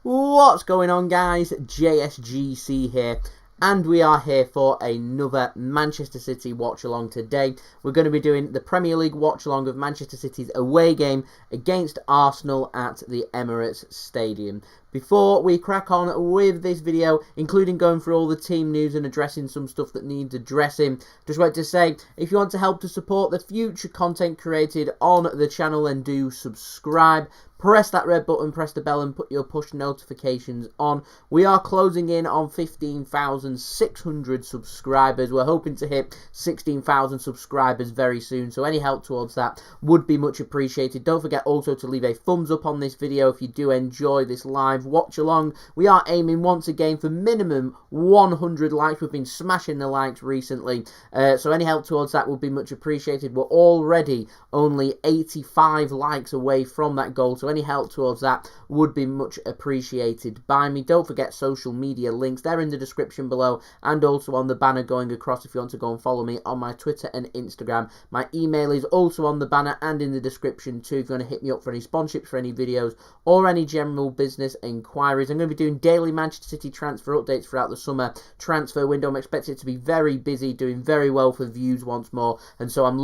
What's going on, guys? JSGC here, and we are here for another Manchester City watch-along today. We're going to be doing the Premier League watch-along of Manchester City's away game against Arsenal at the Emirates Stadium. Before we crack on with this video, including going through all the team news and addressing some stuff that needs addressing, just want to say, if you want to help to support the future content created on the channel, then do subscribe. Press that red button, press the bell, and put your push notifications on. We are closing in on 15,600 subscribers. We're hoping to hit 16,000 subscribers very soon, so any help towards that would be much appreciated. Don't forget also to leave a thumbs up on this video if you do enjoy this live watch along. We are aiming once again for minimum 100 likes. We've been smashing the likes recently, so any help towards that would be much appreciated. We're already only 85 likes away from that goal, so any help towards that would be much appreciated by me. Don't forget social media links, they're in the description below and also on the banner going across if you want to go and follow me on my Twitter and Instagram. My email is also on the banner and in the description too if you want to hit me up for any sponsorships for any videos or any general business inquiries. I'm going to be doing daily Manchester City transfer updates throughout the summer transfer window. I'm expecting it to be very busy, doing very well for views once more, and so I'm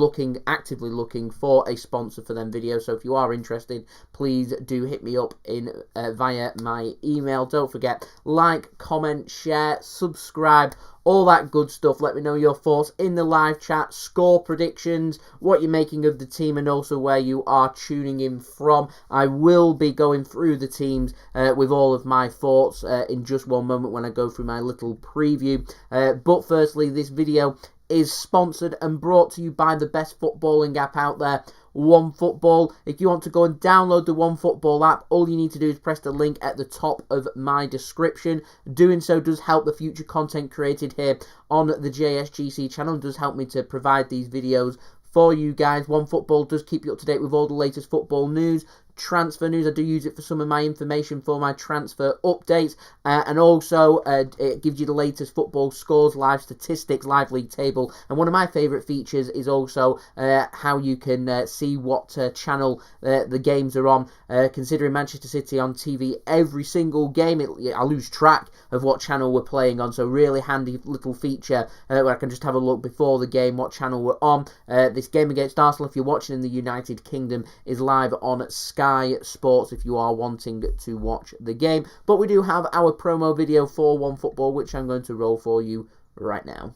actively looking for a sponsor for them videos. So if you are interested, please do hit me up in via my email. Don't forget, like, comment, share, subscribe, all that good stuff. Let me know your thoughts in the live chat, score predictions, what you're making of the team, and also where you are tuning in from. I will be going through the teams with all of my thoughts in just one moment when I go through my little preview. But firstly, this video is sponsored and brought to you by the best footballing app out there, OneFootball. If you want to go and download the OneFootball app, all you need to do is press the link at the top of my description. Doing so does help the future content created here on the JSGC channel and does help me to provide these videos for you guys. OneFootball does keep you up to date with all the latest football news, transfer news. I do use it for some of my information for my transfer updates, and also it gives you the latest football scores, live statistics, live league table, and one of my favourite features is also how you can see what channel the games are on. Considering Manchester City on TV every single game, I lose track of what channel we're playing on, so really handy little feature where I can just have a look before the game what channel we're on. This game against Arsenal, if you're watching in the United Kingdom, is live on Sky Sports if you are wanting to watch the game. But we do have our promo video for OneFootball, which I'm going to roll for you right now.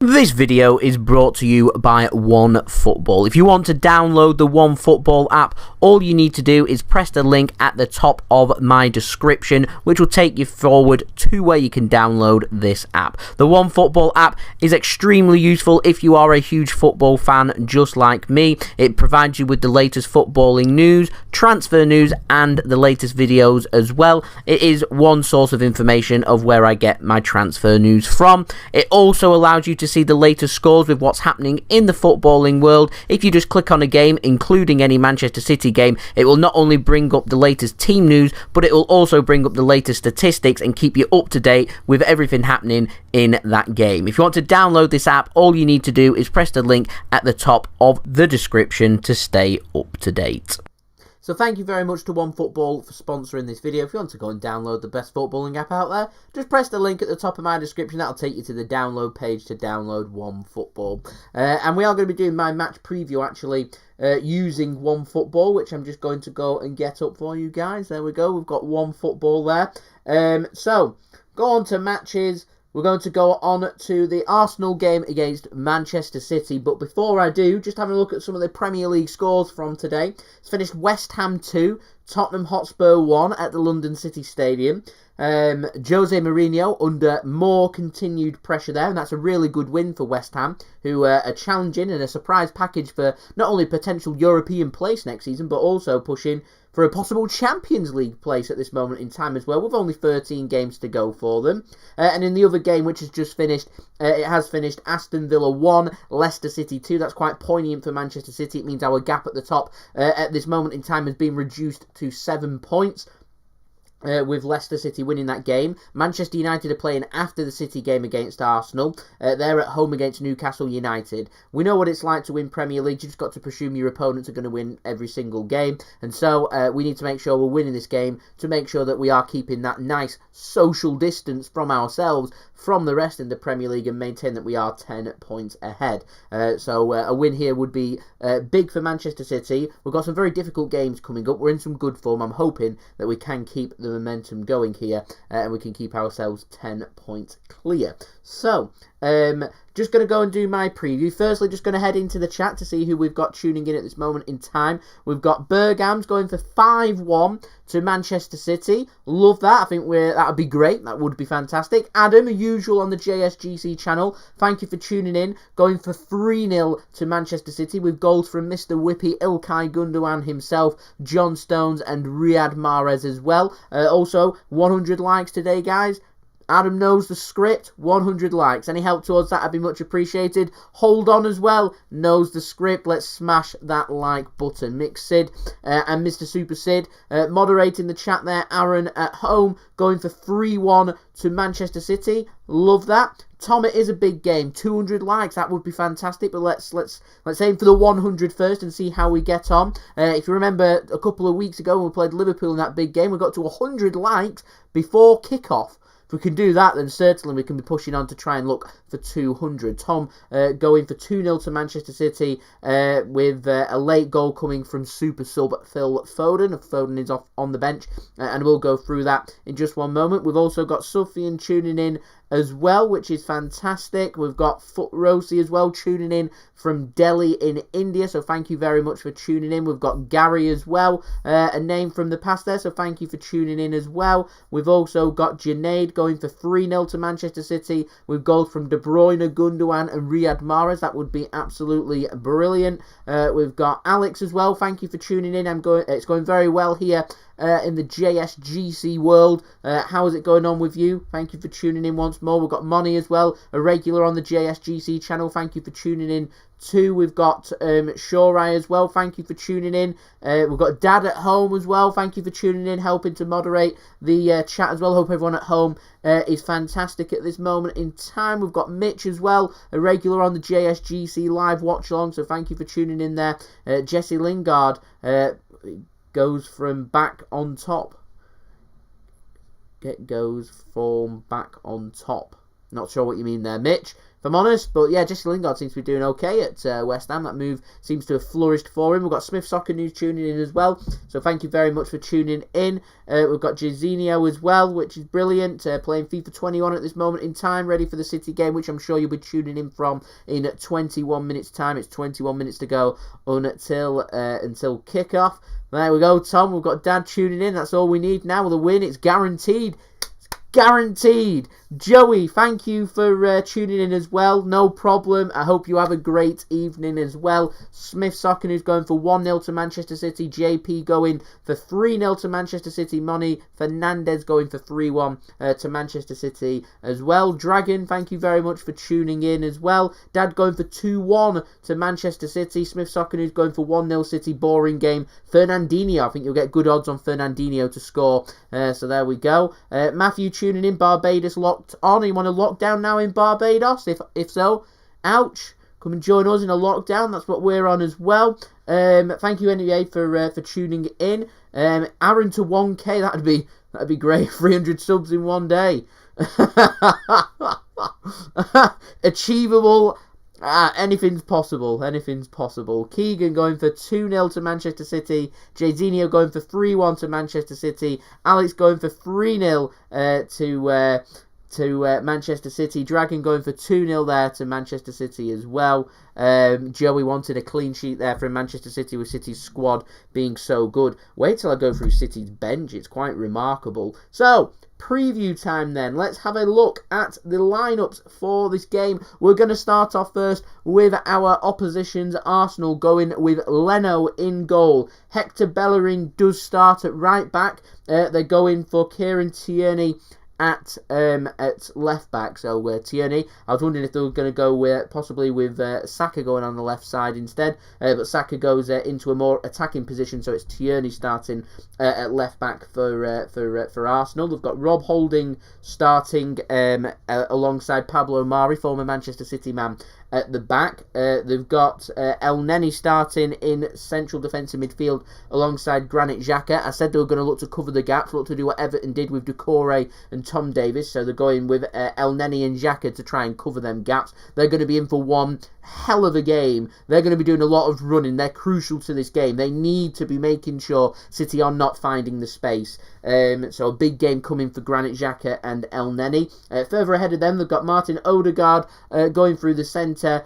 This video is brought to you by OneFootball. If you want to download the OneFootball app, all you need to do is press the link at the top of my description, which will take you forward to where you can download this app. The OneFootball app is extremely useful if you are a huge football fan just like me. It provides you with the latest footballing news, transfer news, and the latest videos as well. It is one source of information of where I get my transfer news from. It also allows you to see the latest scores with what's happening in the footballing world. If you just click on a game, including any Manchester City game, it will not only bring up the latest team news, but it will also bring up the latest statistics and keep you up to date with everything happening in that game. If you want to download this app, all you need to do is press the link at the top of the description to stay up to date. So thank you very much to OneFootball for sponsoring this video. If you want to go and download the best footballing app out there, just press the link at the top of my description. That'll take you to the download page to download OneFootball. And we are going to be doing my match preview actually using OneFootball, which I'm just going to go and get up for you guys. There we go. We've got OneFootball there. So go on to matches. We're going to go on to the Arsenal game against Manchester City. But before I do, just having a look at some of the Premier League scores from today. It's finished West Ham 2, Tottenham Hotspur 1 at the London City Stadium. Jose Mourinho under more continued pressure there, and that's a really good win for West Ham, who are challenging and a surprise package for not only potential European place next season, but also pushing for a possible Champions League place at this moment in time as well, with only 13 games to go for them. And in the other game, which has just finished, it has finished Aston Villa 1, Leicester City 2. That's quite poignant for Manchester City. It means our gap at the top at this moment in time has been reduced to 7 points. with Leicester City winning that game. Manchester United are playing after the City game against Arsenal. They're at home against Newcastle United. We know what it's like to win Premier League. You've just got to presume your opponents are going to win every single game. And so we need to make sure we're winning this game to make sure that we are keeping that nice social distance from ourselves, from the rest in the Premier League, and maintain that we are 10 points ahead. So a win here would be big for Manchester City. We've got some very difficult games coming up. We're in some good form. I'm hoping that we can keep the momentum going here and we can keep ourselves 10 points clear. So just going to go and do my preview. Firstly, just going to head into the chat to see who we've got tuning in at this moment in time. We've got Bergham's going for 5-1 to Manchester City. Love that. I think that would be great. That would be fantastic. Adam, as usual on the JSGC channel, thank you for tuning in. Going for 3-0 to Manchester City with goals from Mr. Whippy, Ilkay Gundogan himself, John Stones and Riyad Mahrez as well. Also, 100 likes today, guys. Adam knows the script, 100 likes. Any help towards that would be much appreciated. Hold on as well, knows the script. Let's smash that like button. Mix Sid and Mr. Super Sid moderating the chat there. Aaron at home going for 3-1 to Manchester City. Love that. Tom, it is a big game. 200 likes, that would be fantastic. But let's aim for the 100 first and see how we get on. If you remember, a couple of weeks ago when we played Liverpool in that big game, we got to 100 likes before kickoff. If we can do that, then certainly we can be pushing on to try and look for 200. Tom going for 2-0 to Manchester City with a late goal coming from super sub Phil Foden. Foden is off on the bench, and we'll go through that in just one moment. We've also got Sufyan tuning in as well, which is fantastic. We've got Foot Rosie as well tuning in from Delhi in India, so thank you very much for tuning in. We've got Gary as well, a name from the past there, so thank you for tuning in as well. We've also got Junaid going for 3-0 to Manchester City with goals from De Bruyne, Gundogan and Riyad Mahrez. That would be absolutely brilliant. We've got Alex as well. Thank you for tuning in. It's going very well here in the JSGC world. How is it going on with you? Thank you for tuning in once more. We've got Moni as well, a regular on the JSGC channel. Thank you for tuning in too. We've got Shorai as well. Thank you for tuning in. We've got Dad at home as well. Thank you for tuning in, helping to moderate the chat as well. Hope everyone at home is fantastic at this moment in time. We've got Mitch as well, a regular on the JSGC live watch along. So thank you for tuning in there. Jesse Lingard goes from back on top. Goes from back on top. Not sure what you mean there, Mitch, if I'm honest. But yeah, Jesse Lingard seems to be doing okay at West Ham. That move seems to have flourished for him. We've got Smith Soccer News tuning in as well. So thank you very much for tuning in. We've got Jairzinho as well, which is brilliant. Playing FIFA 21 at this moment in time, ready for the City game, which I'm sure you'll be tuning in from in 21 minutes time. It's 21 minutes to go until kickoff. There we go, Tom. We've got Dad tuning in. That's all we need now. With a win, it's guaranteed. Guaranteed. Joey, thank you for tuning in as well. No problem. I hope you have a great evening as well. Smith Soccer News going for 1-0 to Manchester City. JP going for 3-0 to Manchester City. Moni Fernandez going for 3-1 to Manchester City as well. Dragon, thank you very much for tuning in as well. Dad going for 2-1 to Manchester City. Smith Soccer News going for 1-0 City. Boring game. Fernandinho, I think you'll get good odds on Fernandinho to score. So there we go. Matthew tuning in. Barbados locked on. You want a lockdown now in Barbados? If so, ouch. Come and join us in a lockdown. That's what we're on as well. Thank you anyway for tuning in. Aaron to 1K. That'd be great. 300 subs in one day. Achievable. Anything's possible. Anything's possible. Keegan going for 2-0 to Manchester City. Jairzinho going for 3-1 to Manchester City. Alex going for 3-0 to Manchester City. Dragon going for 2-0 there to Manchester City as well. Joey wanted a clean sheet there from Manchester City with City's squad being so good. Wait till I go through City's bench. It's quite remarkable. So, preview time then. Let's have a look at the lineups for this game. We're going to start off first with our opposition's Arsenal, going with Leno in goal. Hector Bellerin does start at right back. They're going for Kieran Tierney at left back. So Tierney, I was wondering if they were going to go possibly with Saka going on the left side instead, but Saka goes into a more attacking position, so it's Tierney starting at left back for Arsenal. They've got Rob Holding starting alongside Pablo Mari, former Manchester City man, at the back. They've got El Neni starting in central defensive midfield alongside Granit Xhaka. I said they were going to look to cover the gaps, look to do what Everton did with Doucouré and Tom Davies, so they're going with El Neni and Xhaka to try and cover them gaps. They're going to be in for one hell of a game. They're going to be doing a lot of running. They're crucial to this game. They need to be making sure City are not finding the space. So a big game coming for Granit Xhaka and El Neni. Further ahead of them, they've got Martin Odegaard going through the centre.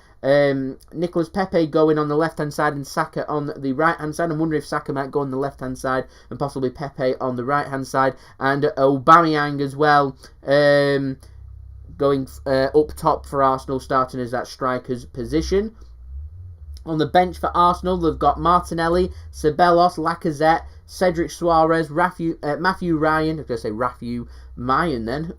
Nicolas Pepe going on the left-hand side and Saka on the right-hand side. I'm wondering if Saka might go on the left-hand side and possibly Pepe on the right-hand side. And Aubameyang as well, going up top for Arsenal, starting as that striker's position. On the bench for Arsenal, they've got Martinelli, Ceballos, Lacazette, Cedric Suarez, Matthew Ryan. I was going to say Matthew Mayan then.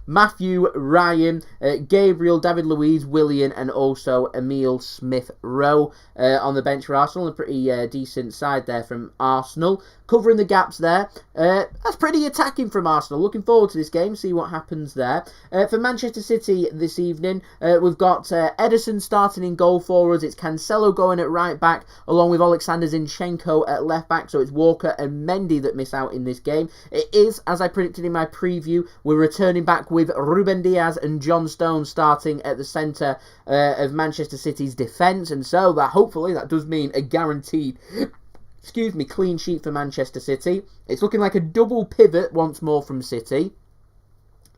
Matthew Ryan, Gabriel, David Luiz, Willian, and also Emile Smith-Rowe on the bench for Arsenal. A pretty decent side there from Arsenal. Covering the gaps there. That's pretty attacking from Arsenal. Looking forward to this game, see what happens there. For Manchester City this evening, we've got Ederson starting in goal for us. It's Cancelo going at right back, along with Alexander Zinchenko at left back. So it's Walker and Mendy that miss out in this game. It is, as I predicted in my preview, we're returning back with Ruben Diaz and John Stones starting at the centre of Manchester City's defence. And so that hopefully that does mean a guaranteed clean sheet for Manchester City. It's looking like a double pivot once more from City.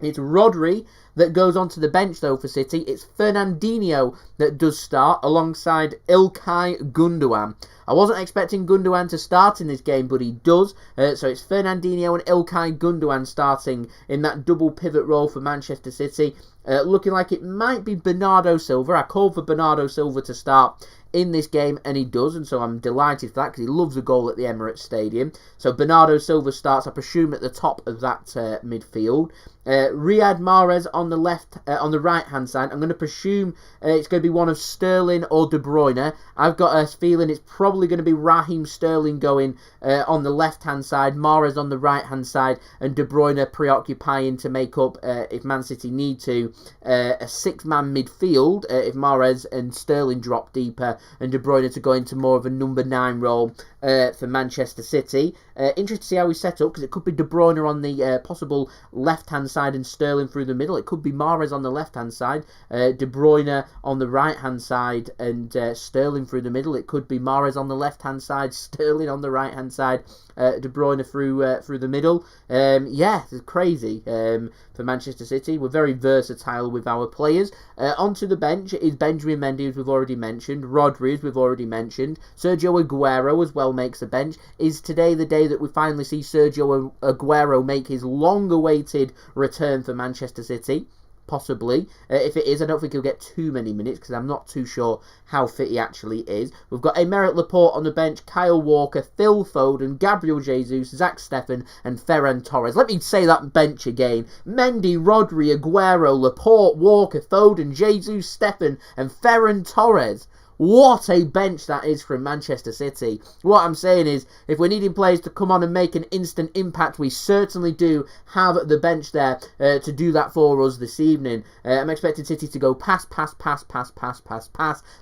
It's Rodri that goes onto the bench, though, for City. It's Fernandinho that does start alongside Ilkay Gundogan. I wasn't expecting Gundogan to start in this game, but he does. So it's Fernandinho and Ilkay Gundogan starting in that double pivot role for Manchester City. Looking like it might be Bernardo Silva. I called for Bernardo Silva to start in this game, and he does, and so I'm delighted for that because he loves a goal at the Emirates Stadium. So Bernardo Silva starts, I presume, at the top of that midfield. Riyad Mahrez on the left, on the right hand side. I'm going to presume it's going to be one of Sterling or De Bruyne. I've got a feeling it's probably going to be Raheem Sterling going on the left hand side, Mahrez on the right hand side, and De Bruyne preoccupying to make up, if Man City need to, a six-man midfield if Mahrez and Sterling drop deeper, and De Bruyne to go into more of a number 9 role for Manchester City. Interesting to see how we set up, because it could be De Bruyne on the possible left-hand side and Sterling through the middle. It could be Mahrez on the left-hand side, De Bruyne on the right-hand side, and Sterling through the middle. It could be Mahrez on the left-hand side, Sterling on the right-hand side, De Bruyne through the middle. Yeah, it's crazy for Manchester City. We're very versatile with our players. Onto the bench is Benjamin Mendy, as we've already mentioned, Rodri, as we've already mentioned, Sergio Aguero as well makes a bench. Is today the day that we finally see Sergio Aguero make his long-awaited return for Manchester City? Possibly. If it is, I don't think he'll get too many minutes because I'm not too sure how fit he actually is. We've got Aymeric Laporte on the bench, Kyle Walker, Phil Foden, Gabriel Jesus, Zach Steffen, and Ferran Torres. Let me say that bench again. Mendy, Rodri, Aguero, Laporte, Walker, Foden, Jesus, Steffen, and Ferran Torres. What a bench that is from Manchester City. What I'm saying is, if we're needing players to come on and make an instant impact, we certainly do have the bench there to do that for us this evening. I'm expecting City to go pass.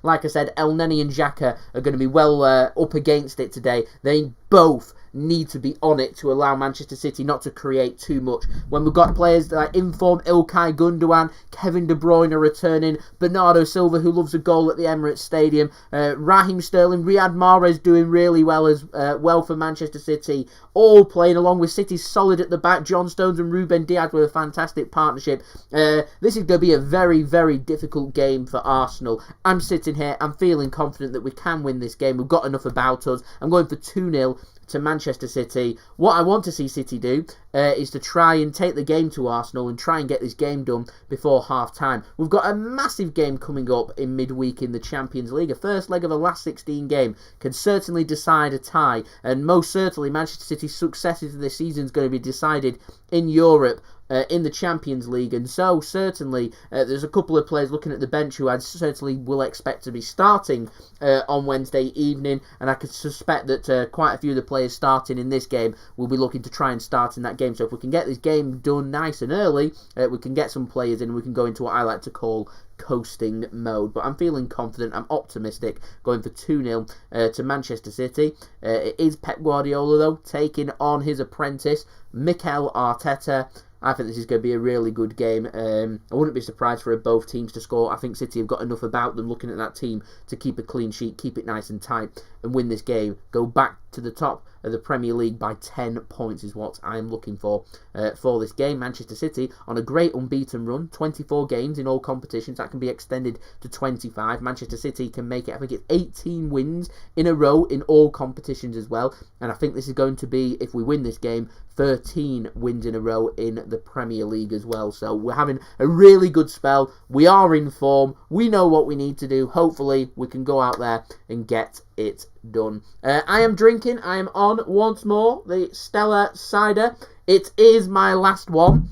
Like I said, El Neni and Xhaka are going to be well up against it today. They both need to be on it to allow Manchester City not to create too much. When we've got players like informed Ilkay Gundogan, Kevin De Bruyne returning, Bernardo Silva, who loves a goal at the Emirates Stadium, Raheem Sterling, Riyad Mahrez doing really well as well for Manchester City, all playing along with City solid at the back. John Stones and Ruben Diaz with a fantastic partnership. This is going to be a very, very difficult game for Arsenal. I'm sitting here, I'm feeling confident that we can win this game. We've got enough about us. I'm going for 2-0 to Manchester City. What I want to see City do is to try and take the game to Arsenal and try and get this game done before half-time. We've got a massive game coming up in midweek in the Champions League. A first leg of a last 16 game can certainly decide a tie, and most certainly Manchester City's successes this season is going to be decided in Europe, in the Champions League, and so certainly there's a couple of players looking at the bench who I certainly will expect to be starting on Wednesday evening, and I could suspect that quite a few of the players starting in this game will be looking to try and start in that game. So if we can get this game done nice and early, we can get some players in and we can go into what I like to call coasting mode. But I'm feeling confident, I'm optimistic, going for 2-0 to Manchester City. It is Pep Guardiola though, taking on his apprentice, Mikel Arteta. I think this is going to be a really good game. I wouldn't be surprised for both teams to score. I think City have got enough about them looking at that team to keep a clean sheet, keep it nice and tight, and win this game. Go back to the top of the Premier League by 10 points is what I'm looking for this game. Manchester City on a great unbeaten run, 24 games in all competitions. That can be extended to 25. Manchester City can make it, I think it's 18 wins in a row in all competitions as well. And I think this is going to be, if we win this game, 13 wins in a row in the Premier League as well. So we're having a really good spell. We are in form. We know what we need to do. Hopefully we can go out there and get it done. I am drinking. I am on once more the Stella cider. It is my last one.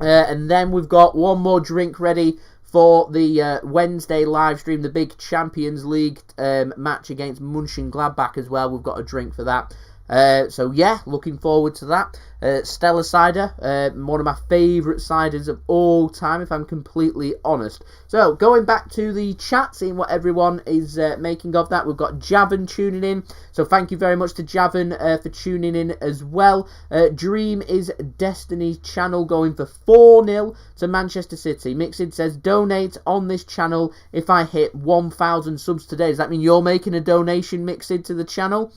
And then we've got one more drink ready for the Wednesday live stream, the big Champions League match against Mönchengladbach as well. We've got a drink for that. So yeah, looking forward to that. Stella cider, one of my favourite ciders of all time, if I'm completely honest. So going back to the chat, seeing what everyone is making of that. We've got Javan tuning in, so thank you very much to Javan for tuning in as well. Dream is Destiny's channel going for 4-0 to Manchester City. Mixid says donate on this channel if I hit 1,000 subs today. Does that mean you're making a donation, Mixid, to the channel?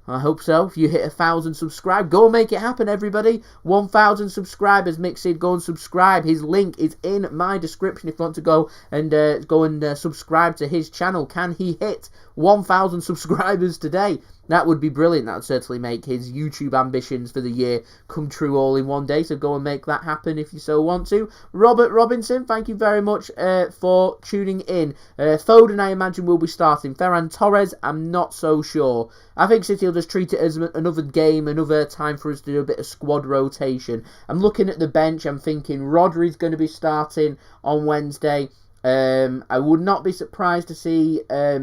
I hope so. If you hit 1,000 subscribe, go and make it happen, everybody. 1,000 subscribers, Mixid, go and subscribe. His link is in my description if you want to go and subscribe to his channel. Can he hit 1,000 subscribers today? That would be brilliant. That would certainly make his YouTube ambitions for the year come true all in one day. So go and make that happen if you so want to. Robert Robinson, thank you very much for tuning in. Foden, I imagine, will be starting. Ferran Torres, I'm not so sure. I think City will just treat it as another game, another time for us to do a bit of squad rotation. I'm looking at the bench. I'm thinking Rodri's going to be starting on Wednesday. I would not be surprised to see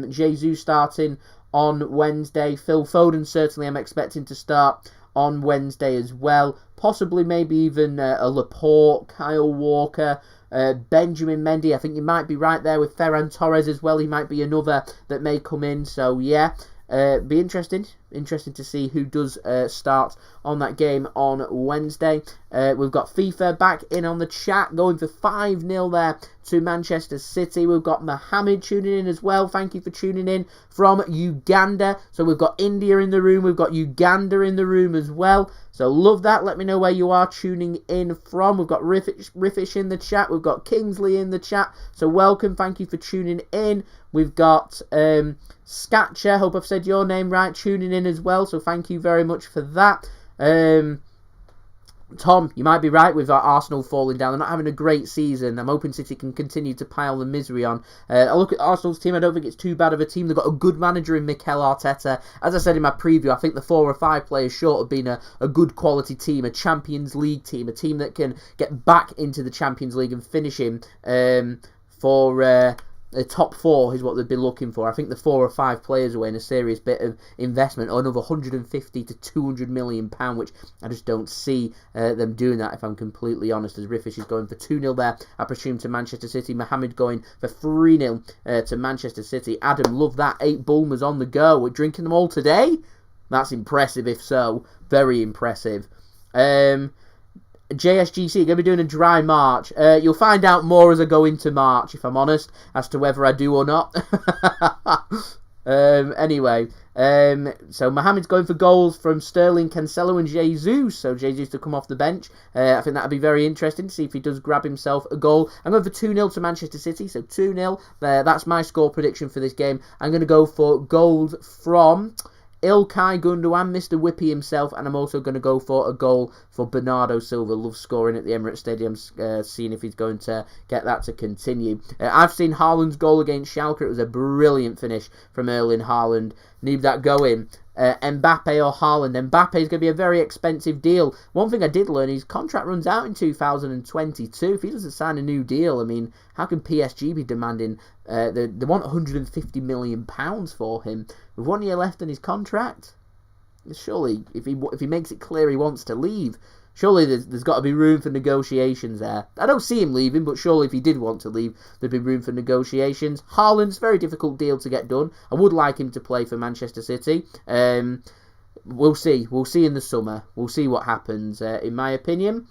Jesus starting on Wednesday. Phil Foden, certainly I'm expecting to start on Wednesday as well. Possibly maybe even a Laporte, Kyle Walker, Benjamin Mendy. I think you might be right there with Ferran Torres as well. He might be another that may come in. So yeah, be interesting to see who does start on that game on Wednesday. We've got FIFA back in on the chat, going for 5-0 there to Manchester City. We've got Mohammed tuning in as well. Thank you for tuning in from Uganda. So we've got India in the room. We've got Uganda in the room as well. So love that. Let me know where you are tuning in from. We've got Riffish in the chat. We've got Kingsley in the chat. So welcome. Thank you for tuning in. We've got Scatcher, hope I've said your name right, tuning in as well. So thank you very much for that. Tom, you might be right with Arsenal falling down. They're not having a great season. I'm hoping City can continue to pile the misery on. I look at Arsenal's team. I don't think it's too bad of a team. They've got a good manager in Mikel Arteta. As I said in my preview, I think the 4 or 5 players short of being a good quality team, a Champions League team, a team that can get back into the Champions League and finish him for the top 4 is what they'd be looking for. I think the 4 or 5 players away in a serious bit of investment, or another 150 to 200 million pound, which I just don't see them doing that, if I'm completely honest. As Riffish is going for 2-0 there, I presume, to Manchester City. Mohammed going for 3-0 to Manchester City. Adam, love that. 8 Bulmers on the go. We're drinking them all today? That's impressive, if so. Very impressive. JSGC, going to be doing a dry March. You'll find out more as I go into March, if I'm honest, as to whether I do or not. Anyway, so Mohamed's going for goals from Sterling, Cancelo and Jesus. So Jesus to come off the bench. I think that'll be very interesting to see if he does grab himself a goal. I'm going for 2-0 to Manchester City. So 2-0. That's my score prediction for this game. I'm going to go for goals from Ilkay Gundogan, Mr. Whippy himself, and I'm also going to go for a goal for Bernardo Silva. Loves scoring at the Emirates Stadium, seeing if he's going to get that to continue. I've seen Haaland's goal against Schalke. It was a brilliant finish from Erling Haaland. Need that going. Mbappe or Haaland. Mbappe is going to be a very expensive deal. One thing I did learn, his contract runs out in 2022. If he doesn't sign a new deal, I mean, how can PSG be demanding... they want £150 million for him with 1 year left on his contract? Surely, if he makes it clear he wants to leave, surely there's got to be room for negotiations there. I don't see him leaving, but surely if he did want to leave, there'd be room for negotiations. Haaland's very difficult deal to get done. I would like him to play for Manchester City. We'll see. We'll see in the summer. We'll see what happens, in my opinion.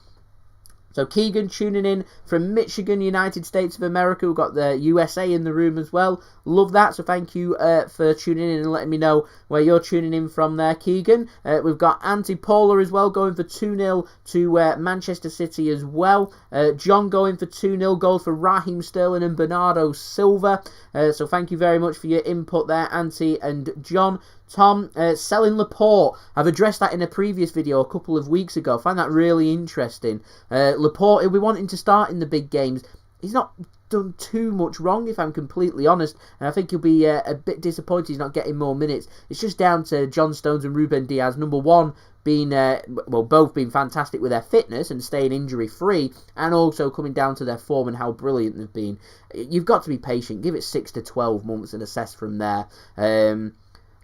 So Keegan tuning in from Michigan, United States of America. We've got the USA in the room as well. Love that. So thank you for tuning in and letting me know where you're tuning in from there, Keegan. We've got Anti Paula as well going for 2-0 to Manchester City as well. John going for 2-0 goals for Raheem Sterling and Bernardo Silva. So thank you very much for your input there, Anti and John. Tom, selling Laporte. I've addressed that in a previous video a couple of weeks ago. I find that really interesting. Laporte, he'll be wanting to start in the big games. He's not done too much wrong, if I'm completely honest, and I think he'll be a bit disappointed he's not getting more minutes. It's just down to John Stones and Ruben Diaz, number one, being both being fantastic with their fitness and staying injury free, and also coming down to their form and how brilliant they've been. You've got to be patient, give it 6 to 12 months and assess from there.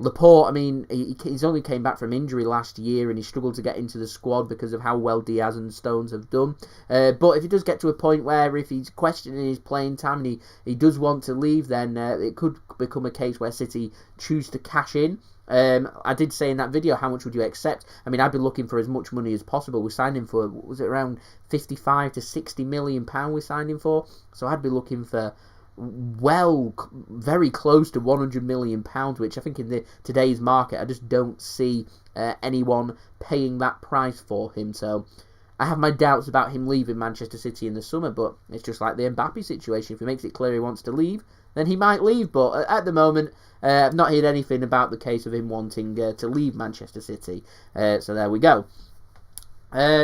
Laporte, I mean, he's only came back from injury last year and he struggled to get into the squad because of how well Diaz and Stones have done. But if he does get to a point where if he's questioning his playing time and he does want to leave, then it could become a case where City choose to cash in. I did say in that video, how much would you accept? I mean, I'd be looking for as much money as possible. We signed him for, was it around 55 to 60 million pound we signed him for? So I'd be looking for... very close to £100 million, which I think in today's market, I just don't see anyone paying that price for him. So I have my doubts about him leaving Manchester City in the summer, but it's just like the Mbappe situation. If he makes it clear he wants to leave, then he might leave. But at the moment, I've not heard anything about the case of him wanting to leave Manchester City. So there we go.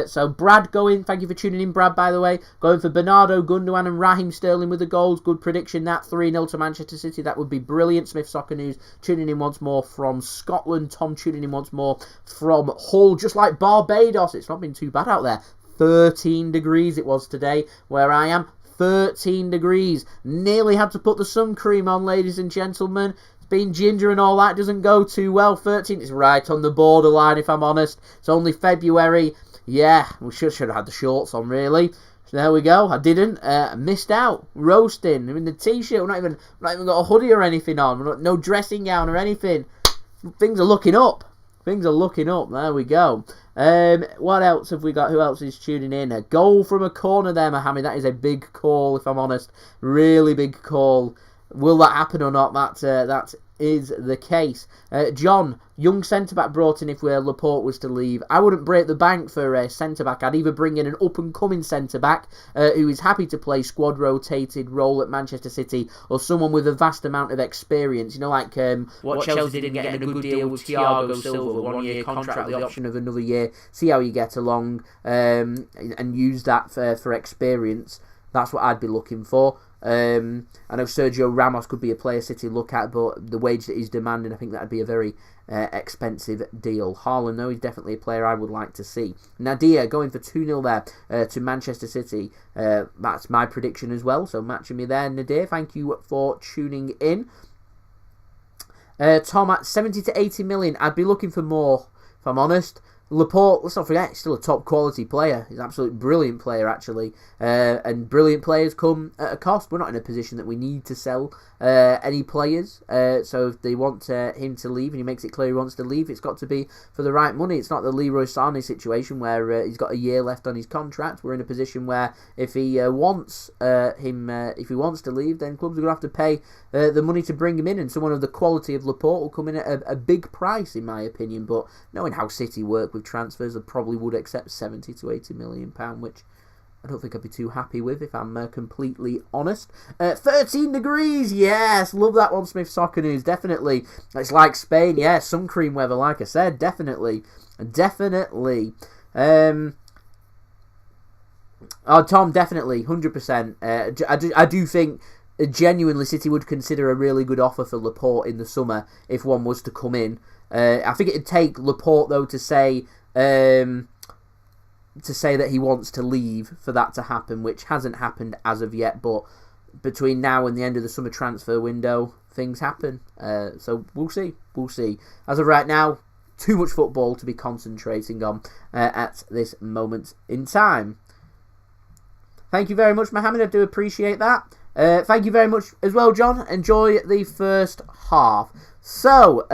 So Brad going, thank you for tuning in, Brad, by the way, going for Bernardo, Gundogan and Raheem Sterling with the goals. Good prediction that, 3-0 to Manchester City, that would be brilliant. Smith Soccer News tuning in once more from Scotland. Tom tuning in once more from Hull, just like Barbados. It's not been too bad out there. 13 degrees it was today where I am. 13 degrees. Nearly had to put the sun cream on, ladies and gentlemen. Being ginger and all that doesn't go too well. 13 is right on the borderline, if I'm honest. It's only February. Yeah, we should have had the shorts on, really. So there we go. I didn't. Missed out. Roasting. I'm in the t-shirt. We're not even got a hoodie or anything on. No dressing gown or anything. Things are looking up. Things are looking up. There we go. What else have we got? Who else is tuning in? A goal from a corner there, Mohammed. That is a big call, if I'm honest. Really big call. Will that happen or not? That is the case. John, young centre-back brought in if Laporte was to leave. I wouldn't break the bank for a centre-back. I'd either bring in an up-and-coming centre-back who is happy to play squad-rotated role at Manchester City, or someone with a vast amount of experience. You know, like what Chelsea didn't get in a good deal with Thiago Silva, 1-year contract with the option of another year. See how you get along and use that for experience. That's what I'd be looking for. I know Sergio Ramos could be a player City look at, but the wage that he's demanding, I think that would be a very expensive deal. Haaland, though, he's definitely a player I would like to see. Nadia going for 2-0 there to Manchester City. That's my prediction as well, so matching me there. Nadia, thank you for tuning in. Tom, at 70 to 80 million, I'd be looking for more, if I'm honest. Laporte, let's not forget, he's still a top quality player. He's an absolutely brilliant player, actually. And brilliant players come at a cost. We're not in a position that we need to sell any players. So if they want him to leave and he makes it clear he wants to leave, it's got to be for the right money. It's not the Leroy Sané situation where he's got a year left on his contract. We're in a position where if he wants to leave, then clubs are going to have to pay the money to bring him in. And someone of the quality of Laporte will come in at a big price, in my opinion. But knowing how City work with transfers, I probably would accept 70 to 80 million pound, which I don't think I'd be too happy with, if I'm completely honest. 13 degrees, yes, love that one, Smith Soccer News, definitely. It's like Spain, yeah, sun cream weather, like I said, definitely. Definitely. Oh, Tom, definitely, 100%. I do think genuinely City would consider a really good offer for Laporte in the summer if one was to come in. I think it'd take Laporte, though, to say that he wants to leave for that to happen, which hasn't happened as of yet, but between now and the end of the summer transfer window, things happen. So we'll see. We'll see. As of right now, too much football to be concentrating on at this moment in time. Thank you very much, Mohammed. I do appreciate that. Thank you very much as well, John. Enjoy the first half. So,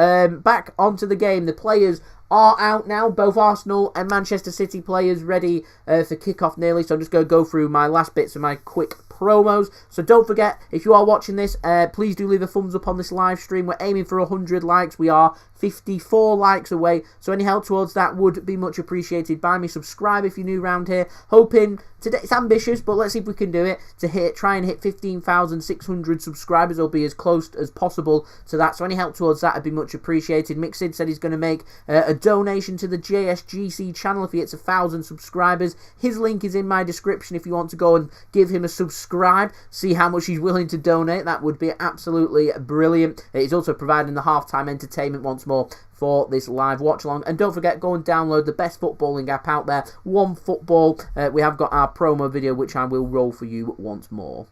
back onto the game. The players are out now. Both Arsenal and Manchester City players ready for kickoff nearly. So I'm just going to go through my last bits of my quick promos. So don't forget, if you are watching this, please do leave a thumbs up on this live stream. We're aiming for 100 likes. We are 54 likes away. So any help towards that would be much appreciated by me. Subscribe if you're new around here. Hoping today, it's ambitious, but let's see if we can do it. Try and hit 15,600 subscribers, or be as close as possible to that. So any help towards that would be much appreciated. Mixid said he's going to make a donation to the JSGC channel if he hits 1,000 subscribers. His link is in my description if you want to go and give him a subscribe, see how much he's willing to donate. That would be absolutely brilliant. He's also providing the halftime entertainment once more for this live watch along. And don't forget, go and download the best footballing app out there, OneFootball. We have got our promo video, which I will roll for you once more.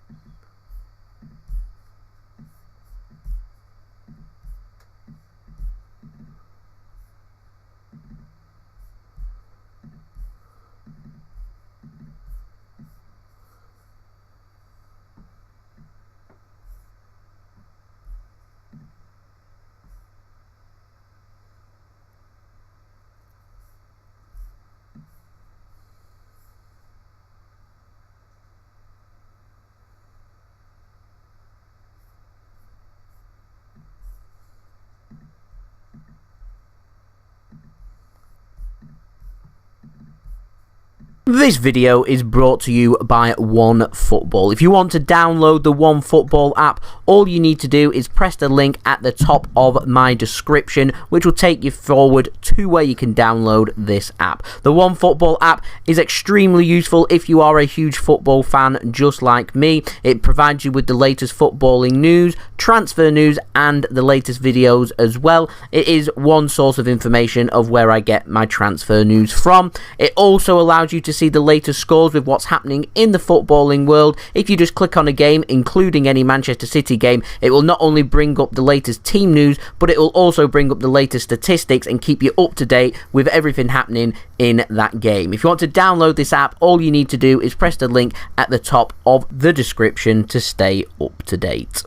This video is brought to you by OneFootball. If you want to download the OneFootball app, all you need to do is press the link at the top of my description, which will take you forward to where you can download this app. The OneFootball app is extremely useful if you are a huge football fan just like me. It provides you with the latest footballing news, transfer news, and the latest videos as well. It is one source of information of where I get my transfer news from. It also allows you to see the latest scores with what's happening in the footballing world. If you just click on a game, including any Manchester City game, it will not only bring up the latest team news, but it will also bring up the latest statistics and keep you up to date with everything happening in that game. If you want to download this app, all you need to do is press the link at the top of the description to stay up to date.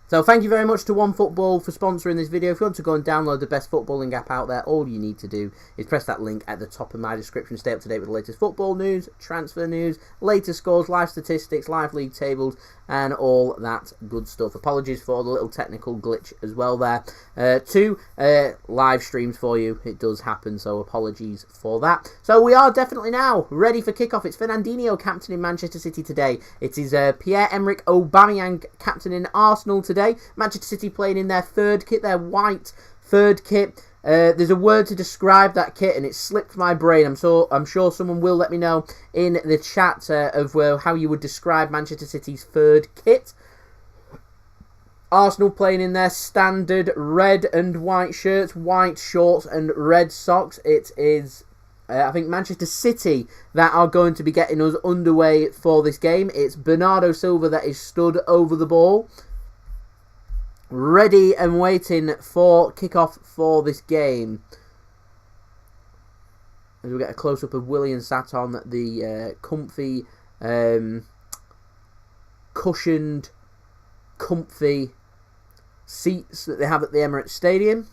So thank you very much to OneFootball for sponsoring this video. If you want to go and download the best footballing app out there, all you need to do is press that link at the top of my description. Stay up to date with the latest football news, transfer news, latest scores, live statistics, live league tables, and all that good stuff. Apologies for the little technical glitch as well there. Two live streams for you. It does happen, so apologies for that. So we are definitely now ready for kickoff. It's Fernandinho captain in Manchester City today. It is Pierre-Emerick Aubameyang captain in Arsenal today. Manchester City playing in their third kit, their white third kit. There's a word to describe that kit, and it slipped my brain. I'm sure someone will let me know in the chat of how you would describe Manchester City's third kit. Arsenal playing in their standard red and white shirts, white shorts and red socks. It is, I think, Manchester City that are going to be getting us underway for this game. It's Bernardo Silva that is stood over the ball, ready and waiting for kickoff for this game. As we get a close-up of Willian sat on the comfy, cushioned, comfy seats that they have at the Emirates Stadium.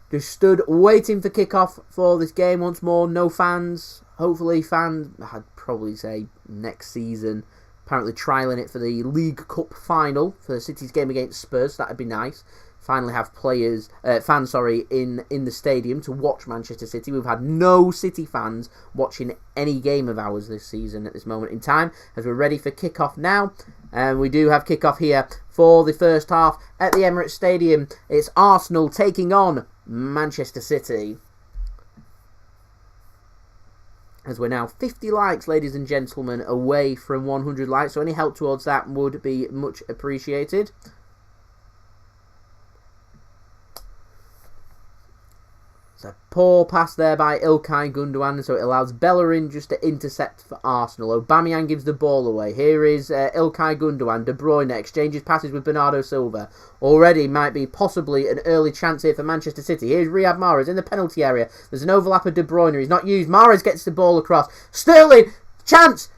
Just stood waiting for kickoff for this game once more. No fans. Hopefully fans, I'd probably say next season. Apparently trialling it for the League Cup final for City's game against Spurs. That'd be nice. finally have fans in the stadium to watch Manchester City. We've had no City fans watching any game of ours this season at this moment in time, as we're ready for kickoff now. And we do have kickoff here for the first half at the Emirates Stadium. It's Arsenal taking on Manchester City. As we're now 50 likes, ladies and gentlemen, away from 100 likes. So any help towards that would be much appreciated. It's a poor pass there by Ilkay Gundogan, so it allows Bellerin just to intercept for Arsenal. Aubameyang gives the ball away. Here is Ilkay Gundogan. De Bruyne exchanges passes with Bernardo Silva. Already might be possibly an early chance here for Manchester City. Here's Riyad Mahrez in the penalty area. There's an overlap of De Bruyne. He's not used. Mahrez gets the ball across. Sterling, chance!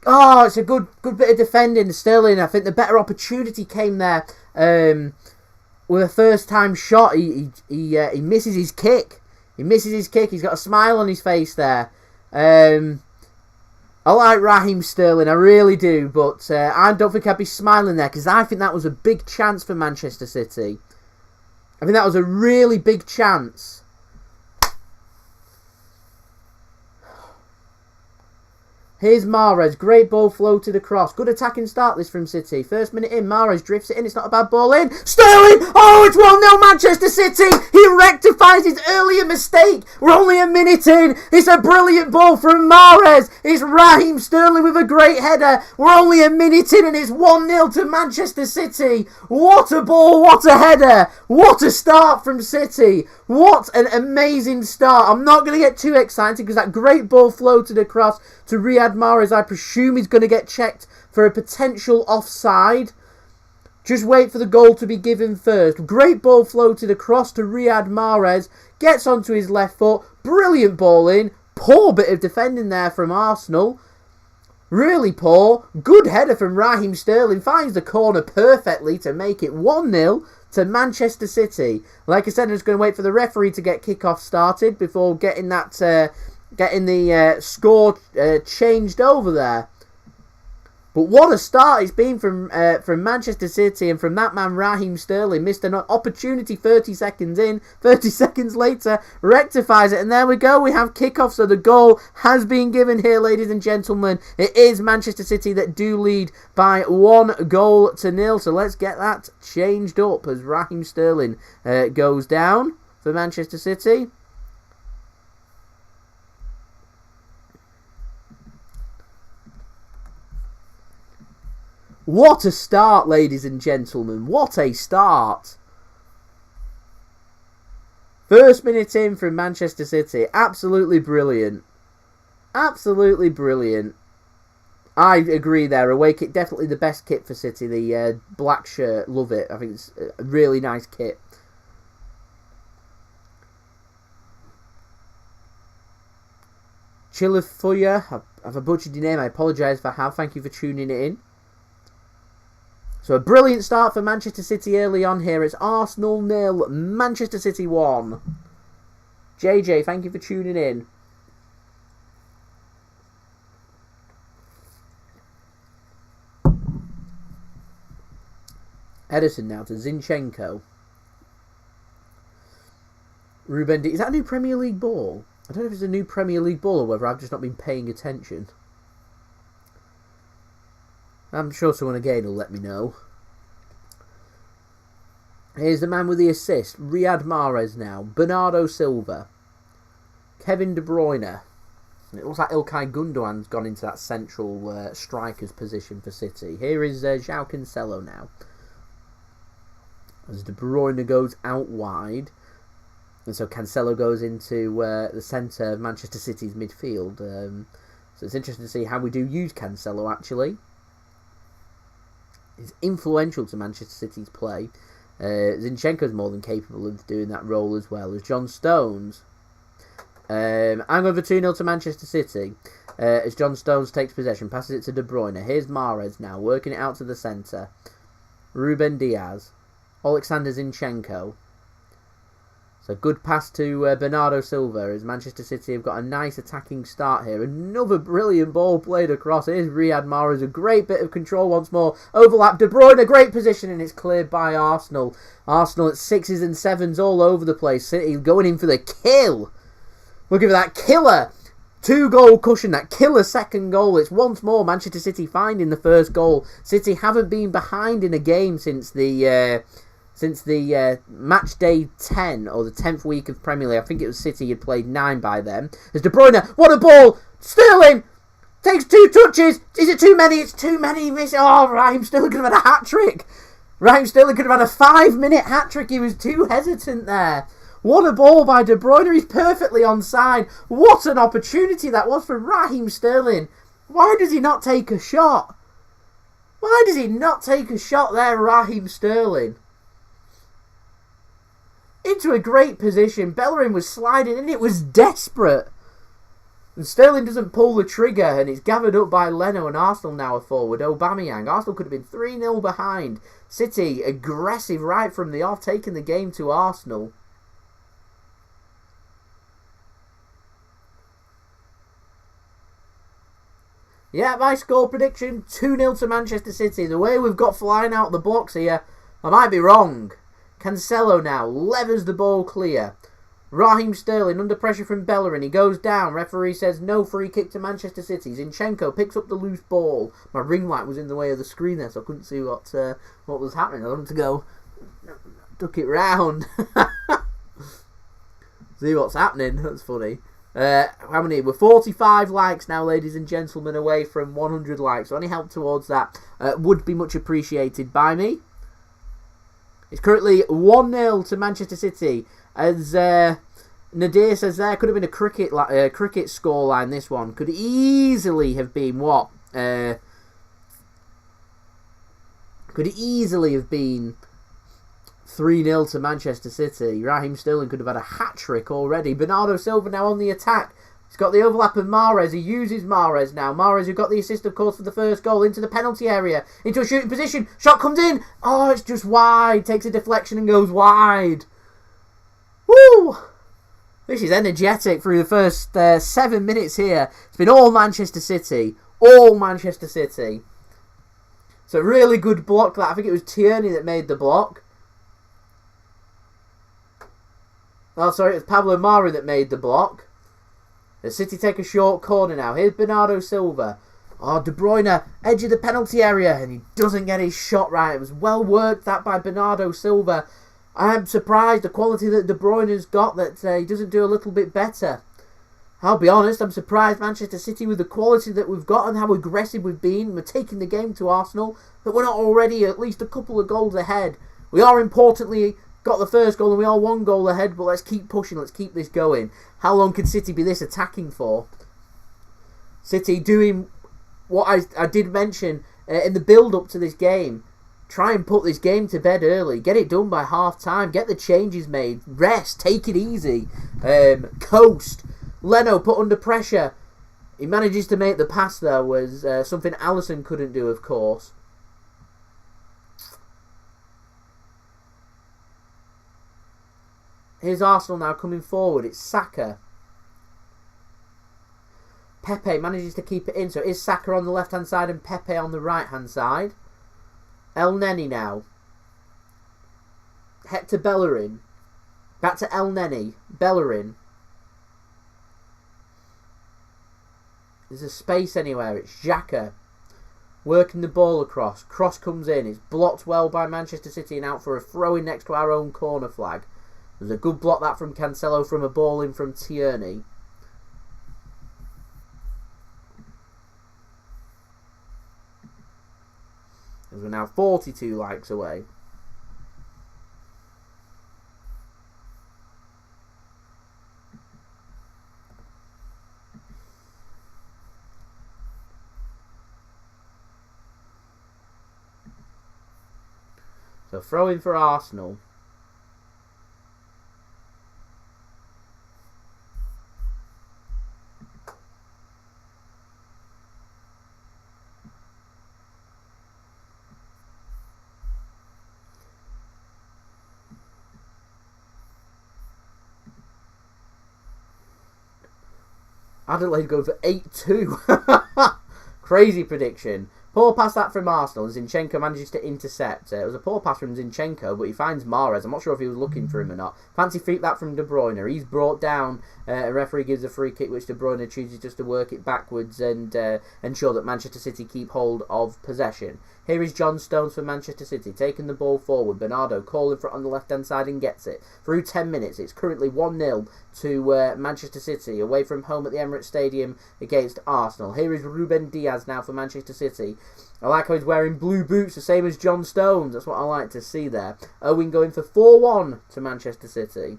Oh, it's a good bit of defending. Sterling, I think the better opportunity came there with a first-time shot. He misses his kick. He misses his kick. He's got a smile on his face there. I like Raheem Sterling. I really do. But I don't think I'd be smiling there, because I think that was a big chance for Manchester City. I think that was a really big chance. Here's Mahrez. Great ball floated across. Good attacking start this from City. First minute in, Mahrez drifts it in. It's not a bad ball in. Sterling! Oh, it's 1-0 Manchester City! He rectifies his earlier mistake. We're only a minute in. It's a brilliant ball from Mahrez. It's Raheem Sterling with a great header. We're only a minute in and it's 1-0 to Manchester City. What a ball. What a header. What a start from City. What an amazing start. I'm not going to get too excited because that great ball floated across to Riyad Mahrez. I presume he's going to get checked for a potential offside. Just wait for the goal to be given first. Great ball floated across to Riyad Mahrez. Gets onto his left foot. Brilliant ball in. Poor bit of defending there from Arsenal. Really poor. Good header from Raheem Sterling. Finds the corner perfectly to make it 1-0 to Manchester City. Like I said, I'm just going to wait for the referee to get kickoff started before getting that... getting the score changed over there. But what a start it's been from Manchester City, and from that man Raheem Sterling. Missed an opportunity 30 seconds in. 30 seconds later, rectifies it. And there we go, we have kickoff. So the goal has been given here, ladies and gentlemen. It is Manchester City that do lead by 1-0. So let's get that changed up as Raheem Sterling goes down for Manchester City. What a start, ladies and gentlemen. What a start. First minute in from Manchester City. Absolutely brilliant. Absolutely brilliant. I agree there. Away kit, definitely the best kit for City. The black shirt. Love it. I think it's a really nice kit. Chilafuya. I've butchered your name. I apologise if I have. Thank you for tuning it in. So a brilliant start for Manchester City early on here. It's Arsenal 0, Manchester City 1. JJ, thank you for tuning in. Edison now to Zinchenko. Ruben D. Is that a new Premier League ball? I don't know if it's a new Premier League ball or whether I've just not been paying attention. I'm sure someone again will let me know. Here's the man with the assist. Riyad Mahrez now. Bernardo Silva. Kevin De Bruyne. It looks like Ilkay Gundogan's gone into that central striker's position for City. Here is Ciao Cancelo now. As De Bruyne goes out wide. And so Cancelo goes into the centre of Manchester City's midfield. So it's interesting to see how we do use Cancelo actually. Is influential to Manchester City's play. Zinchenko's more than capable of doing that role as well as John Stones. I'm going for 2-0 to Manchester City. As John Stones takes possession, passes it to De Bruyne. Here's Mahrez now, working it out to the centre. Ruben Diaz. Alexander Zinchenko. So good pass to Bernardo Silva as Manchester City have got a nice attacking start here. Another brilliant ball played across. Here's Riyad Mahrez, a great bit of control once more. Overlap, De Bruyne, a great position, and it's cleared by Arsenal. Arsenal at 6s and 7s all over the place. City going in for the kill. Looking for that killer 2-goal cushion, that killer second goal. It's once more Manchester City finding the first goal. City haven't been behind in a game since the match day 10 or the 10th week of Premier League. I think it was City had played 9 by then. There's De Bruyne. What a ball! Sterling takes 2 touches. Is it too many? It's too many. Oh, Raheem Sterling could have had a hat-trick. Raheem Sterling could have had a 5-minute hat-trick. He was too hesitant there. What a ball by De Bruyne. He's perfectly onside. What an opportunity that was for Raheem Sterling. Why does he not take a shot? Why does he not take a shot there, Raheem Sterling? Into a great position. Bellerin was sliding and it was desperate. And Sterling doesn't pull the trigger and it's gathered up by Leno, and Arsenal now are forward. Aubameyang. Arsenal could have been 3-0 behind. City aggressive right from the off, taking the game to Arsenal. Yeah, my score prediction, 2-0 to Manchester City. The way we've got flying out the blocks here, I might be wrong. Cancelo now levers the ball clear. Raheem Sterling under pressure from Bellerin. He goes down. Referee says no, free kick to Manchester City. Zinchenko picks up the loose ball. My ring light was in the way of the screen there, so I couldn't see what was happening. I wanted to go duck it round. See what's happening. That's funny. How many? We're 45 likes now, ladies and gentlemen, away from 100 likes. So any help towards that would be much appreciated by me. It's currently 1-0 to Manchester City. As Nadir says there, could have been a cricket scoreline, this one. Could easily have been what? Could easily have been 3-0 to Manchester City. Raheem Sterling could have had a hat-trick already. Bernardo Silva now on the attack. He's got the overlap of Mahrez. He uses Mahrez now. Mahrez, who got the assist, of course, for the first goal, into the penalty area, into a shooting position. Shot comes in. Oh, it's just wide. Takes a deflection and goes wide. Woo! This is energetic through the first 7 minutes here. It's been all Manchester City. All Manchester City. It's a really good block that. I think it was Tierney that made the block. Oh, sorry, it was Pablo Mari that made the block. The City take a short corner now. Here's Bernardo Silva. Oh, De Bruyne, edge of the penalty area, and he doesn't get his shot right. It was well worked that by Bernardo Silva. I am surprised the quality that De Bruyne has got, that he doesn't do a little bit better. I'll be honest, I'm surprised Manchester City, with the quality that we've got and how aggressive we've been, we're taking the game to Arsenal, that we're not already at least a couple of goals ahead. We are importantly got the first goal and we are 1 goal ahead, but let's keep pushing, let's keep this going. How long can City be this attacking for? City doing what I did mention in the build-up to this game. Try and put this game to bed early. Get it done by half-time. Get the changes made. Rest. Take it easy. Coast. Leno put under pressure. He manages to make the pass, though, was something Alisson couldn't do, of course. Here's Arsenal now coming forward. It's Saka. Pepe manages to keep it in. So it is Saka on the left-hand side and Pepe on the right-hand side. El Neni now. Hector Bellerin. Back to El Neni. Bellerin. There's a space anywhere. It's Xhaka. Working the ball across. Cross comes in. It's blocked well by Manchester City and out for a throw-in next to our own corner flag. There's a good block that from Cancelo from a ball in from Tierney. As we're now 42 likes away. So throw in for Arsenal. Adelaide going for 8-2. Crazy prediction. Poor pass that from Arsenal. Zinchenko manages to intercept. It was a poor pass from Zinchenko, but he finds Mahrez. I'm not sure if he was looking for him or not. Fancy feet that from De Bruyne. He's brought down. A referee gives a free kick, which De Bruyne chooses just to work it backwards and ensure that Manchester City keep hold of possession. Here is John Stones for Manchester City, taking the ball forward. Bernardo calling for it on the left-hand side and gets it. Through 10 minutes, it's currently 1-0 to Manchester City, away from home at the Emirates Stadium against Arsenal. Here is Ruben Diaz now for Manchester City. I like how he's wearing blue boots, the same as John Stones. That's what I like to see there. Owen going for 4-1 to Manchester City.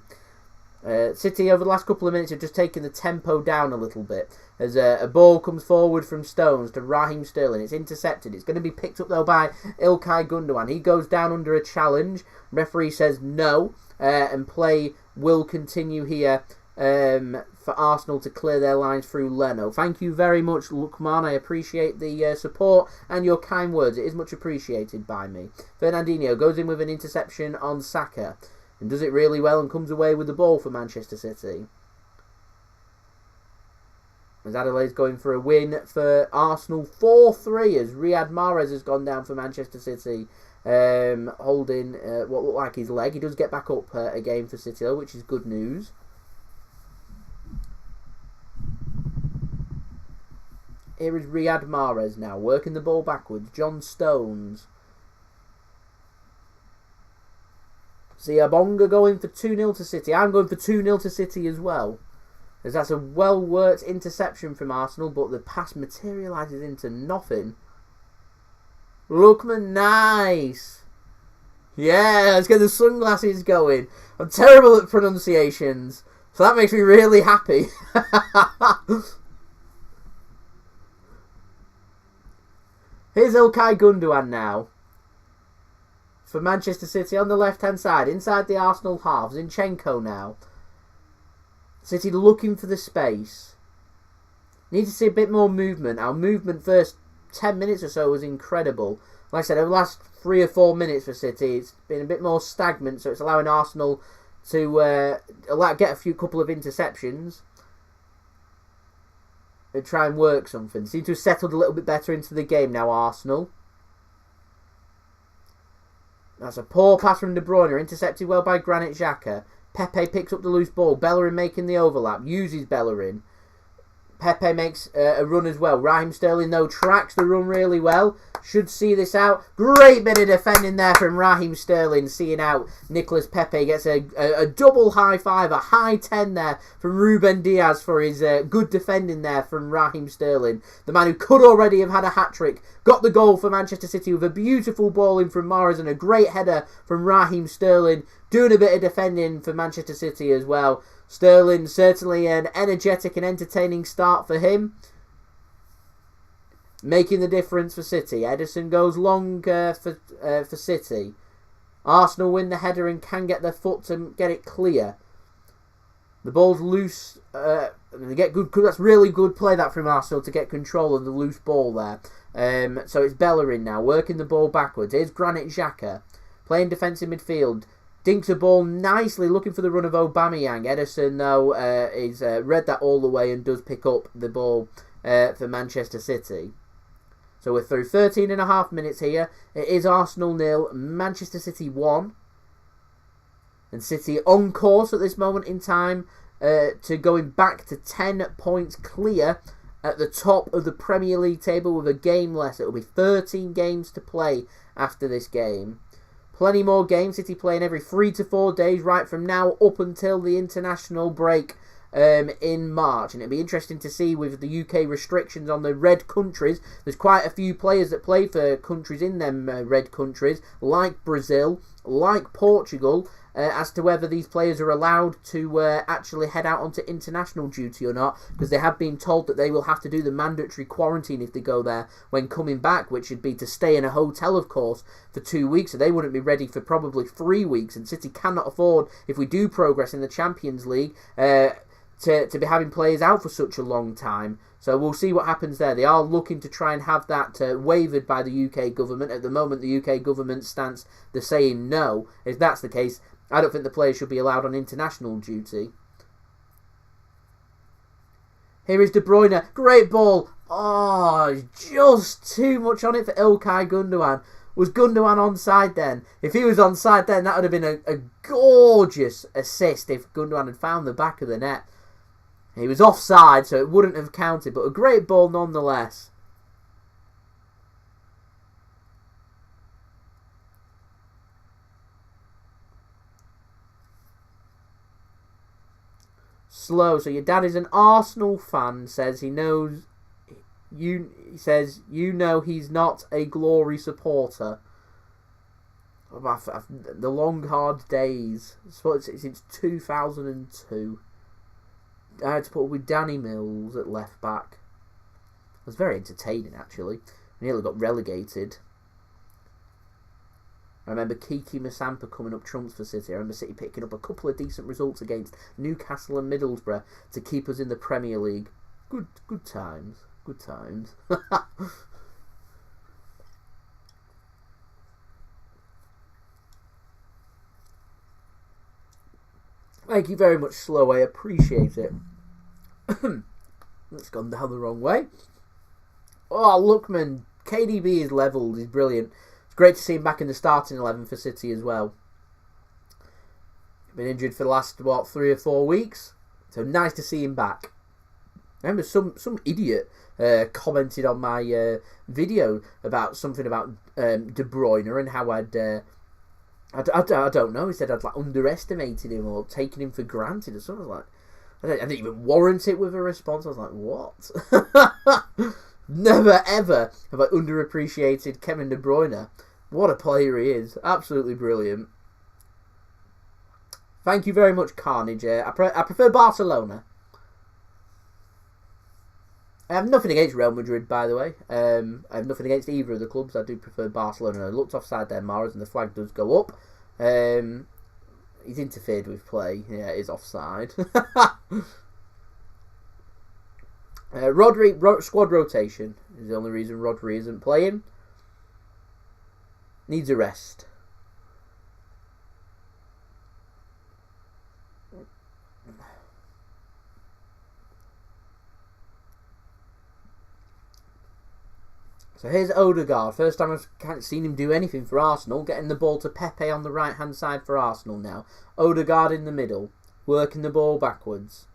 City over the last couple of minutes have just taken the tempo down a little bit as a ball comes forward from Stones to Raheem Sterling. It's intercepted. It's going to be picked up though by Ilkay Gundogan. He goes down under a challenge. Referee says no, and play will continue here for Arsenal to clear their lines through Leno. Thank you very much, Lukman. I appreciate the support and your kind words. It is much appreciated by me. Fernandinho goes in with an interception on Saka and does it really well and comes away with the ball for Manchester City. As Adelaide's going for a win for Arsenal 4-3 as Riyad Mahrez has gone down for Manchester City, holding what looked like his leg. He does get back up again for City though, which is good news. Here is Riyad Mahrez now, working the ball backwards. John Stones. Siabonga going for 2-0 to City. I'm going for 2-0 to City as well. As that's a well-worked interception from Arsenal, but the pass materialises into nothing. Lookman, nice. Yeah, let's get the sunglasses going. I'm terrible at pronunciations, so that makes me really happy. Here's Ilkay Gundogan now for Manchester City on the left-hand side, inside the Arsenal half. Zinchenko now. City looking for the space. Need to see a bit more movement. Our movement first 10 minutes or so was incredible. Like I said, over the last 3 or 4 minutes for City, it's been a bit more stagnant, so it's allowing Arsenal to get a couple of interceptions and try and work something. Seem to have settled a little bit better into the game now, Arsenal. That's a poor pass from De Bruyne, intercepted well by Granit Xhaka. Pepe picks up the loose ball. Bellerin making the overlap, uses Bellerin. Pepe makes a run as well. Raheem Sterling, though, tracks the run really well. Should see this out. Great bit of defending there from Raheem Sterling. Seeing out Nicolas Pepe. Gets a double high five, a high 10 there from Ruben Diaz for his good defending there from Raheem Sterling. The man who could already have had a hat-trick. Got the goal for Manchester City with a beautiful ball in from Mahrez and a great header from Raheem Sterling. Doing a bit of defending for Manchester City as well. Sterling, certainly an energetic and entertaining start for him. Making the difference for City. Ederson goes long for City. Arsenal win the header and can get their foot to get it clear. The ball's loose. They get good. That's really good play that from Arsenal to get control of the loose ball there. So it's Bellerin now working the ball backwards. Here's Granit Xhaka playing defensive midfield. Dinks a ball nicely, looking for the run of Aubameyang. Ederson, though, is read that all the way and does pick up the ball for Manchester City. So we're through 13.5 minutes here. It is Arsenal 0, Manchester City 1. And City on course at this moment in time to going back to 10 points clear at the top of the Premier League table with a game less. It will be 13 games to play after this game. Plenty more games. City playing every 3 to 4 days right from now up until the international break in March. And it'll be interesting to see with the UK restrictions on the red countries. There's quite a few players that play for countries in them red countries, like Brazil, like Portugal, as to whether these players are allowed to actually head out onto international duty or not, because they have been told that they will have to do the mandatory quarantine if they go there when coming back, which would be to stay in a hotel, of course, for 2 weeks, so they wouldn't be ready for probably 3 weeks, and City cannot afford, if we do progress in the Champions League, to be having players out for such a long time. So we'll see what happens there. They are looking to try and have that waived by the UK government. At the moment, the UK government stance, they're saying no. If that's the case, I don't think the players should be allowed on international duty. Here is De Bruyne. Great ball. Oh, just too much on it for Ilkay Gundogan. Was Gundogan onside then? If he was onside then, that would have been a gorgeous assist if Gundogan had found the back of the net. He was offside, so it wouldn't have counted, but a great ball nonetheless. Slow. So your dad is an Arsenal fan, says he knows you. He says you know he's not a Glory supporter. The long hard days. Since 2002. I had to put with Danny Mills at left back. It was very entertaining actually. Nearly got relegated. I remember Kiki Masampa coming up trumps for City. I remember City picking up a couple of decent results against Newcastle and Middlesbrough to keep us in the Premier League. Good times. Good times. Thank you very much, Slow. I appreciate it. That's gone down the wrong way. Oh, Lookman. KDB is levelled. He's brilliant. It's great to see him back in the starting 11 for City as well. Been injured for the last, 3 or 4 weeks. So nice to see him back. I remember some idiot commented on my video about something about De Bruyne and how I don't know. He said I'd underestimated him or taken him for granted or something like. I didn't even warrant it with a response. I was like, what? Never ever have I underappreciated Kevin De Bruyne. What a player he is! Absolutely brilliant. Thank you very much, Carnage. I prefer Barcelona. I have nothing against Real Madrid, by the way. I have nothing against either of the clubs. I do prefer Barcelona. I looked offside there, Mahrez, and the flag does go up. He's interfered with play. Yeah, it is offside. Rodri, squad rotation is the only reason Rodri isn't playing. Needs a rest. So here's Odegaard. First time I've seen him do anything for Arsenal. Getting the ball to Pepe on the right-hand side for Arsenal now. Odegaard in the middle. Working the ball backwards.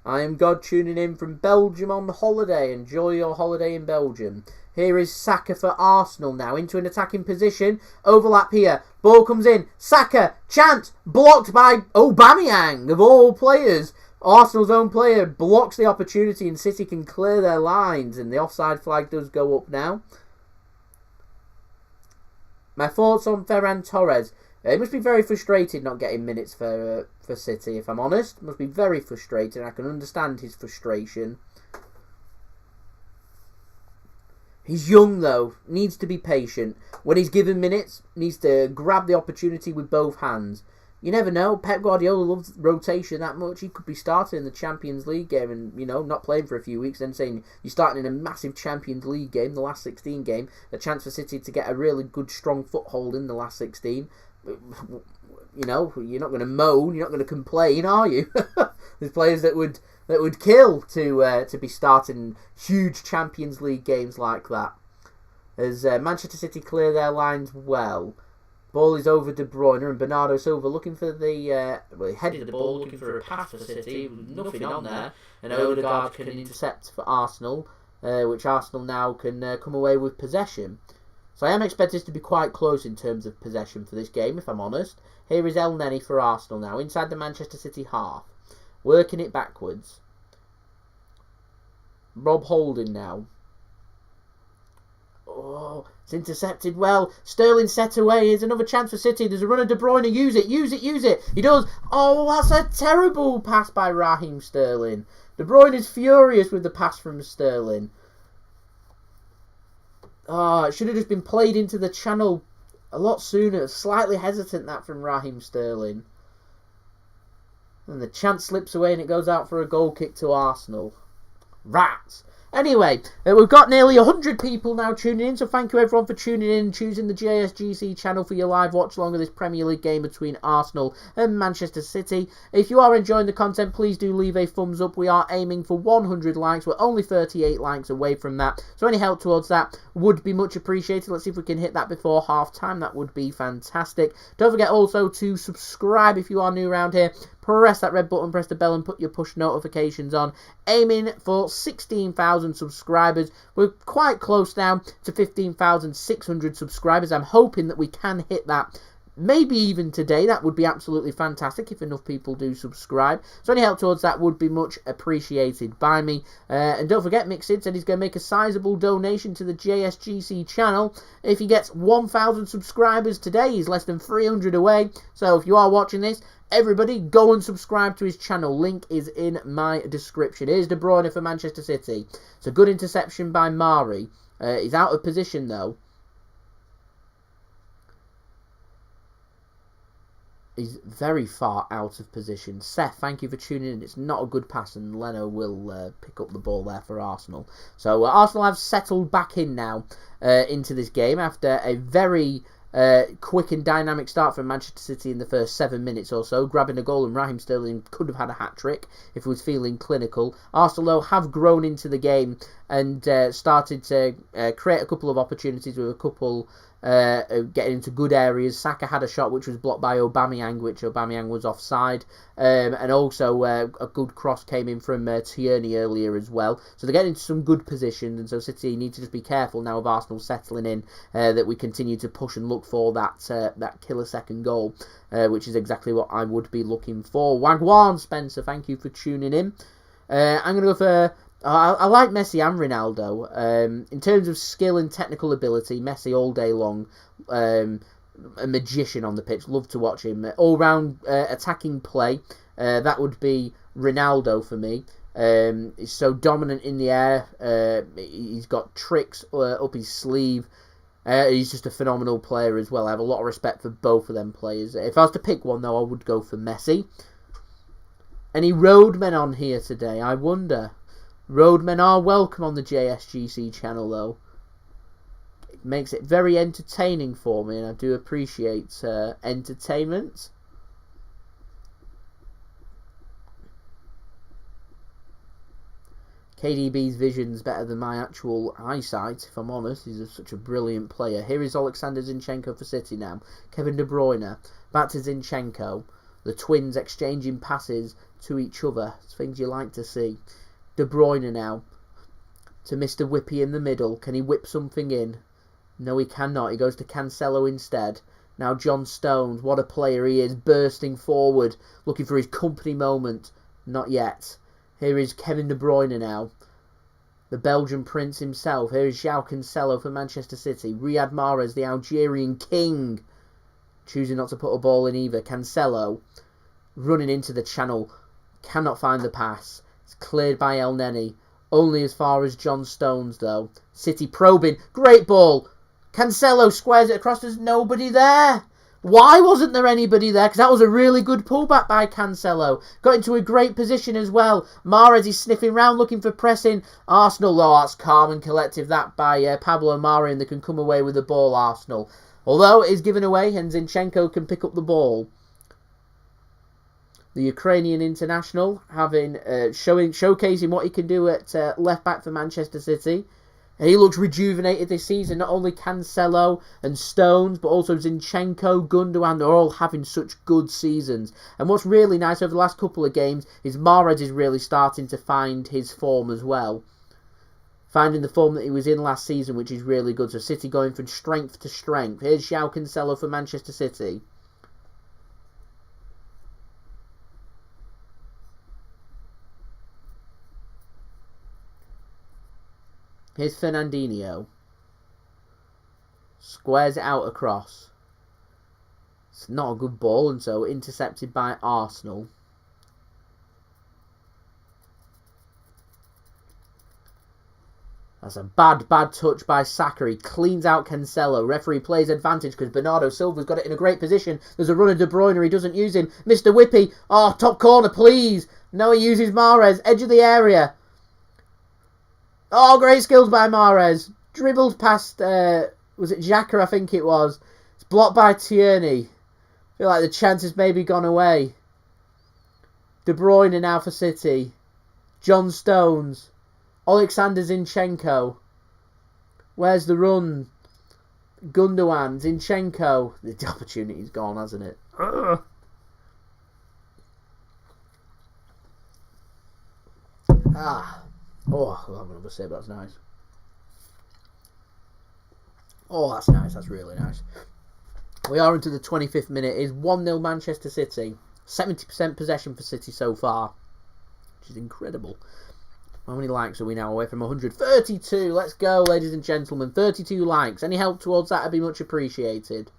I am God tuning in from Belgium on holiday. Enjoy your holiday in Belgium. Here is Saka for Arsenal now. Into an attacking position. Overlap here. Ball comes in. Saka. Chance. Blocked by Aubameyang of all players. Arsenal's own player blocks the opportunity and City can clear their lines and the offside flag does go up now. My thoughts on Ferran Torres. It must be very frustrated not getting minutes for City, if I'm honest. It must be very frustrating. I can understand his frustration. He's young though, needs to be patient. When he's given minutes, needs to grab the opportunity with both hands. You never know. Pep Guardiola loves rotation that much. He could be starting in the Champions League game and, not playing for a few weeks, then saying you're starting in a massive Champions League game, the last 16 game, a chance for City to get a really good, strong foothold in the last 16. You're not going to moan, you're not going to complain, are you? There's players that would kill to be starting huge Champions League games like that. As Manchester City clear their lines well. Ball is over De Bruyne and Bernardo Silva looking for the... he headed the ball looking for a pass for City. Nothing on there. And Odegaard can intercept for Arsenal, which Arsenal now can come away with possession. So I am expected to be quite close in terms of possession for this game, if I'm honest. Here is El Neni for Arsenal now, inside the Manchester City half. Working it backwards. Rob Holding now. Oh, it's intercepted well. Sterling set away. Here's another chance for City. There's a run of De Bruyne. Use it. He does. Oh, that's a terrible pass by Raheem Sterling. De Bruyne is furious with the pass from Sterling. Oh, it should have just been played into the channel a lot sooner. Slightly hesitant that from Raheem Sterling. And the chance slips away and it goes out for a goal kick to Arsenal. Rats. Anyway, we've got nearly 100 people now tuning in, so thank you everyone for tuning in and choosing the JSGC channel for your live watch along of this Premier League game between Arsenal and Manchester City. If you are enjoying the content, please do leave a thumbs up. We are aiming for 100 likes. We're only 38 likes away from that, so any help towards that would be much appreciated. Let's see if we can hit that before half time. That would be fantastic. Don't forget also to subscribe if you are new around here. Press that red button, press the bell and put your push notifications on. Aiming for 16,000 subscribers. We're quite close now to 15,600 subscribers. I'm hoping that we can hit that. Maybe even today. That would be absolutely fantastic if enough people do subscribe. So any help towards that would be much appreciated by me. And don't forget, Mixid said he's going to make a sizable donation to the JSGC channel. If he gets 1,000 subscribers today, he's less than 300 away. So if you are watching this, everybody go and subscribe to his channel. Link is in my description. Here's De Bruyne for Manchester City. It's a good interception by Mari. He's out of position though. He's very far out of position. Seth, thank you for tuning in. It's not a good pass, and Leno will pick up the ball there for Arsenal. So Arsenal have settled back in now into this game after a very quick and dynamic start from Manchester City in the first 7 minutes or so, grabbing a goal, and Raheem Sterling could have had a hat-trick if he was feeling clinical. Arsenal, though, have grown into the game and started to create a couple of opportunities with a couple getting into good areas. Saka had a shot which was blocked by Aubameyang, which Aubameyang was offside, and also a good cross came in from Tierney earlier as well. So they're getting into some good positions, and so City need to just be careful now of Arsenal settling in, that we continue to push and look for that killer second goal, which is exactly what I would be looking for. Wagwan Spencer, thank you for tuning in. I'm going to go for... I like Messi and Ronaldo. In terms of skill and technical ability, Messi all day long. A magician on the pitch. Love to watch him. All-round attacking play. That would be Ronaldo for me. He's so dominant in the air. He's got tricks up his sleeve. He's just a phenomenal player as well. I have a lot of respect for both of them players. If I was to pick one, though, I would go for Messi. Any roadmen on here today? I wonder. Roadmen are welcome on the JSGC channel, though. It makes it very entertaining for me, and I do appreciate entertainment. KDB's vision's better than my actual eyesight, if I'm honest. He's such a brilliant player. Here is Alexander Zinchenko for City now. Kevin De Bruyne, back to Zinchenko. The twins exchanging passes to each other. It's things you like to see. De Bruyne now to Mr. Whippy in the middle. Can he whip something in? No, he cannot. He goes to Cancelo instead. Now John Stones, what a player he is, bursting forward, looking for his company moment. Not yet. Here is Kevin De Bruyne now. The Belgian prince himself. Here is João Cancelo for Manchester City. Riyad Mahrez, the Algerian king, choosing not to put a ball in either. Cancelo running into the channel. Cannot find the pass. It's cleared by El Neni. Only as far as John Stones, though. City probing. Great ball. Cancelo squares it across. There's nobody there. Why wasn't there anybody there? Because that was a really good pullback by Cancelo. Got into a great position as well. Mahrez is sniffing round looking for pressing. Arsenal, though, that's calm and collective. That by Pablo Mari, and they can come away with the ball, Arsenal. Although it is given away, and Zinchenko can pick up the ball. The Ukrainian international having showcasing what he can do at left back for Manchester City. And he looks rejuvenated this season. Not only Cancelo and Stones, but also Zinchenko, Gundogan, they're all having such good seasons. And what's really nice over the last couple of games is Mahrez is really starting to find his form as well. Finding the form that he was in last season, which is really good. So City going from strength to strength. Here's João Cancelo for Manchester City. Here's Fernandinho. Squares it out across. It's not a good ball, and so intercepted by Arsenal. That's a bad touch by Saka. He cleans out Cancelo. Referee plays advantage because Bernardo Silva's got it in a great position. There's a run of De Bruyne. He doesn't use him. Mr. Whippy. Oh, top corner, please. No, he uses Mahrez. Edge of the area. Oh, great skills by Mahrez. Dribbled past, was it Xhaka, I think it was. It's blocked by Tierney. I feel like the chance has maybe gone away. De Bruyne now for City. John Stones. Alexander Zinchenko. Where's the run? Gundogan. Zinchenko. The opportunity's gone, hasn't it? Ugh. Ah. Oh, I'll have another sip. That's nice. Oh, that's nice. That's really nice. We are into the 25th minute. It is 1-0 Manchester City. 70% possession for City so far, which is incredible. How many likes are we now away from 100? 32. Let's go, ladies and gentlemen. 32 likes. Any help towards that would be much appreciated.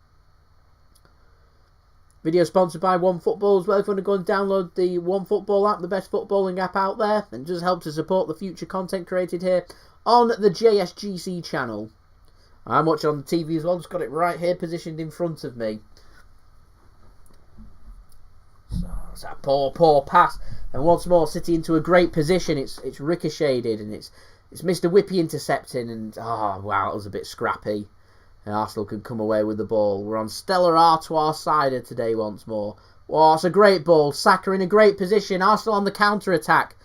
Video sponsored by OneFootball as well. If you want to go and download the OneFootball app, the best footballing app out there, and just help to support the future content created here on the JSGC channel. I'm watching on the TV as well. Just got it right here, positioned in front of me. So it's that poor pass, and once more City into a great position. It's ricocheted, and it's Mr. Whippy intercepting, and oh wow, it was a bit scrappy. And Arsenal can come away with the ball. We're on Stella Artois side today once more. Oh, it's a great ball. Saka in a great position. Arsenal on the counter attack.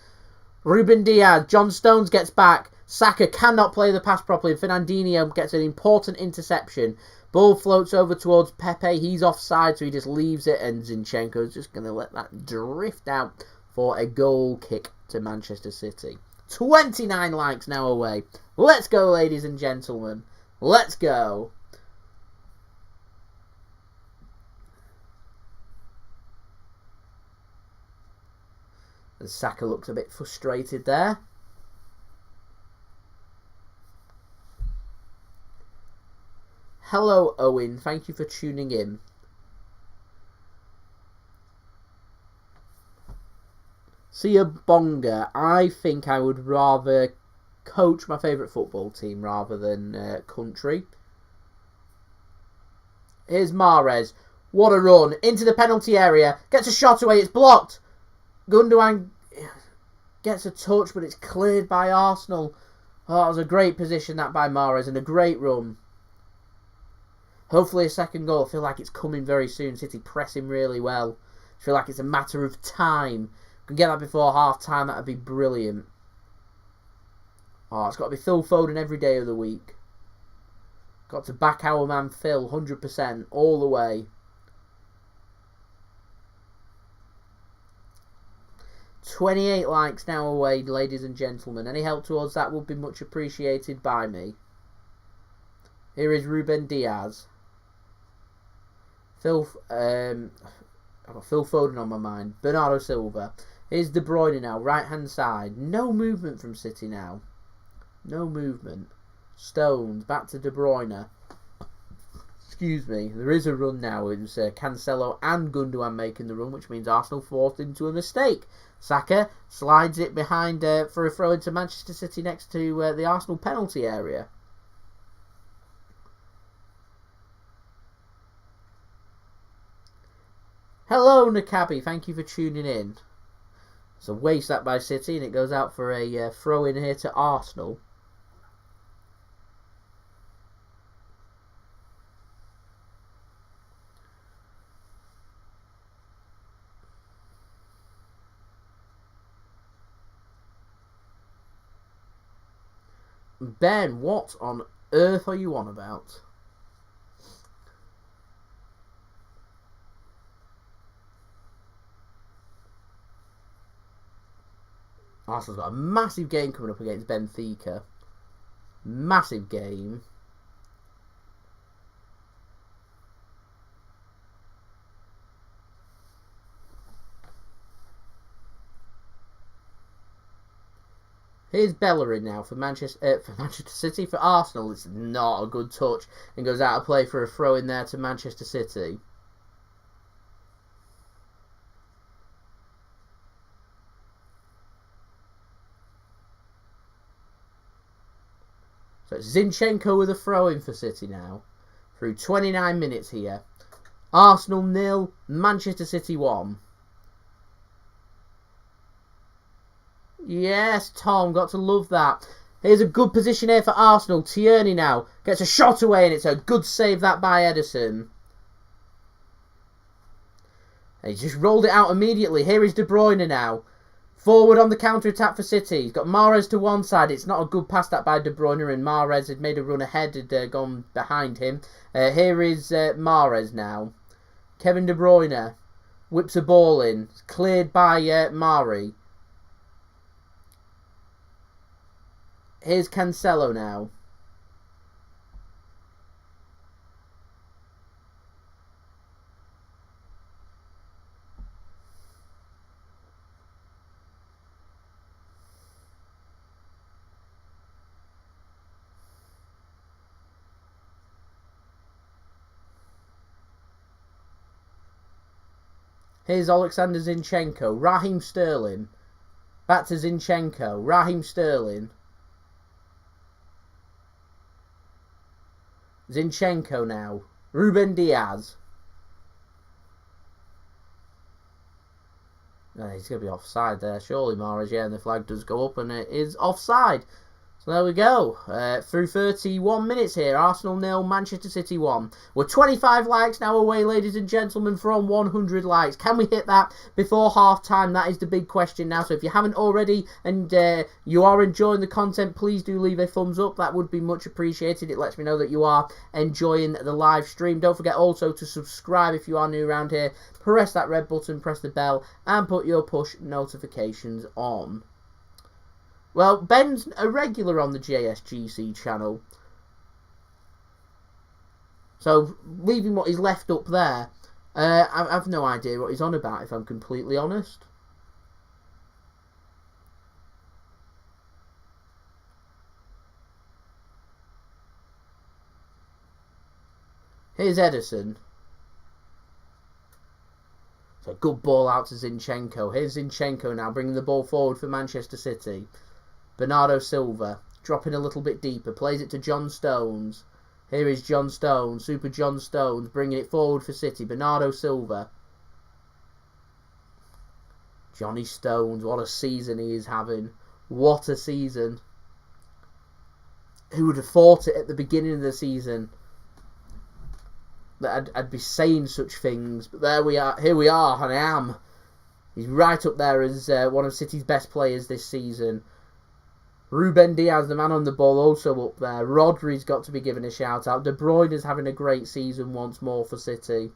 Ruben Diaz, John Stones gets back. Saka cannot play the pass properly. Fernandinho gets an important interception. Ball floats over towards Pepe. He's offside, so he just leaves it, and Zinchenko is just going to let that drift out for a goal kick to Manchester City. 29 likes now away. Let's go, ladies and gentlemen. Let's go. And Saka looks a bit frustrated there. Hello, Owen. Thank you for tuning in. Sia Bonga. I think I would rather coach my favourite football team rather than country. Here's Mahrez. What a run. Into the penalty area. Gets a shot away. It's blocked. Gundogan gets a touch, but it's cleared by Arsenal. Oh, that was a great position, that by Mahrez, and a great run. Hopefully a second goal. I feel like it's coming very soon. City pressing really well. I feel like it's a matter of time. If we can get that before half-time, that would be brilliant. Oh, it's got to be Phil Foden every day of the week. Got to back our man Phil 100% all the way. 28 likes now away, ladies and gentlemen. Any help towards that would be much appreciated by me. Here is Ruben Diaz. I've got Phil Foden on my mind. Bernardo Silva. Here's De Bruyne now, right hand side. No movement from City now. No movement. Stones, back to De Bruyne. Excuse me. There is a run now. It's Cancelo and Gundogan making the run, which means Arsenal forced into a mistake. Saka slides it behind for a throw into Manchester City next to the Arsenal penalty area. Hello, Nakabi. Thank you for tuning in. It's a waste that by City, and it goes out for a throw in here to Arsenal. Ben, what on earth are you on about? Arsenal's got a massive game coming up against Benfica. Massive game. Here's Bellerin now for Manchester City. For Arsenal, it's not a good touch and goes out of play for a throw in there to Manchester City. So it's Zinchenko with a throw in for City now. Through 29 minutes here. Arsenal 0, Manchester City 1. Yes, Tom, got to love that. Here's a good position here for Arsenal. Tierney now gets a shot away, and it's a good save that by Ederson. And he's just rolled it out immediately. Here is De Bruyne now. Forward on the counter-attack for City. He's got Mahrez to one side. It's not a good pass that by De Bruyne, and Mahrez had made a run ahead, had gone behind him. Here is Mahrez now. Kevin De Bruyne whips a ball in. It's cleared by Mari. Here's Cancelo now. Here's Alexander Zinchenko. Raheem Sterling. Back to Zinchenko. Raheem Sterling. Zinchenko now. Ruben Diaz. No, he's going to be offside there. Surely Mahrez, yeah, and the flag does go up and it is offside. So there we go. Through 31 minutes here. Arsenal 0, Manchester City 1. We're 25 likes now away, ladies and gentlemen, from 100 likes. Can we hit that before half-time? That is the big question now. So if you haven't already and you are enjoying the content, please do leave a thumbs up. That would be much appreciated. It lets me know that you are enjoying the live stream. Don't forget also to subscribe if you are new around here. Press that red button, press the bell, and put your push notifications on. Well, Ben's a regular on the JSGC channel. So, leaving what he's left up there, I've no idea what he's on about, if I'm completely honest. Here's Ederson. So, a good ball out to Zinchenko. Here's Zinchenko now, bringing the ball forward for Manchester City. Bernardo Silva, dropping a little bit deeper, plays it to John Stones. Here is John Stones, Super John Stones, bringing it forward for City. Bernardo Silva. Johnny Stones, what a season he is having. What a season. Who would have thought it at the beginning of the season that I'd be saying such things, but there we are, here we are, and I am. He's right up there as one of City's best players this season. Ruben Diaz, the man on the ball, also up there. Rodri's got to be given a shout out. De Bruyne is having a great season once more for City.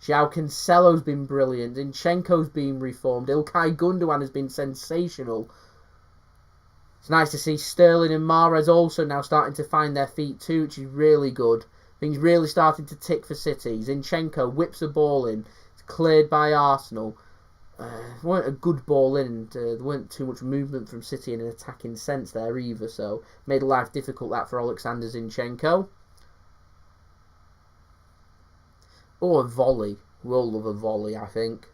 Ciao, Cancelo's been brilliant. Zinchenko's been reformed. İlkay Gundogan has been sensational. It's nice to see Sterling and Mahrez also now starting to find their feet too, which is really good. Things really starting to tick for City. Zinchenko whips a ball in. It's cleared by Arsenal. It weren't a good ball in, and there weren't too much movement from City in an attacking sense there either, so made life difficult that for Alexander Zinchenko. Oh, a volley. We all love a volley, I think.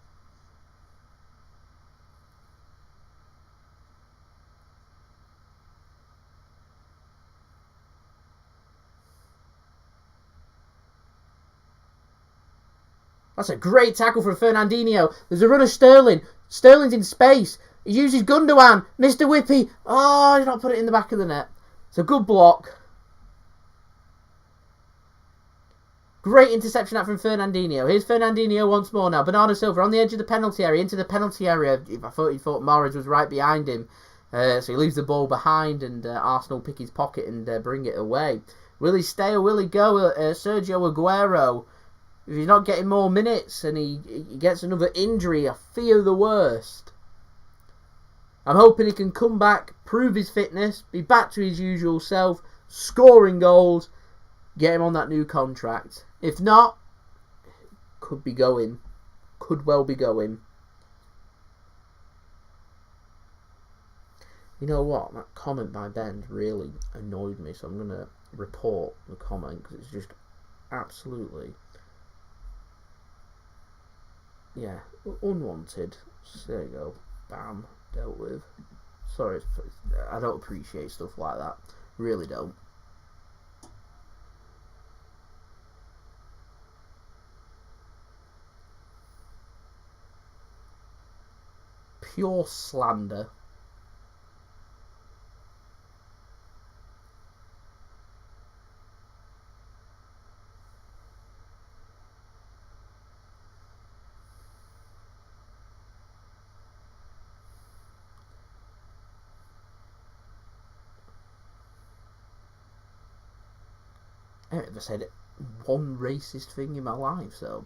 That's a great tackle from Fernandinho. There's a run of Sterling. Sterling's in space. He uses Gundogan. Mr. Whippy. Oh, he's not put it in the back of the net. It's a good block. Great interception out from Fernandinho. Here's Fernandinho once more now. Bernardo Silva on the edge of the penalty area. Into the penalty area. I thought Mahrez was right behind him. So he leaves the ball behind, and Arsenal pick his pocket and bring it away. Will he stay or will he go? Sergio Aguero. If he's not getting more minutes and he gets another injury, I fear the worst. I'm hoping he can come back, prove his fitness, be back to his usual self, scoring goals, get him on that new contract. If not, could be going. Could well be going. You know what? That comment by Ben really annoyed me, so I'm going to report the comment because it's just absolutely... yeah, unwanted. So there you go. Bam. Dealt with. Sorry, I don't appreciate stuff like that. Really don't. Pure slander. I've never said one racist thing in my life, so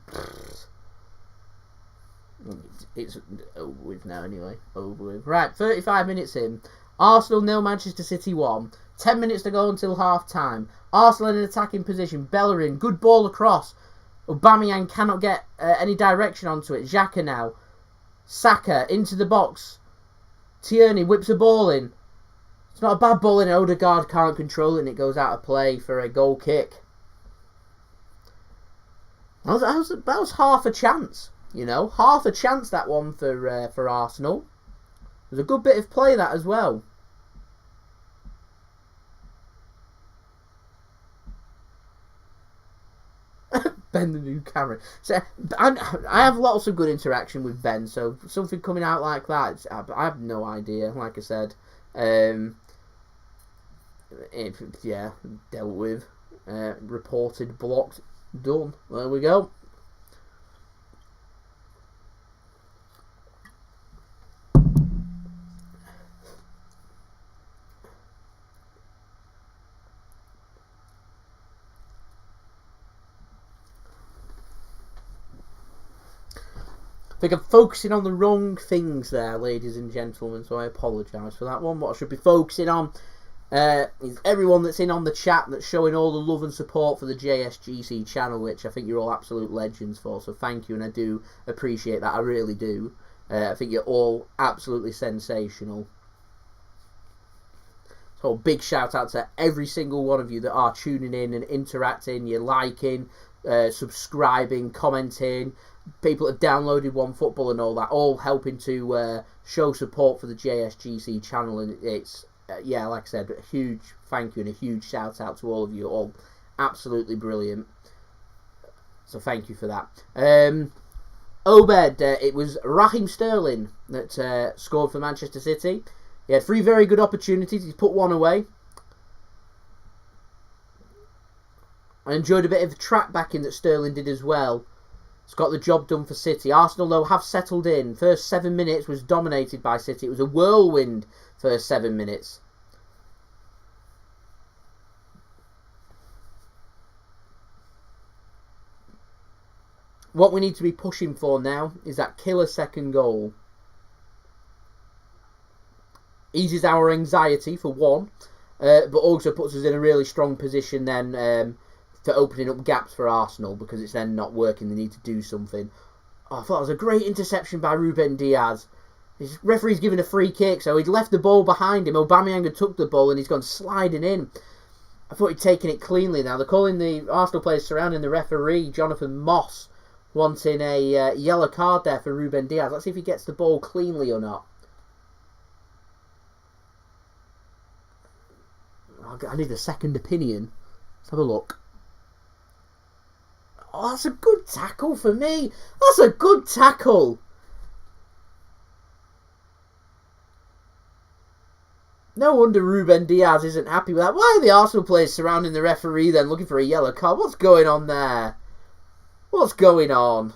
it's over with now anyway. Over with. Right, 35 minutes in. Arsenal 0, Manchester City 1. 10 minutes to go until half time. Arsenal in an attacking position. Bellerin, good ball across. Aubameyang cannot get any direction onto it. Xhaka now. Saka into the box. Tierney whips a ball in. It's not a bad ball in. Odegaard can't control it and it goes out of play for a goal kick. That was half a chance, you know. Half a chance, that one for Arsenal. It was a good bit of play, that, as well. Ben, the new camera. So I have lots of good interaction with Ben, so something coming out like that, I have no idea, like I said. Yeah, dealt with. Reported, blocked, done. There we go. I think I'm focusing on the wrong things there, ladies and gentlemen, so I apologise for that one. What I should be focusing on is everyone that's in on the chat that's showing all the love and support for the JSGC channel, which I think you're all absolute legends for, so thank you, and I do appreciate that, I really do. I think you're all absolutely sensational. So big shout out to every single one of you that are tuning in and interacting, you're liking, subscribing, commenting. People have downloaded OneFootball and all that, all helping to show support for the JSGC channel, and it's yeah, like I said, a huge thank you and a huge shout out to all of you, all absolutely brilliant. So thank you for that. Obed, it was Raheem Sterling that scored for Manchester City. He had 3 very good opportunities. He's put 1 away. I enjoyed a bit of track backing that Sterling did as well. It's got the job done for City. Arsenal, though, have settled in. First 7 minutes was dominated by City. It was a whirlwind first 7 minutes. What we need to be pushing for now is that killer second goal. Eases our anxiety, for one, but also puts us in a really strong position then for opening up gaps for Arsenal, because it's then not working. They need to do something. Oh, I thought it was a great interception by Ruben Diaz. His referee's given a free kick, so he'd left the ball behind him. Aubameyang had took the ball and he's gone sliding in. I thought he'd taken it cleanly. Now they're calling the Arsenal players surrounding the referee, Jonathan Moss, wanting a yellow card there for Ruben Diaz. Let's see if he gets the ball cleanly or not. I need a second opinion. Let's have a look. Oh, that's a good tackle for me. That's a good tackle. No wonder Ruben Diaz isn't happy with that. Why are the Arsenal players surrounding the referee then, looking for a yellow card? What's going on there? What's going on?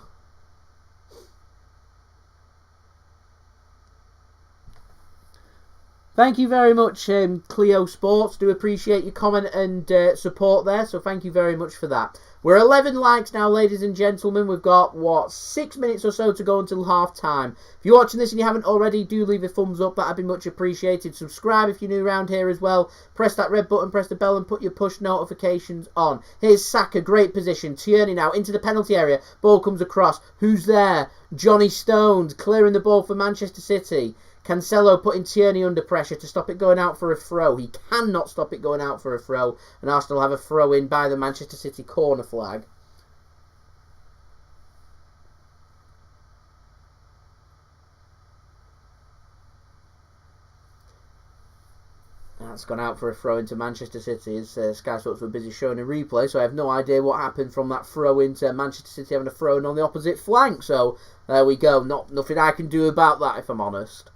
Thank you very much, Clio Sports. Do appreciate your comment and support there, so thank you very much for that. We're 11 likes now, ladies and gentlemen. We've got, what, 6 minutes or so to go until half time. If you're watching this and you haven't already, do leave a thumbs up. That'd be much appreciated. Subscribe if you're new around here as well. Press that red button, press the bell, and put your push notifications on. Here's Saka, great position. Tierney now into the penalty area. Ball comes across. Who's there? Johnny Stones clearing the ball for Manchester City. Cancelo putting Tierney under pressure to stop it going out for a throw. He cannot stop it going out for a throw. And Arsenal have a throw in by the Manchester City corner flag. That's gone out for a throw into Manchester City. As Sky Sports were busy showing a replay, so I have no idea what happened from that throw into Manchester City having a throw in on the opposite flank. So there we go. Nothing I can do about that, if I'm honest.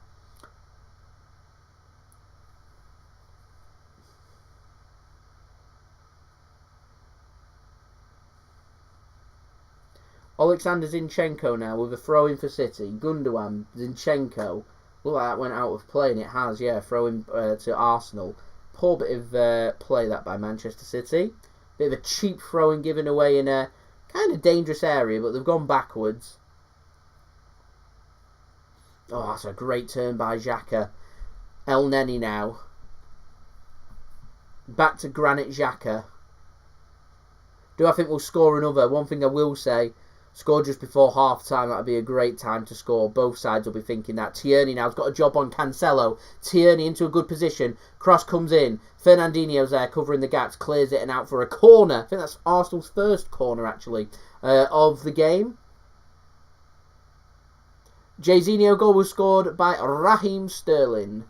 Alexander Zinchenko now with a throw in for City. Gundogan, Zinchenko. Look like that went out of play, and it has, yeah. Throw in to Arsenal. Poor bit of play that by Manchester City. Bit of a cheap throw-in given away in a kind of dangerous area, but they've gone backwards. Oh, that's a great turn by Xhaka. El Neni now. Back to Granit Xhaka. Do I think we'll score another? One thing I will say, score just before half-time. That would be a great time to score. Both sides will be thinking that. Tierney now's got a job on Cancelo. Tierney into a good position. Cross comes in. Fernandinho's there covering the gaps. Clears it and out for a corner. I think that's Arsenal's first corner, actually, of the game. JSGC goal was scored by Raheem Sterling.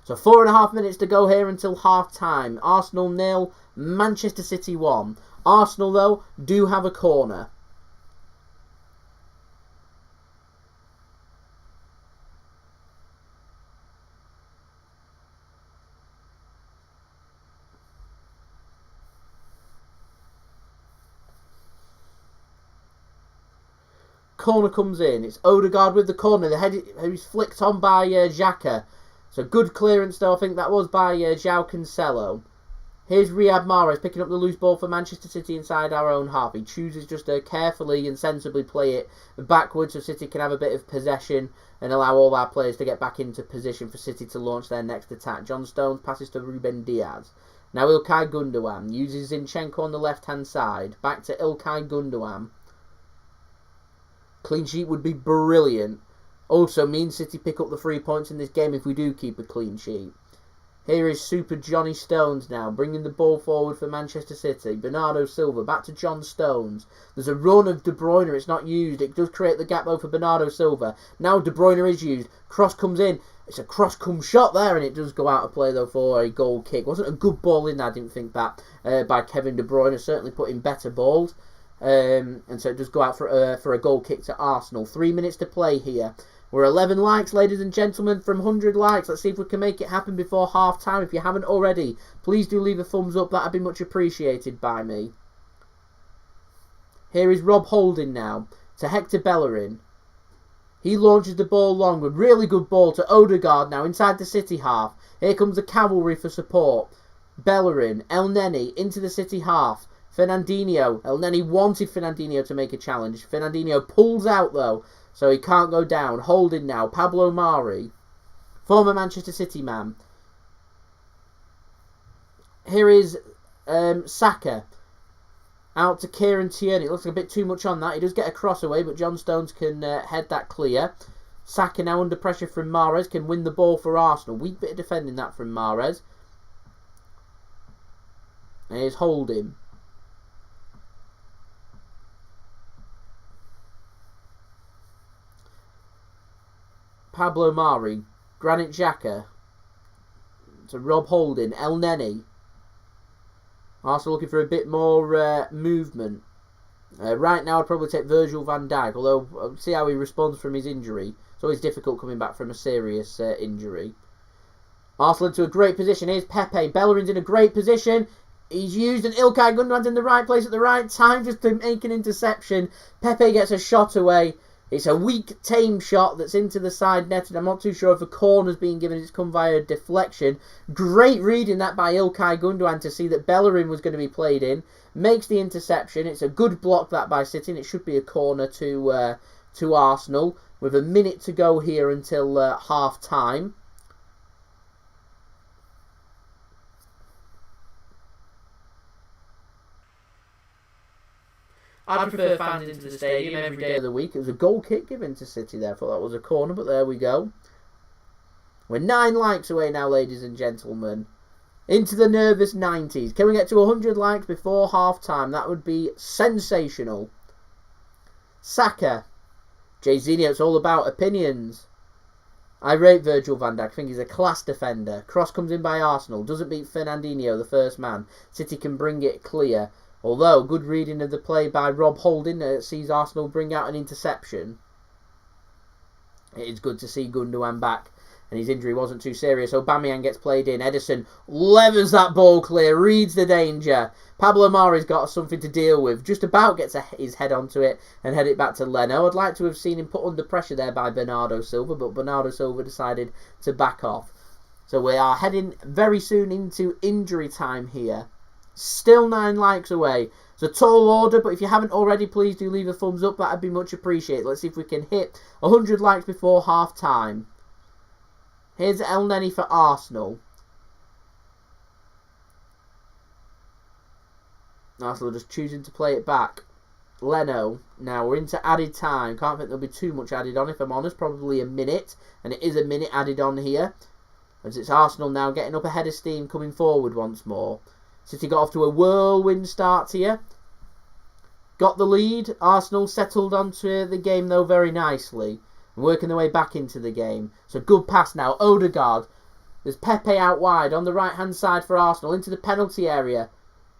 So 4.5 minutes to go here until half-time. Arsenal 0, Manchester City 1. Arsenal, though, do have a corner. Corner comes in. It's Odegaard with the corner. The head is flicked on by Xhaka. So good clearance, though. I think that was by Joao Cancelo. Here's Riyad Mahrez picking up the loose ball for Manchester City inside our own half. He chooses just to carefully and sensibly play it backwards so City can have a bit of possession and allow all our players to get back into position for City to launch their next attack. John Stones passes to Ruben Diaz. Now Ilkay Gundogan uses Zinchenko on the left-hand side. Back to Ilkay Gundogan. Clean sheet would be brilliant. Also means City pick up the 3 points in this game if we do keep a clean sheet. Here is Super Johnny Stones now, bringing the ball forward for Manchester City. Bernardo Silva, back to John Stones. There's a run of De Bruyne, it's not used. It does create the gap though for Bernardo Silva. Now De Bruyne is used. Cross comes in. It's a cross-come shot there, and it does go out of play though for a goal kick. Wasn't a good ball in there, I didn't think that, by Kevin De Bruyne. Certainly put in better balls. And so it does go out for a goal kick to Arsenal. 3 minutes to play here. We're 11 likes, ladies and gentlemen, from 100 likes. Let's see if we can make it happen before half-time. If you haven't already, please do leave a thumbs up. That would be much appreciated by me. Here is Rob Holding now to Hector Bellerin. He launches the ball long. A really good ball to Odegaard now inside the City half. Here comes the cavalry for support. Bellerin, El Neni into the City half. Fernandinho. El Neni wanted Fernandinho to make a challenge. Fernandinho pulls out though, so he can't go down. Holding now. Pablo Mari, former Manchester City man. Here is Saka. Out to Kieran Tierney. It looks like a bit too much on that. He does get a cross away, but John Stones can head that clear. Saka now under pressure from Mahrez. Can win the ball for Arsenal. Weak bit of defending that from Mahrez. And here's Holding. Pablo Mari, Granit Xhaka, to Rob Holding, El Neni. Arsenal looking for a bit more movement. Right now I'd probably take Virgil van Dijk, although I'll see how he responds from his injury. It's always difficult coming back from a serious injury. Arsenal into a great position. Here's Pepe. Bellerin's in a great position. He's used, and Ilkay Gundogan's in the right place at the right time just to make an interception. Pepe gets a shot away. It's a weak, tame shot that's into the side net, and I'm not too sure if a corner's being given. It's come via deflection. Great reading that by Ilkay Gundogan to see that Bellerin was going to be played in. Makes the interception. It's a good block that by City, and it should be a corner to Arsenal with a minute to go here until half-time. I prefer fans into the stadium every day of the week. It was a goal kick given to City there. I thought that was a corner, but there we go. We're 9 likes away now, ladies and gentlemen. Into the nervous 90s. Can we get to 100 likes before half-time? That would be sensational. Saka. JSGC, it's all about opinions. I rate Virgil van Dijk. I think he's a class defender. Cross comes in by Arsenal. Doesn't beat Fernandinho, the first man. City can bring it clear. Although, good reading of the play by Rob Holding sees Arsenal bring out an interception. It is good to see Gundogan back, and his injury wasn't too serious. Aubameyang gets played in. Ederson levers that ball clear, reads the danger. Pablo Mari's got something to deal with. Just about gets his head onto it and head it back to Leno. I'd like to have seen him put under pressure there by Bernardo Silva, but Bernardo Silva decided to back off. So we are heading very soon into injury time here. Still 9 likes away. It's a tall order, but if you haven't already, please do leave a thumbs up. That would be much appreciated. Let's see if we can hit 100 likes before half time. Here's El Neni for Arsenal. Arsenal just choosing to play it back. Leno. Now we're into added time. Can't think there'll be too much added on, if I'm honest. Probably a minute. And it is a minute added on here. As it's Arsenal now getting up ahead of steam, coming forward once more. City got off to a whirlwind start here. Got the lead. Arsenal settled onto the game though very nicely. Working their way back into the game. So good pass now. Odegaard. There's Pepe out wide on the right hand side for Arsenal. Into the penalty area.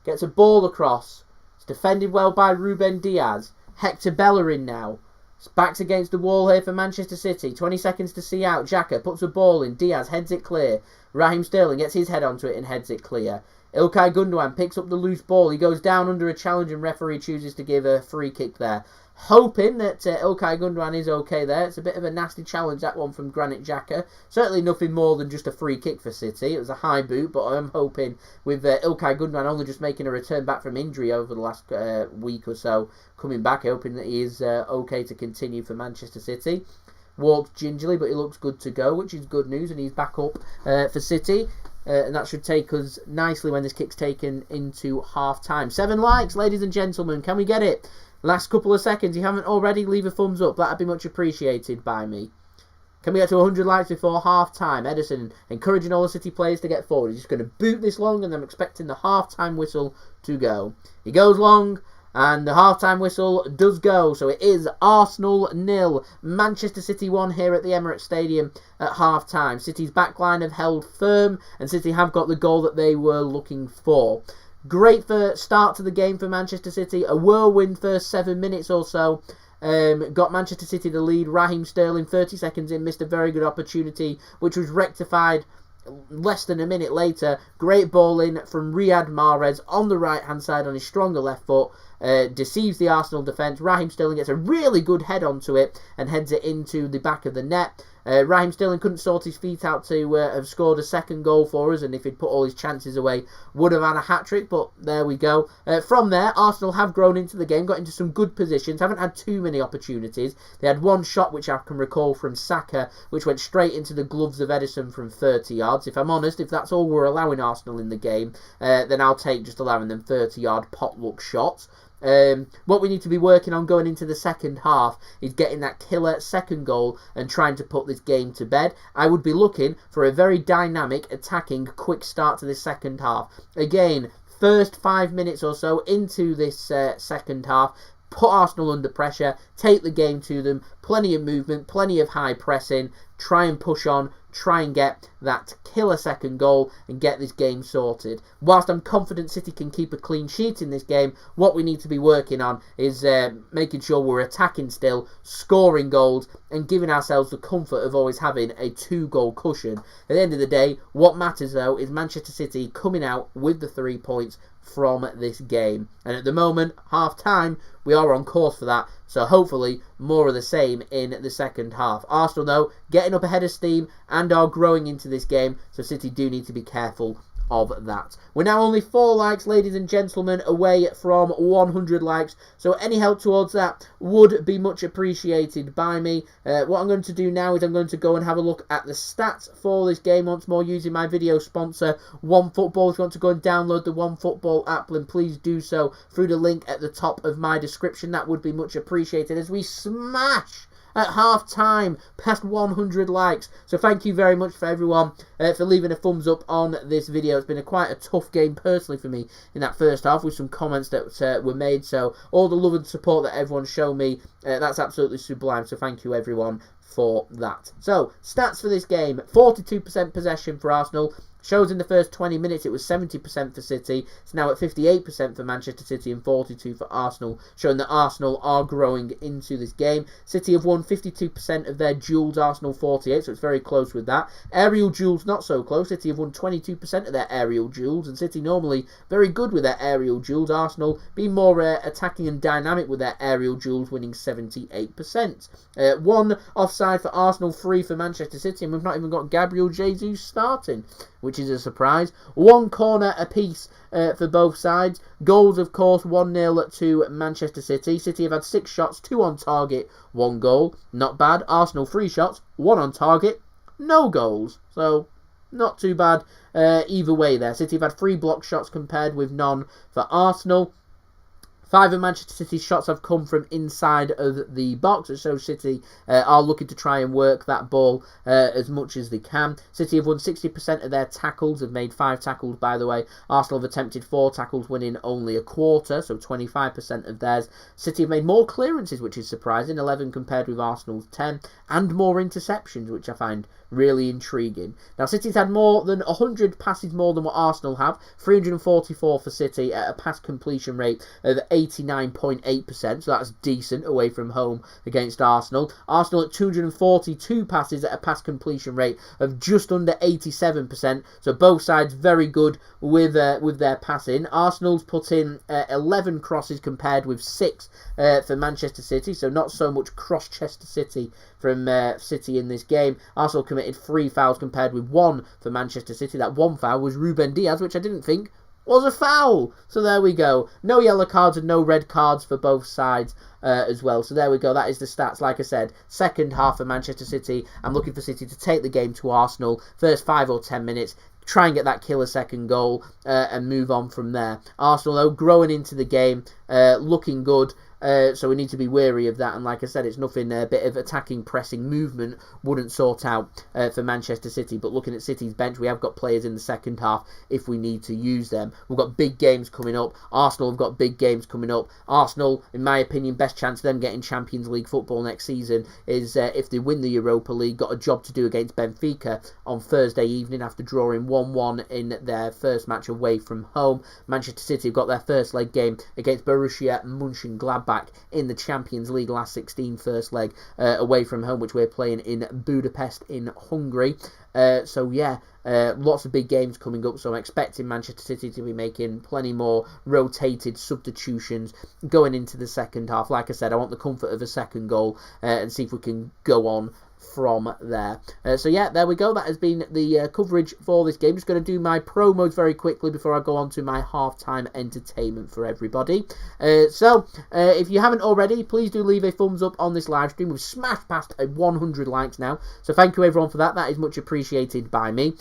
Gets a ball across. It's defended well by Ruben Diaz. Hector Bellerin now. It's backed against the wall here for Manchester City. 20 seconds to see out. Xhaka puts a ball in. Diaz heads it clear. Raheem Sterling gets his head onto it and heads it clear. Ilkay Gundogan picks up the loose ball. He goes down under a challenge and referee chooses to give a free kick there. Hoping that Ilkay Gundogan is okay there. It's a bit of a nasty challenge, that one from Granit Xhaka. Certainly nothing more than just a free kick for City. It was a high boot, but I'm hoping with Ilkay Gundogan only just making a return back from injury over the last week or so, coming back, hoping that he is okay to continue for Manchester City. Walked gingerly, but he looks good to go, which is good news, and he's back up for City. And that should take us nicely when this kick's taken into half-time. 7 likes, ladies and gentlemen. Can we get it? Last couple of seconds. If you haven't already, leave a thumbs up. That would be much appreciated by me. Can we get to 100 likes before half-time? Edison encouraging all the City players to get forward. He's just going to boot this long, and I'm expecting the half-time whistle to go. He goes long. And the half-time whistle does go. So it is Arsenal 0, Manchester City 1 here at the Emirates Stadium at half-time. City's backline have held firm, and City have got the goal that they were looking for. Great start to the game for Manchester City. A whirlwind first 7 minutes or so. Got Manchester City the lead. Raheem Sterling, 30 seconds in, missed a very good opportunity, which was rectified less than a minute later. Great ball in from Riyad Mahrez on the right hand side on his stronger left foot. Deceives the Arsenal defence. Raheem Sterling gets a really good head onto it and heads it into the back of the net. Raheem Sterling couldn't sort his feet out to have scored a second goal for us, and if he'd put all his chances away, would have had a hat-trick, but there we go. From there, Arsenal have grown into the game, got into some good positions, haven't had too many opportunities. They had one shot, which I can recall from Saka, which went straight into the gloves of Edison from 30 yards. If I'm honest, if that's all we're allowing Arsenal in the game, then I'll take just allowing them 30-yard potluck shots. What we need to be working on going into the second half is getting that killer second goal and trying to put this game to bed. I would be looking for a very dynamic, attacking, quick start to this second half. Again, first 5 minutes or so into this second half, put Arsenal under pressure, take the game to them, plenty of movement, plenty of high pressing, try and push on, try and get that killer second goal and get this game sorted. Whilst I'm confident City can keep a clean sheet in this game, what we need to be working on is making sure we're attacking still, scoring goals, and giving ourselves the comfort of always having a 2-goal cushion. At the end of the day, what matters though is Manchester City coming out with the 3 points from this game. And at the moment, half-time, we are on course for that. So hopefully, more of the same in the second half. Arsenal, though, getting up ahead of steam and are growing into this game. So City do need to be careful of that. We're now only 4 likes, ladies and gentlemen, away from 100 likes. So any help towards that would be much appreciated by me. What I'm going to do now is I'm going to go and have a look at the stats for this game once more using my video sponsor, OneFootball. If you want to go and download the OneFootball app, then please do so through the link at the top of my description. That would be much appreciated as we smash at half-time past 100 likes. So thank you very much for everyone for leaving a thumbs up on this video. It's been quite a tough game personally for me in that first half with some comments that were made. So all the love and support that everyone's shown me, that's absolutely sublime. So thank you everyone for that. So stats for this game: 42% possession for Arsenal, Shows in the first 20 minutes it was 70% for City. It's now at 58% for Manchester City and 42% for Arsenal, showing that Arsenal are growing into this game. City have won 52% of their duels, Arsenal 48%, so it's very close with that. Aerial duels not so close. City have won 22% of their aerial duels, and City normally very good with their aerial duels. Arsenal being more attacking and dynamic with their aerial duels, winning 78%. 1 offside for Arsenal, 3 for Manchester City, and we've not even got Gabriel Jesus starting, which is a surprise. 1 corner apiece for both sides. Goals, of course, 1-0 to Manchester City. City have had 6 shots, 2 on target, 1 goal. Not bad. Arsenal 3 shots, 1 on target, no goals. So not too bad either way there. City have had 3 block shots compared with none for Arsenal. 5 of Manchester City's shots have come from inside of the box, so City are looking to try and work that ball as much as they can. City have won 60% of their tackles, have made 5 tackles, by the way. Arsenal have attempted 4 tackles, winning only a quarter, so 25% of theirs. City have made more clearances, which is surprising, 11 compared with Arsenal's 10, and more interceptions, which I find really intriguing. Now, City's had more than 100 passes more than what Arsenal have, 344 for City at a pass completion rate of 89.8%, so that's decent away from home against Arsenal. Arsenal at 242 passes at a pass completion rate of just under 87%, so both sides very good with their passing. Arsenal's put in 11 crosses compared with 6 for Manchester City, so not so much cross-Chester City from City in this game. Arsenal committed 3 fouls compared with 1 for Manchester City. That 1 foul was Ruben Diaz, which I didn't think was a foul. So there we go. No yellow cards and no red cards for both sides as well. So there we go. That is the stats. Like I said, second half for Manchester City. I'm looking for City to take the game to Arsenal. First 5 or 10 minutes. Try and get that killer second goal and move on from there. Arsenal, though, growing into the game, looking good. So we need to be wary of that. And like I said, it's nothing a bit of attacking, pressing movement wouldn't sort out for Manchester City. But looking at City's bench, we have got players in the second half if we need to use them. We've got big games coming up. Arsenal have got big games coming up. Arsenal, in my opinion, best chance of them getting Champions League football next season is if they win the Europa League. Got a job to do against Benfica on Thursday evening after drawing 1-1 in their first match away from home. Manchester City have got their first leg game against Borussia Mönchengladbach in the Champions League last 16 first leg away from home, which we're playing in Budapest in Hungary. So yeah, lots of big games coming up, so I'm expecting Manchester City to be making plenty more rotated substitutions going into the second half. Like I said, I want the comfort of a second goal and see if we can go on from there. So yeah, there we go. That has been the coverage for this game. Just going to do my promos very quickly before I go on to my halftime entertainment for everybody. So if you haven't already, please do leave a thumbs up on this live stream. We've smashed past 100 likes now, so thank you everyone for that. That is much appreciated by me.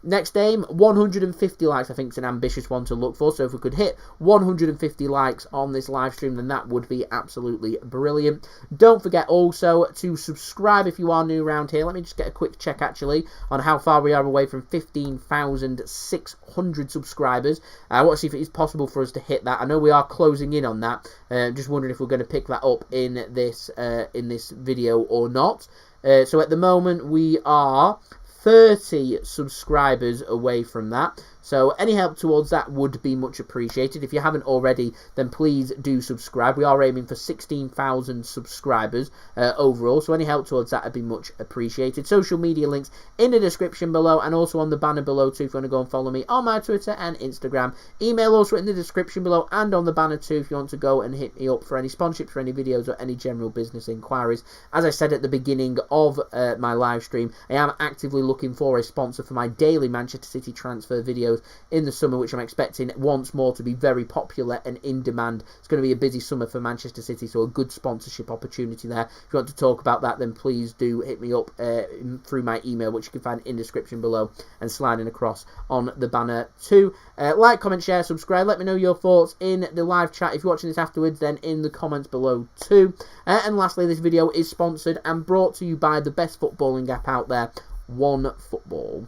Next game, 150 likes I think is an ambitious one to look for, so if we could hit 150 likes on this live stream, then that would be absolutely brilliant. Don't forget also to subscribe if you are new around here. Let me just get a quick check actually on how far we are away from 15,600 subscribers. I want to see if it is possible for us to hit that. I know we are closing in on that. Just wondering if we're going to pick that up in this video or not. So at the moment we are 30 subscribers away from that. So any help towards that would be much appreciated. If you haven't already, then please do subscribe. We are aiming for 16,000 subscribers overall, so any help towards that would be much appreciated. Social media links in the description below and also on the banner below too if you want to go and follow me on my Twitter and Instagram. Email also in the description below and on the banner too if you want to go and hit me up for any sponsorships, for any videos or any general business inquiries. As I said at the beginning of my live stream, I am actively looking for a sponsor for my daily Manchester City transfer videos in the summer, which I'm expecting once more to be very popular and in demand. It's going to be a busy summer for Manchester City, so a good sponsorship opportunity there. If you want to talk about that, then please do hit me up through my email, which you can find in the description below and sliding across on the banner too. Like, comment, share, subscribe. Let me know your thoughts in the live chat. If you're watching this afterwards, then in the comments below too. And lastly, this video is sponsored and brought to you by the best footballing app out there, OneFootball.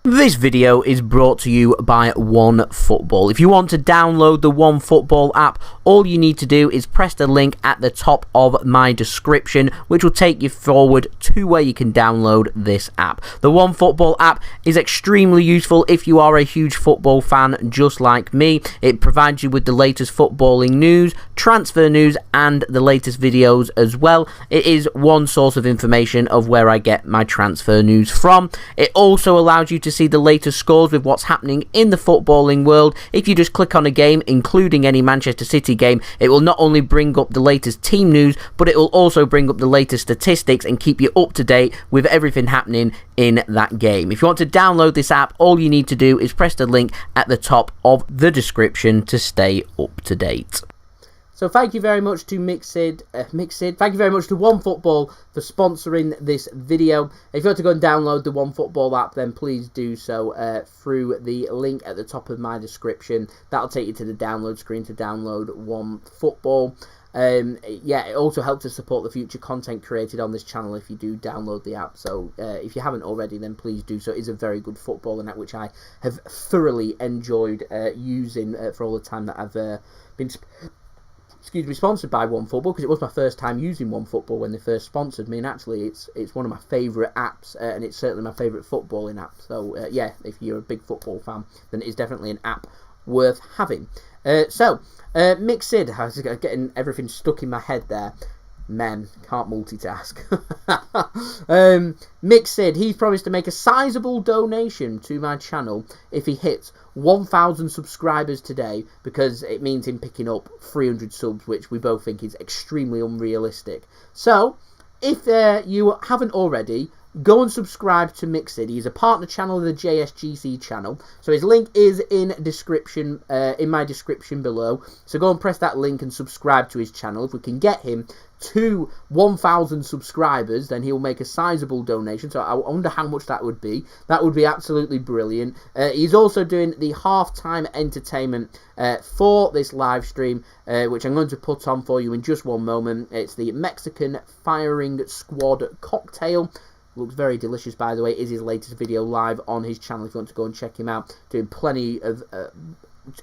This video is brought to you by OneFootball. If you want to download the OneFootball app, all you need to do is press the link at the top of my description, which will take you forward to where you can download this app. The OneFootball app is extremely useful if you are a huge football fan just like me. It provides you with the latest footballing news, transfer news, and the latest videos as well. It is one source of information of where I get my transfer news from. It also allows you to see the latest scores with what's happening in the footballing world. If you just click on a game, including any Manchester City game, it will not only bring up the latest team news, but it will also bring up the latest statistics and keep you up to date with everything happening in that game. If you want to download this app, all you need to do is press the link at the top of the description to stay up to date. So thank you very much to Mixid. Thank you very much to OneFootball for sponsoring this video. If you want to go and download the OneFootball app, then please do so through the link at the top of my description. That'll take you to the download screen to download OneFootball. Yeah, it also helps to support the future content created on this channel if you do download the app. So if you haven't already, then please do so. It is a very good footballing app, which I have thoroughly enjoyed using for all the time that I've been sponsored by OneFootball, because it was my first time using OneFootball when they first sponsored me, and actually it's one of my favourite apps, and it's certainly my favourite footballing app. So yeah, if you're a big football fan, then it's definitely an app worth having. Mixid, I was getting everything stuck in my head there. Men can't multitask. Mixid, he's promised to make a sizable donation to my channel if he hits 1,000 subscribers today, because it means him picking up 300 subs, which we both think is extremely unrealistic. So, if you haven't already, go and subscribe to Mixid. He's a partner channel of the JSGC channel, so his link is in my description below. So go and press that link and subscribe to his channel. If we can get him to 1,000 subscribers, then he'll make a sizable donation. So I wonder how much that would be. That would be absolutely brilliant. He's also doing the halftime entertainment for this live stream, which I'm going to put on for you in just one moment. It's the Mexican Firing Squad cocktail. Looks very delicious, by the way. It is his latest video live on his channel if you want to go and check him out. Doing plenty of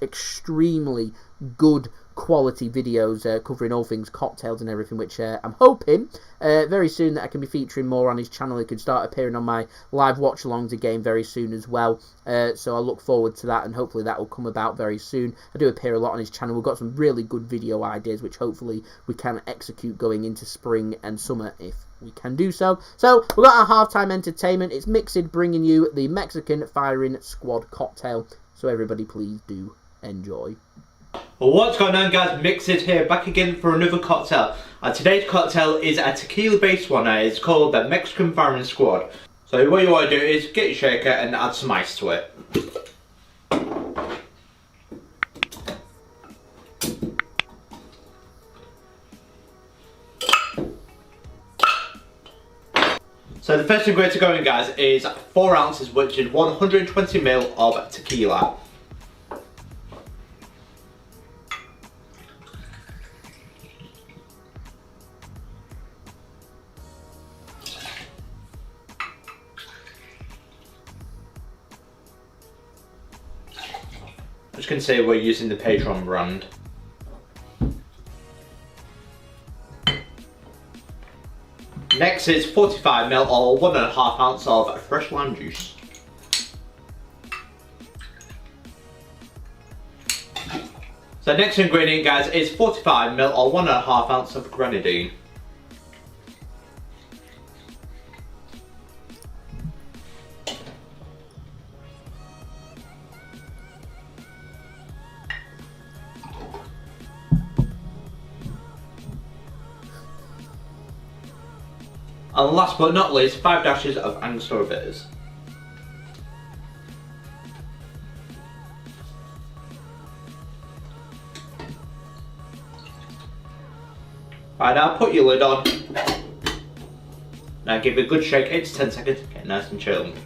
extremely good quality videos covering all things cocktails and everything, which I'm hoping very soon that I can be featuring more on his channel. He can start appearing on my live watch-alongs again very soon as well. So I look forward to that, and hopefully that will come about very soon. I do appear a lot on his channel. We've got some really good video ideas, which hopefully we can execute going into spring and summer if we can do so. So we've got our halftime entertainment. It's Mixid bringing you the Mexican Firing Squad cocktail. So everybody please do enjoy. Well, what's going on, guys? Mixid here, back again for another cocktail. And today's cocktail is a tequila based one. It's called the Mexican Firing Squad. So what you want to do is get your shaker and add some ice to it. So the first ingredient to go in, guys, is 4 ounces, which is 120 ml of tequila. As you can see, we're using the Patron brand. Next is 45 ml or 1.5 ounce of fresh lime juice. So next ingredient, guys, is 45 ml or 1.5 ounce of grenadine. And last but not least, 5 dashes of Angostura bitters. Right, now put your lid on. Now give it a good shake, 8 to 10 seconds, get nice and chilled.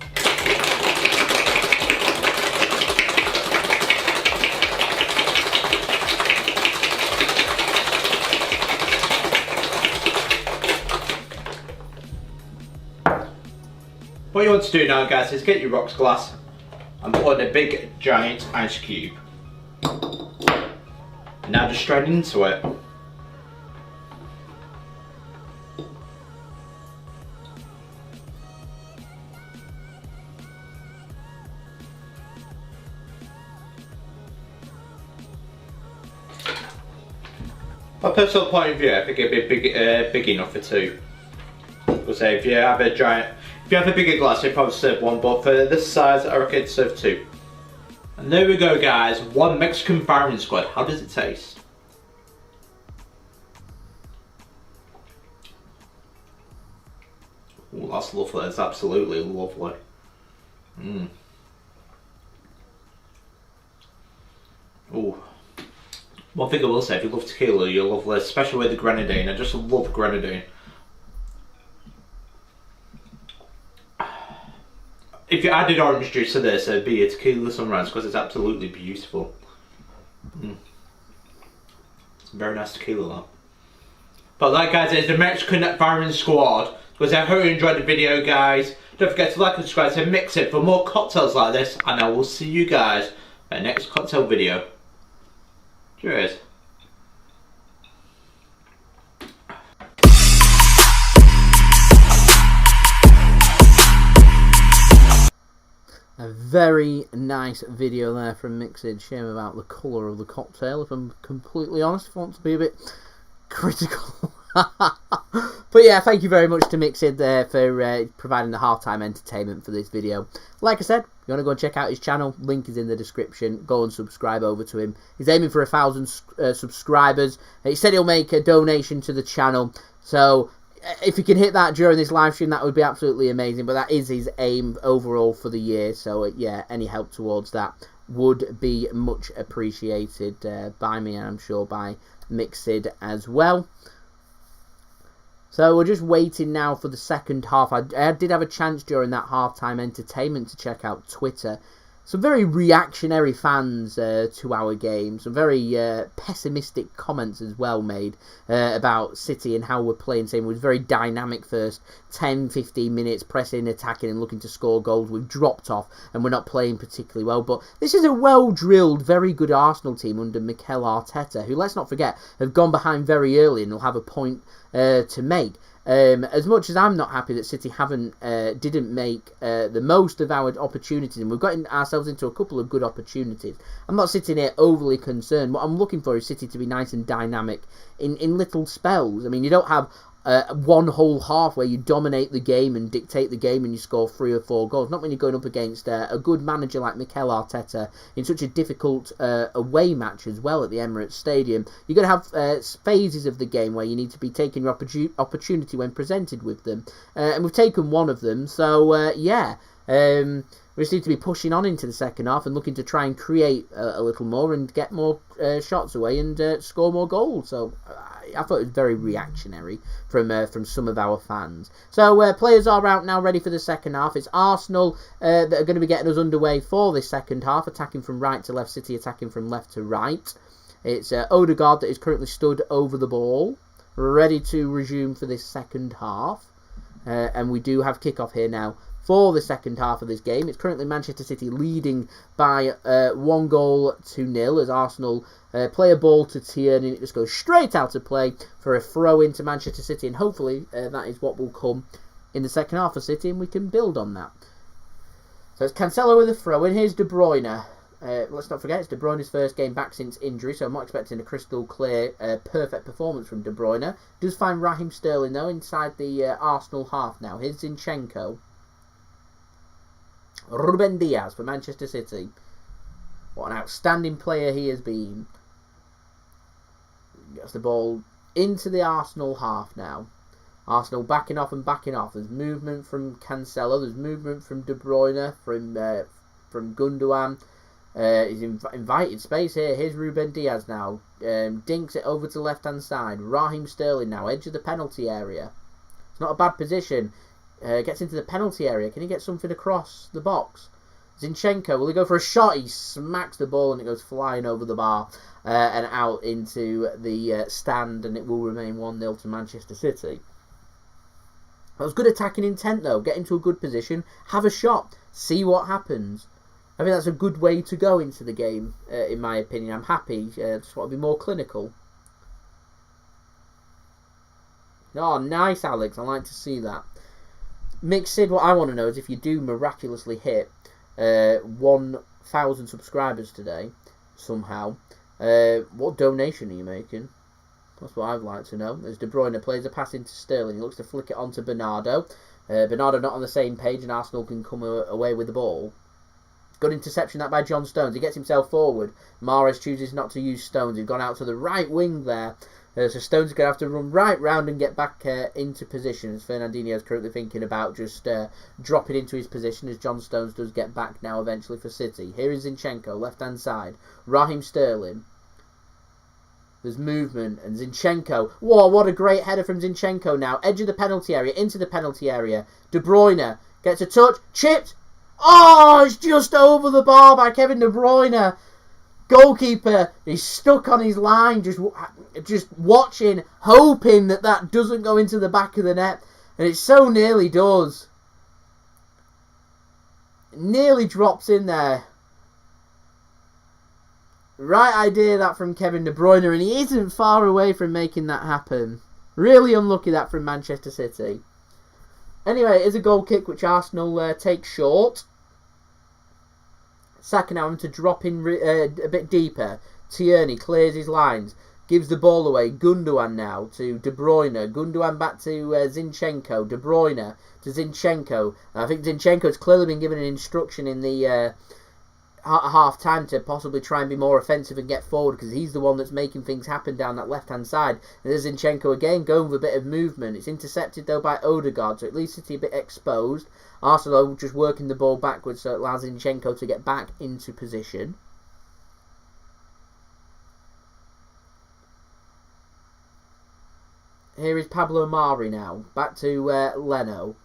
What you want to do now, guys, is get your rocks glass I'm putting a big giant ice cube. And now just straight into it. My personal point of view, I think it'd be big enough for two. We'll say if you have a bigger glass, you'd probably serve one, but for this size, I reckon it'd serve two. And there we go, guys. One Mexican firing squad. How does it taste? Oh, that's lovely. That's absolutely lovely. Oh. One thing I will say, if you love tequila, you'll love this, especially with the grenadine. I just love grenadine. If you added orange juice to this, it'd be a tequila sunrise because it's absolutely beautiful. It's very nice tequila, that. But that, guys, is the Mexican firing squad. Because I hope you enjoyed the video, guys. Don't forget to like and subscribe to Mix It for more cocktails like this, and I will see you guys in the next cocktail video. Cheers. A very nice video there from Mixed. Shame about the colour of the cocktail, if I'm completely honest. If I want to be a bit critical. But yeah, thank you very much to Mixed there for providing the halftime entertainment for this video. Like I said, if you want to go and check out his channel, link is in the description. Go and subscribe over to him. He's aiming for 1,000 subscribers. He said he'll make a donation to the channel, so if you can hit that during this live stream, that would be absolutely amazing. But that is his aim overall for the year, so yeah, any help towards that would be much appreciated by me, and I'm sure by Mixed as well. So we're just waiting now for the second half. I did have a chance during that halftime entertainment to check out Twitter. Some very reactionary fans to our game. Some very pessimistic comments as well made about City and how we're playing. Saying it was very dynamic first 10-15 minutes, pressing, attacking and looking to score goals. We've dropped off and we're not playing particularly well. But this is a well-drilled, very good Arsenal team under Mikel Arteta, who, let's not forget, have gone behind very early and will have a point to make. As much as I'm not happy that City didn't make the most of our opportunities, and we've gotten ourselves into a couple of good opportunities, I'm not sitting here overly concerned. What I'm looking for is City to be nice and dynamic in little spells. I mean, you don't have one whole half where you dominate the game and dictate the game and you score 3 or 4 goals. Not when you're going up against a good manager like Mikel Arteta in such a difficult away match as well at the Emirates Stadium. You're going to have phases of the game where you need to be taking your opportunity when presented with them. And we've taken one of them, so yeah. We just need to be pushing on into the second half and looking to try and create a little more and get more shots away and score more goals. So I thought it was very reactionary from some of our fans. So players are out now, ready for the second half. It's Arsenal that are going to be getting us underway for this second half, attacking from right to left, City attacking from left to right. It's Odegaard that is currently stood over the ball, ready to resume for this second half. And we do have kickoff here now for the second half of this game. It's currently Manchester City leading by 1-0 as Arsenal play a ball to Tierney, and it just goes straight out of play for a throw into Manchester City, and hopefully that is what will come in the second half of City, and we can build on that. So it's Cancelo with a throw in. Here's De Bruyne. Let's not forget, it's De Bruyne's first game back since injury, so I'm not expecting a crystal clear, perfect performance from De Bruyne. Does find Raheem Sterling, though, inside the Arsenal half now. Here's Zinchenko. Ruben Diaz for Manchester City. What an outstanding player he has been. Gets the ball into the Arsenal half now. Arsenal backing off and backing off. There's movement from Cancelo. There's movement from De Bruyne, from Gundogan. He's invited space here. Here's Ruben Diaz now. Dinks it over to the left-hand side. Raheem Sterling now, edge of the penalty area. It's not a bad position. Gets into the penalty area. Can he get something across the box? Zinchenko, will he go for a shot? He smacks the ball and it goes flying over the bar and out into the stand, and it will remain 1-0 to Manchester City. That was good attacking intent though. Get into a good position, have a shot, see what happens. I think that's a good way to go into the game, in my opinion. I'm happy. Just want to be more clinical. Oh, nice, Alex. I like to see that. Mixed, what I want to know is if you do miraculously hit 1,000 subscribers today, somehow, what donation are you making? That's what I'd like to know. As De Bruyne plays a pass into Sterling, he looks to flick it onto Bernardo. Bernardo not on the same page, and Arsenal can come away with the ball. Good interception that by John Stones. He gets himself forward. Mahrez chooses not to use Stones. He's gone out to the right wing there. So Stones is going to have to run right round and get back into position, as Fernandinho is currently thinking about just dropping into his position as John Stones does get back now eventually for City. Here is Zinchenko, left-hand side. Raheem Sterling. There's movement, and Zinchenko. Whoa, what a great header from Zinchenko now. Edge of the penalty area, into the penalty area. De Bruyne gets a touch, chipped. Oh, it's just over the bar by Kevin De Bruyne. Goalkeeper, he's stuck on his line, just watching, hoping that that doesn't go into the back of the net. And it so nearly does. It nearly drops in there. Right idea that from Kevin De Bruyne, and he isn't far away from making that happen. Really unlucky that from Manchester City. Anyway, it is a goal kick which Arsenal take short. Saka now having to drop in a bit deeper. Tierney clears his lines, gives the ball away. Gundogan now to De Bruyne. Gundogan back to Zinchenko. De Bruyne to Zinchenko. I think Zinchenko's clearly been given an instruction in the half time to possibly try and be more offensive and get forward, because he's the one that's making things happen down that left hand side. And there's Zinchenko again going with a bit of movement. It's intercepted though by Odegaard, so at least City a bit exposed. Arsenal just working the ball backwards, so it allows Zinchenko to get back into position. Here is Pablo Mari now, back to Leno.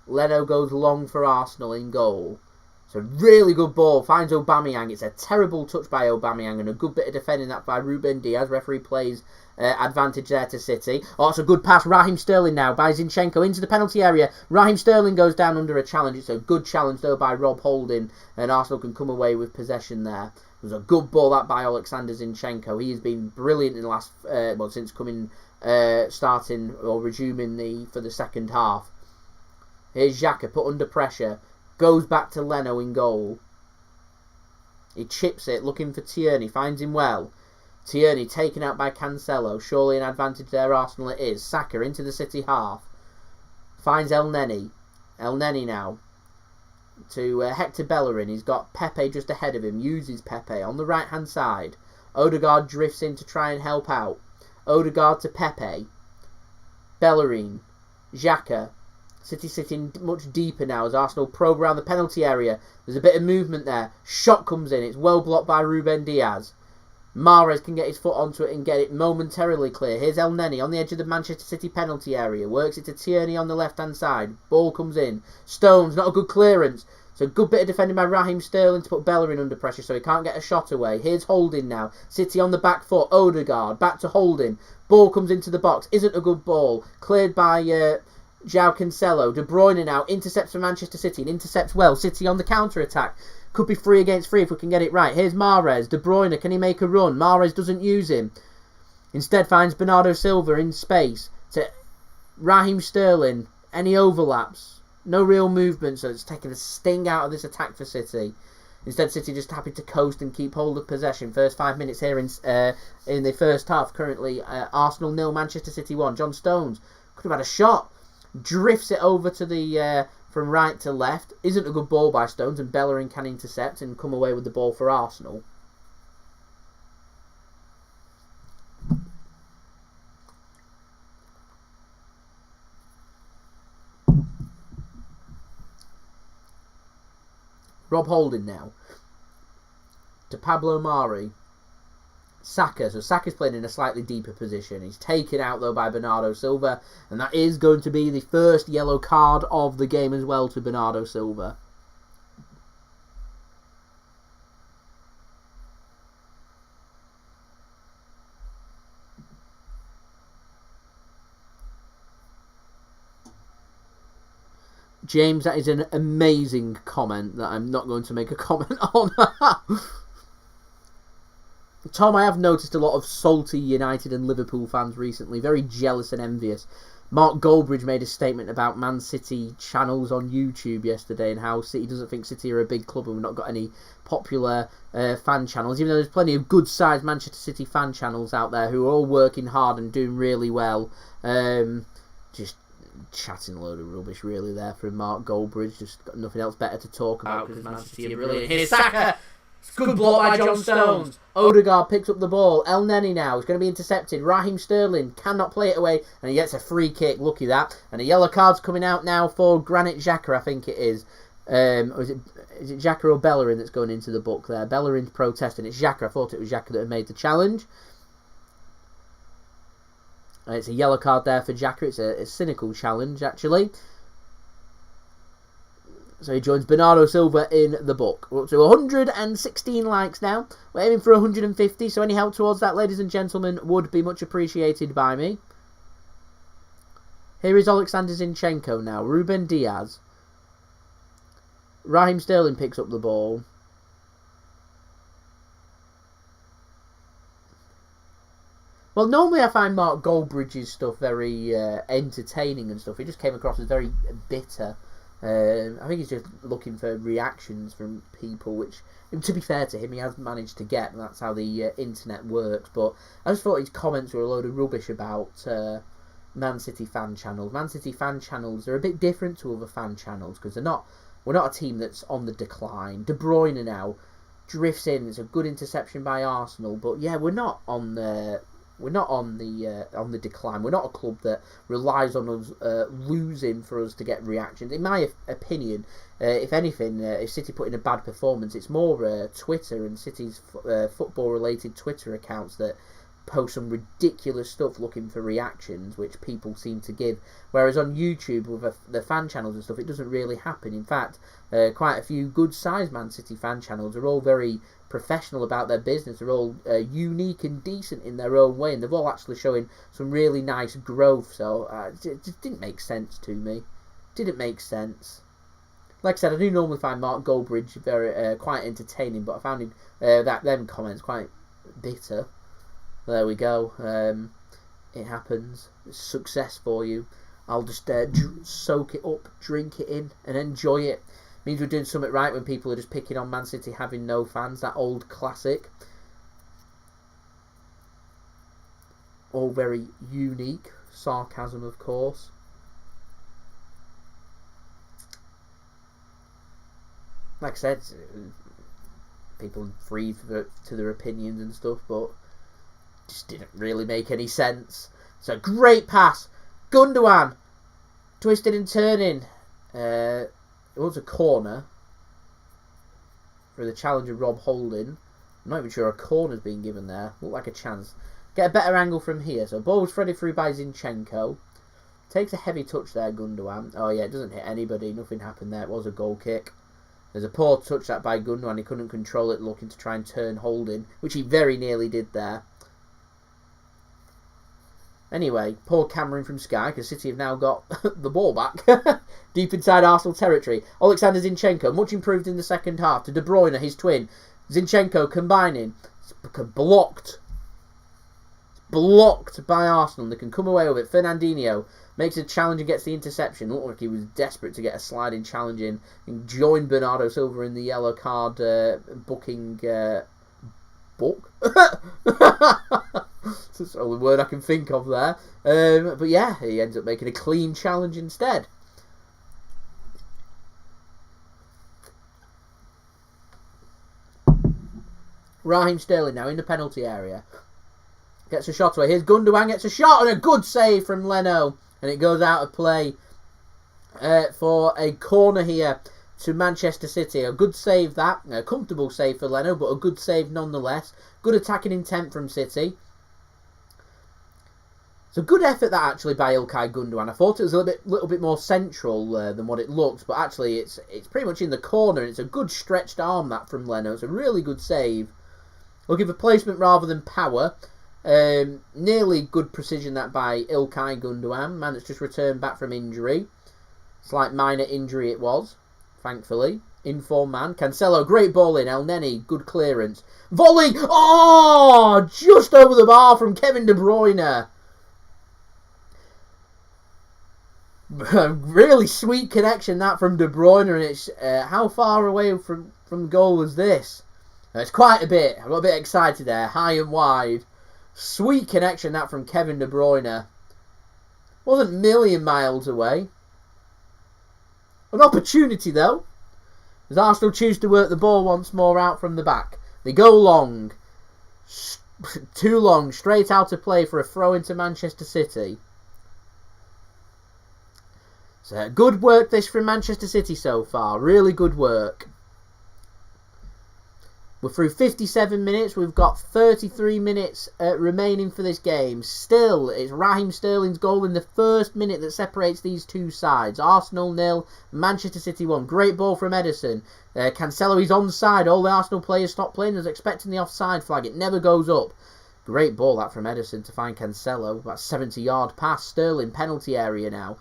Leno goes long for Arsenal in goal. It's a really good ball, finds Aubameyang. It's a terrible touch by Aubameyang and a good bit of defending that by Ruben Diaz. Referee plays advantage there to City. Oh, it's a good pass. Raheem Sterling now by Zinchenko into the penalty area. Raheem Sterling goes down under a challenge. It's a good challenge though by Rob Holding, and Arsenal can come away with possession there. It was a good ball that by Alexander Zinchenko. He has been brilliant in the last, since starting or resuming for the second half. Here's Xhaka put under pressure. Goes back to Leno in goal. He chips it, looking for Tierney. Finds him well. Tierney taken out by Cancelo. Surely an advantage there, Arsenal it is. Saka into the City half. Finds El Neni. El Neni now to Hector Bellerin. He's got Pepe just ahead of him. Uses Pepe on the right-hand side. Odegaard drifts in to try and help out. Odegaard to Pepe. Bellerin. Xhaka. City sitting much deeper now as Arsenal probe around the penalty area. There's a bit of movement there. Shot comes in. It's well blocked by Ruben Diaz. Mahrez can get his foot onto it and get it momentarily clear. Here's El Neni on the edge of the Manchester City penalty area. Works it to Tierney on the left-hand side. Ball comes in. Stones, not a good clearance. So a good bit of defending by Raheem Sterling to put Bellerin under pressure so he can't get a shot away. Here's Holding now. City on the back foot. Odegaard back to Holding. Ball comes into the box. Isn't a good ball. Cleared by João Cancelo. De Bruyne now intercepts for Manchester City and intercepts well. City on the counter-attack. Could be 3 against 3 if we can get it right. Here's Mahrez. De Bruyne, can he make a run? Mahrez doesn't use him. Instead finds Bernardo Silva in space to Raheem Sterling. Any overlaps? No real movement, so it's taking the sting out of this attack for City. Instead, City just happy to coast and keep hold of possession. First 5 minutes here in the first half. Currently, Arsenal 0, Manchester City 1. John Stones could have had a shot. Drifts it over to the from right to left. Isn't a good ball by Stones, and Bellerin can intercept and come away with the ball for Arsenal. Rob Holding now to Pablo Mari. Saka. So Saka's playing in a slightly deeper position. He's taken out though by Bernardo Silva, and that is going to be the first yellow card of the game as well to Bernardo Silva. James, that is an amazing comment that I'm not going to make a comment on. Tom, I have noticed a lot of salty United and Liverpool fans recently, very jealous and envious. Mark Goldbridge made a statement about Man City channels on YouTube yesterday and how City doesn't think City are a big club and we've not got any popular fan channels, even though there's plenty of good-sized Manchester City fan channels out there who are all working hard and doing really well. Just chatting a load of rubbish really there from Mark Goldbridge. Just got nothing else better to talk about because Man City are brilliant. Here's Saka! Good block by John Stones. Odegaard picks up the ball. El Neni now is going to be intercepted. Raheem Sterling cannot play it away and he gets a free kick. Lucky that. And a yellow card's coming out now for Granit Xhaka, I think it is. Or is it Xhaka or Bellerin that's going into the book there? Bellerin's protesting. It's Xhaka. I thought it was Xhaka that had made the challenge. And it's a yellow card there for Xhaka. It's a cynical challenge, actually. So he joins Bernardo Silva in the book. We're up to 116 likes now. We're aiming for 150, so any help towards that, ladies and gentlemen, would be much appreciated by me. Here is Alexander Zinchenko now. Ruben Diaz. Raheem Sterling picks up the ball. Well, normally I find Mark Goldbridge's stuff very entertaining and stuff. He just came across as very bitter. I think he's just looking for reactions from people, which, to be fair to him, he has managed to get, and that's how the internet works. But I just thought his comments were a load of rubbish about Man City fan channels. Man City fan channels are a bit different to other fan channels because we're not a team that's on the decline. De Bruyne now drifts in. It's a good interception by Arsenal, but yeah, we're not on the decline. We're not a club that relies on us losing for us to get reactions. In my opinion, if anything, if City put in a bad performance, it's more Twitter and City's football-related Twitter accounts that post some ridiculous stuff looking for reactions, which people seem to give. Whereas on YouTube with the fan channels and stuff, it doesn't really happen. In fact, quite a few good-sized Man City fan channels are all very professional about their business. They're all unique and decent in their own way, and they're all actually showing some really nice growth. So it just didn't make sense to me. Didn't make sense. Like I said, I do normally find Mark Goldbridge very quite entertaining, but I found him them comments quite bitter. There we go. It happens. It's success for you. I'll just soak it up, drink it in, and enjoy it. Means we're doing something right when people are just picking on Man City having no fans. That old classic. All very unique. Sarcasm, of course. Like I said, people are free to their opinions and stuff, but just didn't really make any sense. It's a great pass. Gundogan. Twisted and turning. It was a corner for the challenger Rob Holding. I'm not even sure a corner's been given there. Looked like a chance. Get a better angle from here. So ball was threaded through by Zinchenko. Takes a heavy touch there, Gundogan. Oh yeah, it doesn't hit anybody. Nothing happened there. It was a goal kick. There's a poor touch that by Gundogan. He couldn't control it, looking to try and turn Holding, which he very nearly did there. Anyway, poor Cameron from Sky, because City have now got the ball back. Deep inside Arsenal territory. Alexander Zinchenko, much improved in the second half. To De Bruyne, his twin. Zinchenko combining. It's blocked. It's blocked by Arsenal. They can come away with it. Fernandinho makes a challenge and gets the interception. Looked like he was desperate to get a sliding challenge in. And joined Bernardo Silva in the yellow card booking... book? That's the only word I can think of there. But yeah, he ends up making a clean challenge instead. Raheem Sterling now in the penalty area. Gets a shot away. Here's Gundogan, gets a shot and a good save from Leno. And it goes out of play for a corner here to Manchester City. A good save that. A comfortable save for Leno, but a good save nonetheless. Good attacking intent from City. It's a good effort that actually by Ilkay Gundogan. I thought it was a little bit more central than what it looked, but actually it's pretty much in the corner. It's a good stretched arm that from Leno. It's a really good save. Looking for placement rather than power. Nearly good precision that by Ilkay Gundogan. Man that's just returned back from injury. Slight minor injury it was, thankfully. Informed man. Cancelo, great ball in. El Neni, good clearance. Volley! Oh! Just over the bar from Kevin De Bruyne. Really sweet connection that from De Bruyne. And it's how far away from goal was this? It's quite a bit. I got a bit excited there. High and wide. Sweet connection that from Kevin De Bruyne. Wasn't a million miles away. An opportunity though, as Arsenal choose to work the ball once more out from the back. They go long. Too long. Straight out of play for a throw into Manchester City. So good work this from Manchester City so far. Really good work. We're through 57 minutes. We've got 33 minutes remaining for this game. Still, it's Raheem Sterling's goal in the first minute that separates these two sides. Arsenal 0, Manchester City 1. Great ball from Ederson. Cancelo, he's onside. All the Arsenal players stop playing. Was expecting the offside flag. It never goes up. Great ball that from Ederson to find Cancelo. About 70-yard pass. Sterling, penalty area now.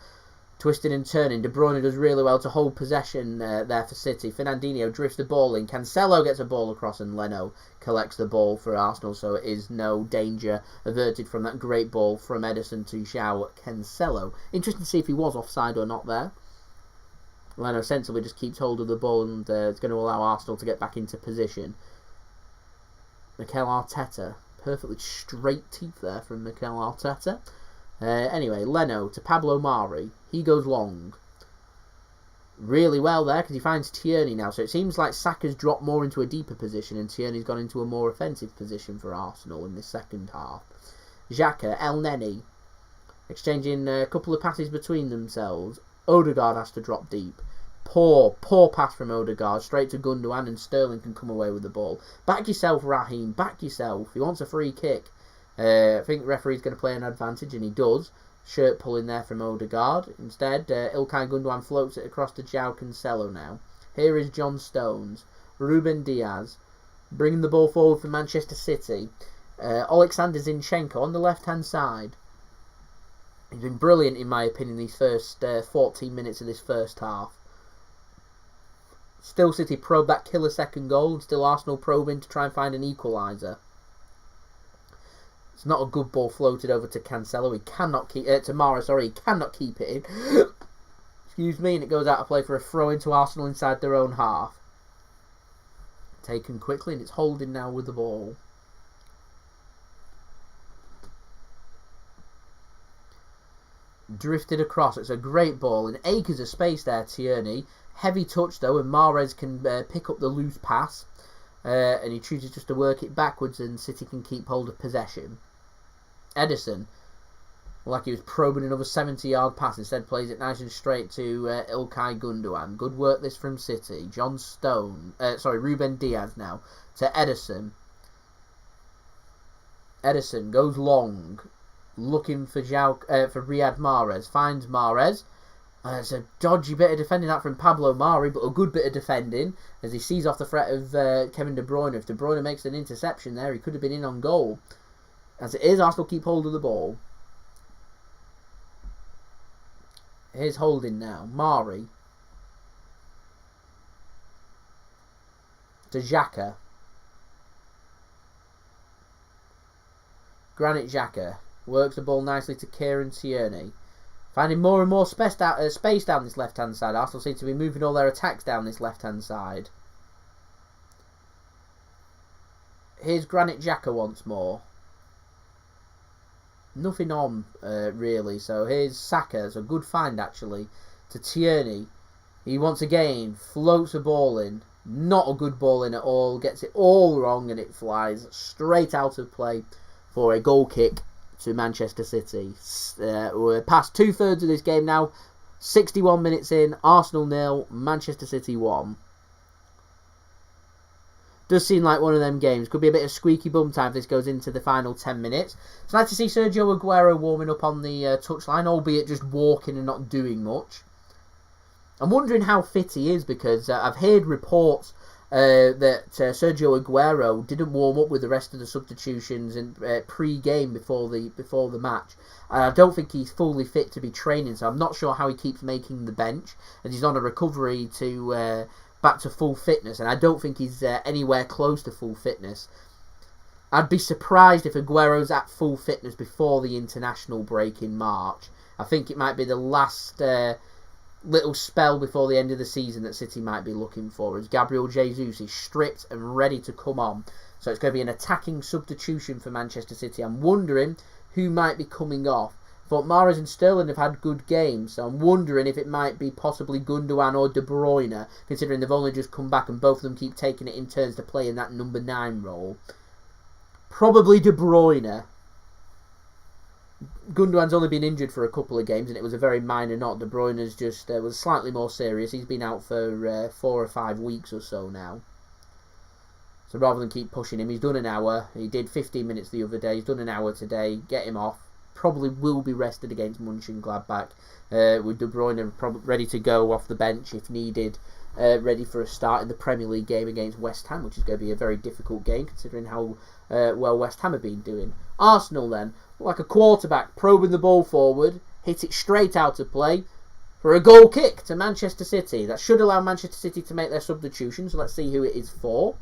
Twisting and turning. De Bruyne does really well to hold possession there for City. Fernandinho drifts the ball in. Cancelo gets a ball across and Leno collects the ball for Arsenal. So it is no danger averted from that great ball from Ederson to Ciao Cancelo. Interesting to see if he was offside or not there. Leno sensibly just keeps hold of the ball and it's going to allow Arsenal to get back into position. Mikel Arteta. Perfectly straight teeth there from Mikel Arteta. Anyway, Leno to Pablo Mari. He goes long. Really well there because he finds Tierney now. So it seems like Saka's dropped more into a deeper position and Tierney's gone into a more offensive position for Arsenal in this second half. Xhaka, El Neni. Exchanging a couple of passes between themselves. Odegaard has to drop deep. Poor pass from Odegaard. Straight to Gundogan and Sterling can come away with the ball. Back yourself, Raheem. Back yourself. He wants a free kick. I think the referee's going to play an advantage, and he does. Shirt pulling there from Odegaard. Instead, Ilkay Gundogan floats it across to João Cancelo now. Here is John Stones. Ruben Diaz. Bringing the ball forward for Manchester City. Alexander Zinchenko on the left-hand side. He's been brilliant, in my opinion, these first 14 minutes of this first half. Still City probe that killer second goal, and still Arsenal probing to try and find an equaliser. It's not a good ball floated over to Cancelo. He cannot keep it to Mara. Sorry, he cannot keep it in. Excuse me, and it goes out of play for a throw into Arsenal inside their own half. Taken quickly, and it's Holding now with the ball. Drifted across. It's a great ball, and acres of space there. Tierney, heavy touch though, and Mahrez can pick up the loose pass, and he chooses just to work it backwards, and City can keep hold of possession. Ederson, like he was probing another 70-yard pass, instead plays it nice and straight to Ilkay Gundogan. Good work this from City. Ruben Diaz now to Ederson. Ederson goes long, looking for Riyad Mahrez. Finds Mahrez. It's a dodgy bit of defending that from Pablo Mari, but a good bit of defending as he sees off the threat of Kevin De Bruyne. If De Bruyne makes an interception there, he could have been in on goal. As it is, Arsenal keep hold of the ball. Here's Holding now. Mari. To Xhaka. Granit Xhaka. Works the ball nicely to Kieran Tierney. Finding more and more space down this left-hand side. Arsenal seem to be moving all their attacks down this left-hand side. Here's Granit Xhaka once more. Nothing on, really. So here's Saka. It's a good find, actually, to Tierney. He once again floats a ball in. Not a good ball in at all. Gets it all wrong, and it flies straight out of play for a goal kick to Manchester City. We're past 2/3 of this game now. 61 minutes in. Arsenal 0, Manchester City 1. Does seem like one of them games. Could be a bit of squeaky bum time if this goes into the final 10 minutes. It's nice to see Sergio Aguero warming up on the touchline, albeit just walking and not doing much. I'm wondering how fit he is because I've heard reports that Sergio Aguero didn't warm up with the rest of the substitutions and pre-game before the match. And I don't think he's fully fit to be training, so I'm not sure how he keeps making the bench, and he's on a recovery to back to full fitness, and I don't think he's anywhere close to full fitness. I'd be surprised if Aguero's at full fitness before the international break in March. I think it might be the last little spell before the end of the season that City might be looking for, as Gabriel Jesus is stripped and ready to come on. So it's going to be an attacking substitution for Manchester City. I'm wondering who might be coming off. I thought Mahrez and Sterling have had good games, so I'm wondering if it might be possibly Gundogan or De Bruyne, considering they've only just come back and both of them keep taking it in turns to play in that number 9 role. Probably De Bruyne. Gundogan's only been injured for a couple of games, and it was a very minor knot. De Bruyne's just was slightly more serious. He's been out for 4 or 5 weeks or so now. So rather than keep pushing him, he's done an hour. He did 15 minutes the other day. He's done an hour today. Get him off. Probably will be rested against Mönchengladbach. With De Bruyne probably ready to go off the bench if needed. Ready for a start in the Premier League game against West Ham, which is going to be a very difficult game considering how well West Ham have been doing. Arsenal then, like a quarterback, probing the ball forward, hit it straight out of play for a goal kick to Manchester City. That should allow Manchester City to make their substitution, so let's see who it is for.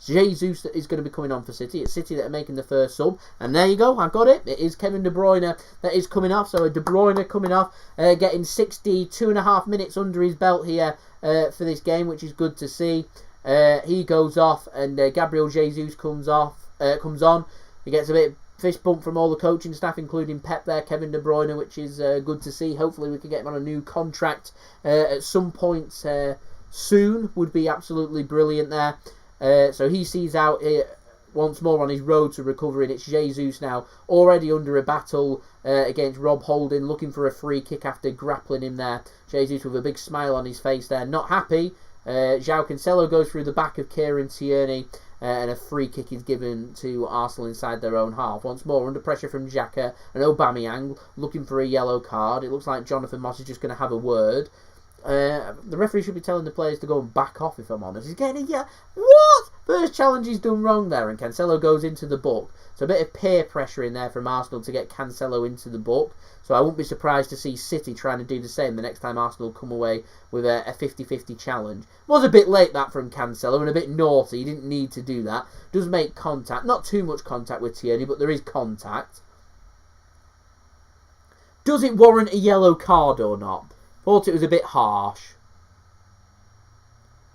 Jesus is going to be coming on for City. It's City that are making the first sub. And there you go, I got it. It is Kevin De Bruyne that is coming off. So De Bruyne coming off, getting 62.5 minutes under his belt here for this game, which is good to see. He goes off and Gabriel Jesus comes on. He gets a bit of fist bump from all the coaching staff, including Pep there, Kevin De Bruyne, which is good to see. Hopefully we can get him on a new contract at some point soon. Would be absolutely brilliant there. So he sees out here once more on his road to recovering. It's Jesus now, already under a battle against Rob Holding, looking for a free kick after grappling him there. Jesus with a big smile on his face there, not happy. João Cancelo goes through the back of Kieran Tierney, and a free kick is given to Arsenal inside their own half. Once more under pressure from Xhaka and Aubameyang, looking for a yellow card. It looks like Jonathan Moss is just going to have a word. The referee should be telling the players to go and back off, if I'm honest. He's getting a what? First challenge he's done wrong there, and Cancelo goes into the book. So a bit of peer pressure in there from Arsenal to get Cancelo into the book. So I wouldn't be surprised to see City trying to do the same the next time Arsenal come away with a 50-50 challenge. Was a bit late that from Cancelo and a bit naughty. He didn't need to do that. Does make contact. Not too much contact with Tierney, but there is contact. Does it warrant a yellow card or not? Thought it was a bit harsh.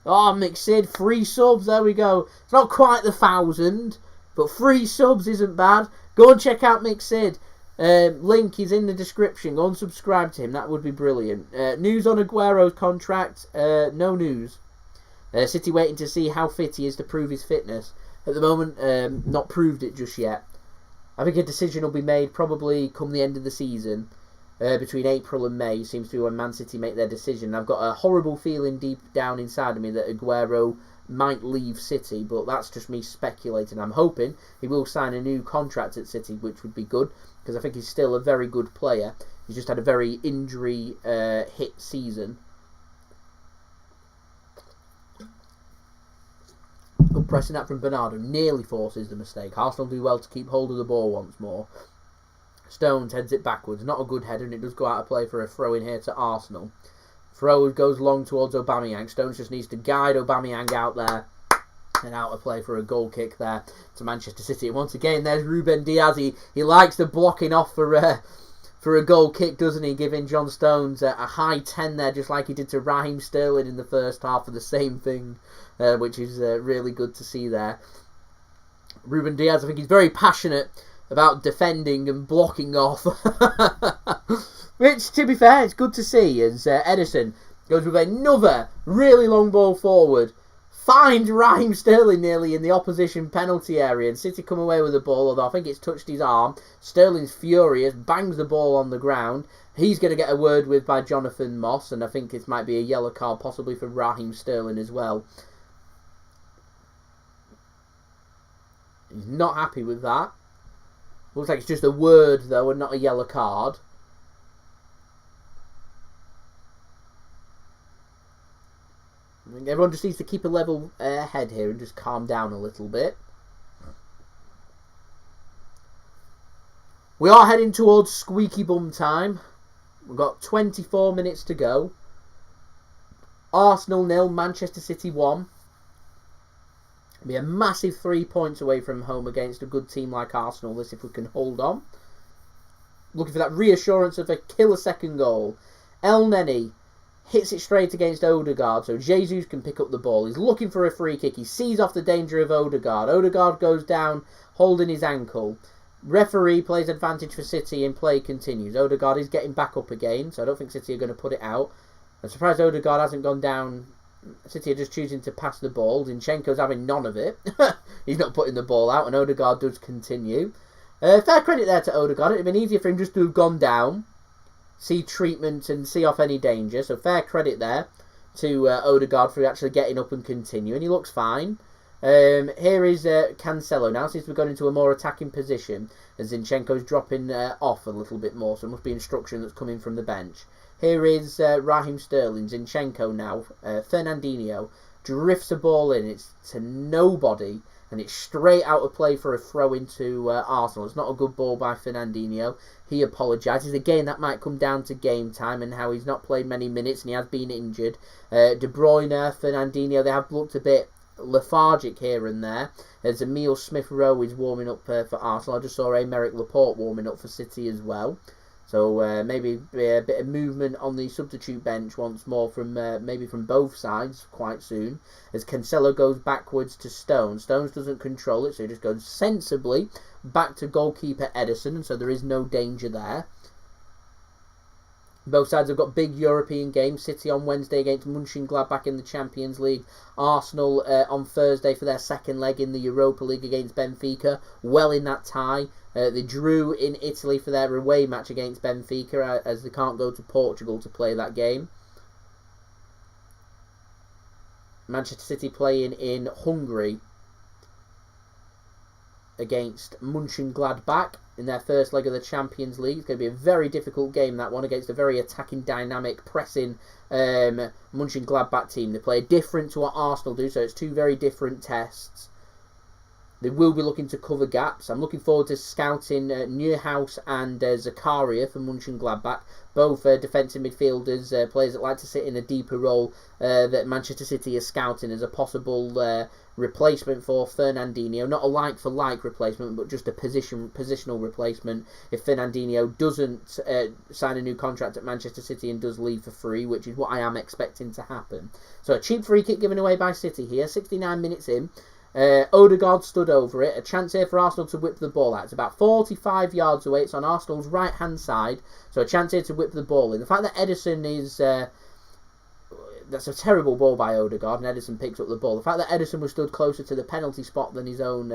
Oh, Mixid, 3 subs, there we go. It's not quite the 1,000, but 3 subs isn't bad. Go and check out Mixid. Link is in the description. Go and subscribe to him, that would be brilliant. News on Aguero's contract? No news. City waiting to see how fit he is to prove his fitness. At the moment, not proved it just yet. I think a decision will be made probably come the end of the season. Between April and May seems to be when Man City make their decision. I've got a horrible feeling deep down inside of me that Aguero might leave City, but that's just me speculating. I'm hoping he will sign a new contract at City, which would be good, because I think he's still a very good player. He's just had a very injury hit season. Good pressing that from Bernardo, nearly forces the mistake. Arsenal do well to keep hold of the ball once more. Stones heads it backwards. Not a good header, and it does go out of play for a throw in here to Arsenal. Throw goes long towards Aubameyang. Stones just needs to guide Aubameyang out there. And out of play for a goal kick there to Manchester City. And once again, there's Ruben Diaz. He likes the blocking off for a goal kick, doesn't he? Giving John Stones a high 10 there, just like he did to Raheem Sterling in the first half of the same thing, which is really good to see there. Ruben Diaz, I think he's very passionate about defending and blocking off. Which, to be fair, it's good to see, as Edison goes with another really long ball forward. Finds Raheem Sterling nearly in the opposition penalty area, and City come away with the ball, although I think it's touched his arm. Sterling's furious, bangs the ball on the ground. He's going to get a word with by Jonathan Moss, and I think it might be a yellow card possibly for Raheem Sterling as well. He's not happy with that. Looks like it's just a word, though, and not a yellow card. think everyone just needs to keep a level head here and just calm down a little bit. We are heading towards squeaky bum time. We've got 24 minutes to go. Arsenal 0, Manchester City 1. It'll be a massive 3 points away from home against a good team like Arsenal, this, if we can hold on. Looking for that reassurance of a killer second goal. El Neni hits it straight against Odegaard, so Jesus can pick up the ball. He's looking for a free kick. He sees off the danger of Odegaard. Odegaard goes down, holding his ankle. Referee plays advantage for City and play continues. Odegaard is getting back up again, so I don't think City are going to put it out. I'm surprised Odegaard hasn't gone down. City are just choosing to pass the ball. Zinchenko's having none of it. He's not putting the ball out, and Odegaard does continue. Fair credit there to Odegaard. It would have been easier for him just to have gone down, see treatment and see off any danger. So fair credit there to Odegaard for actually getting up and continuing. He looks fine. Here is Cancelo now, since we've gone into a more attacking position, as Zinchenko's dropping off a little bit more, so it must be instruction that's coming from the bench. Here is Raheem Sterling. Zinchenko now, Fernandinho drifts a ball in, it's to nobody, and it's straight out of play for a throw into Arsenal. It's not a good ball by Fernandinho. He apologises. Again, that might come down to game time and how he's not played many minutes and he has been injured. De Bruyne, Fernandinho, they have looked a bit lethargic here and there, as Emile Smith-Rowe is warming up for Arsenal. I just saw Aymeric Laporte warming up for City as well, so maybe a bit of movement on the substitute bench once more from maybe from both sides quite soon, as Cancelo goes backwards to Stones. Stones doesn't control it, so he just goes sensibly back to goalkeeper Ederson, and so there is no danger there. Both sides have got big European games. City on Wednesday against Mönchengladbach in the Champions League. Arsenal on Thursday for their second leg in the Europa League against Benfica. Well in that tie. They drew in Italy for their away match against Benfica, as they can't go to Portugal to play that game. Manchester City playing in Hungary against Mönchengladbach in their first leg of the Champions League. It's going to be a very difficult game, that one, against a very attacking, dynamic, pressing Mönchengladbach team. They play different to what Arsenal do, so it's two very different tests. They will be looking to cover gaps. I'm looking forward to scouting Neuhaus and Zakaria for Mönchengladbach. Both defensive midfielders, players that like to sit in a deeper role that Manchester City is scouting as a possible replacement for Fernandinho. Not a like-for-like replacement, but just a positional replacement if Fernandinho doesn't sign a new contract at Manchester City and does leave for free, which is what I am expecting to happen. So a cheap free kick given away by City here, 69 minutes in. Odegaard stood over it. A chance here for Arsenal to whip the ball out. It's about 45 yards away. It's on Arsenal's right-hand side. So a chance here to whip the ball in. The fact that Ederson is... that's a terrible ball by Odegaard, and Ederson picks up the ball. The fact that Ederson was stood closer to the penalty spot than his own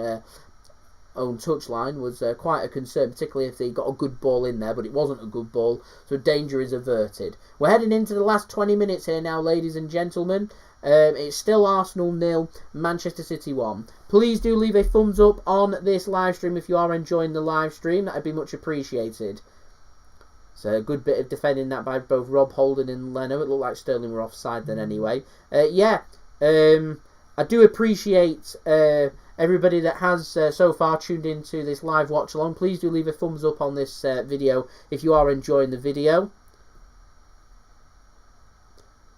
touchline was quite a concern, particularly if they got a good ball in there, but it wasn't a good ball, so danger is averted. We're heading into the last 20 minutes here now, ladies and gentlemen. It's still Arsenal 0, Manchester City 1. Please do leave a thumbs up on this live stream if you are enjoying the live stream. That would be much appreciated. So a good bit of defending that by both Rob Holding and Leno. It looked like Sterling were offside then anyway. I do appreciate everybody that has so far tuned into this live watch along. Please do leave a thumbs up on this video if you are enjoying the video.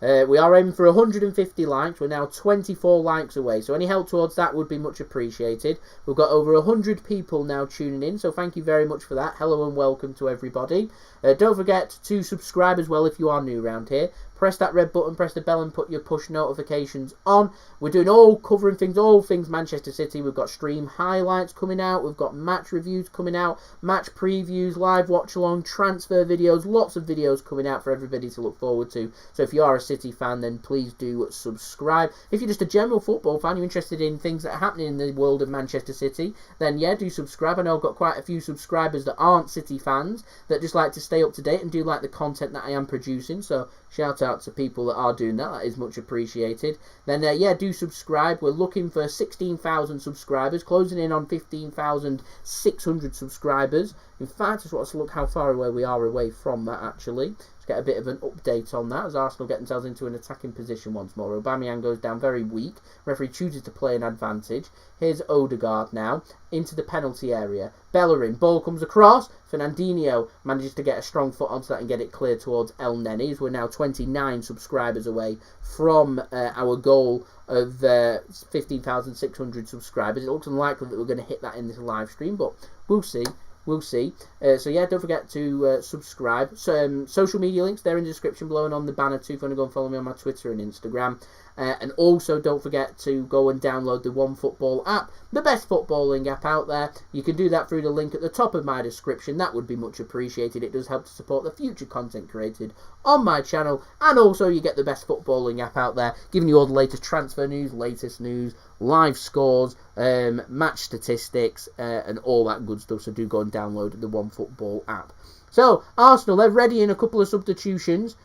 We are aiming for 150 likes. We're now 24 likes away, so any help towards that would be much appreciated. We've got over 100 people now tuning in, so thank you very much for that. Hello and welcome to everybody. Don't forget to subscribe as well if you are new around here. Press that red button, press the bell and put your push notifications on. We're doing covering things, all things Manchester City. We've got stream highlights coming out. We've got match reviews coming out, match previews, live watch along, transfer videos, lots of videos coming out for everybody to look forward to. So if you are a City fan, then please do subscribe. If you're just a general football fan, you're interested in things that are happening in the world of Manchester City, then yeah, do subscribe. I know I've got quite a few subscribers that aren't City fans, that just like to stay up to date and do like the content that I am producing, so shout out to people that are doing that. That is much appreciated. Then yeah, do subscribe. We're looking for 16,000 subscribers, closing in on 15,600 subscribers. In fact, I just want to look how far away we are away from that actually. Let's get a bit of an update on that as Arsenal get themselves into an attacking position once more. Aubameyang goes down very weak. Referee chooses to play an advantage. Here's Odegaard now into the penalty area. Bellerin, ball comes across. Fernandinho manages to get a strong foot onto that and get it clear towards El Neni, as we're now 29 subscribers away from our goal of 15,600 subscribers. It looks unlikely that we're going to hit that in this live stream, but we'll see. We'll see. So yeah, don't forget to subscribe. So, social media links, they're in the description below and on the banner too if you want to go and follow me on my Twitter and Instagram. And also don't forget to go and download the OneFootball app, the best footballing app out there. You can do that through the link at the top of my description. That would be much appreciated. It does help to support the future content created on my channel. And also you get the best footballing app out there, giving you all the latest transfer news, latest news, live scores, match statistics, and all that good stuff. So do go and download the OneFootball app. So, Arsenal, they're ready in a couple of substitutions.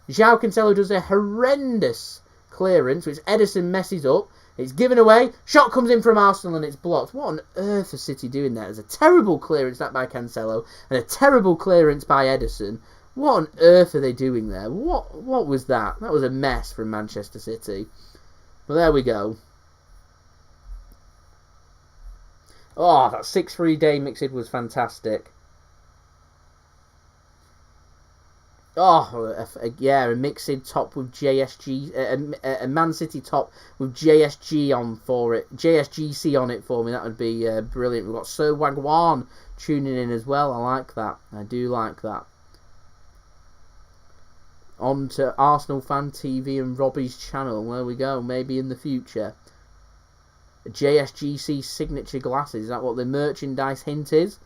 João Cancelo does a horrendous clearance, which Ederson messes up. It's given away. Shot comes in from Arsenal and it's blocked. What on earth is City doing there? There's a terrible clearance that by Cancelo and a terrible clearance by Ederson. What on earth are they doing there? What was that? That was a mess from Manchester City. But there we go. Oh, that 6-3 day mixed was fantastic. Oh, yeah, a mixed top with JSG, a Man City top with JSG on for it, JSGC on it for me. That would be brilliant. We've got Sir Wagwan tuning in as well. I like that. I do like that. On to Arsenal Fan TV and Robbie's channel. There we go. Maybe in the future. JSGC signature glasses. Is that what the merchandise hint is?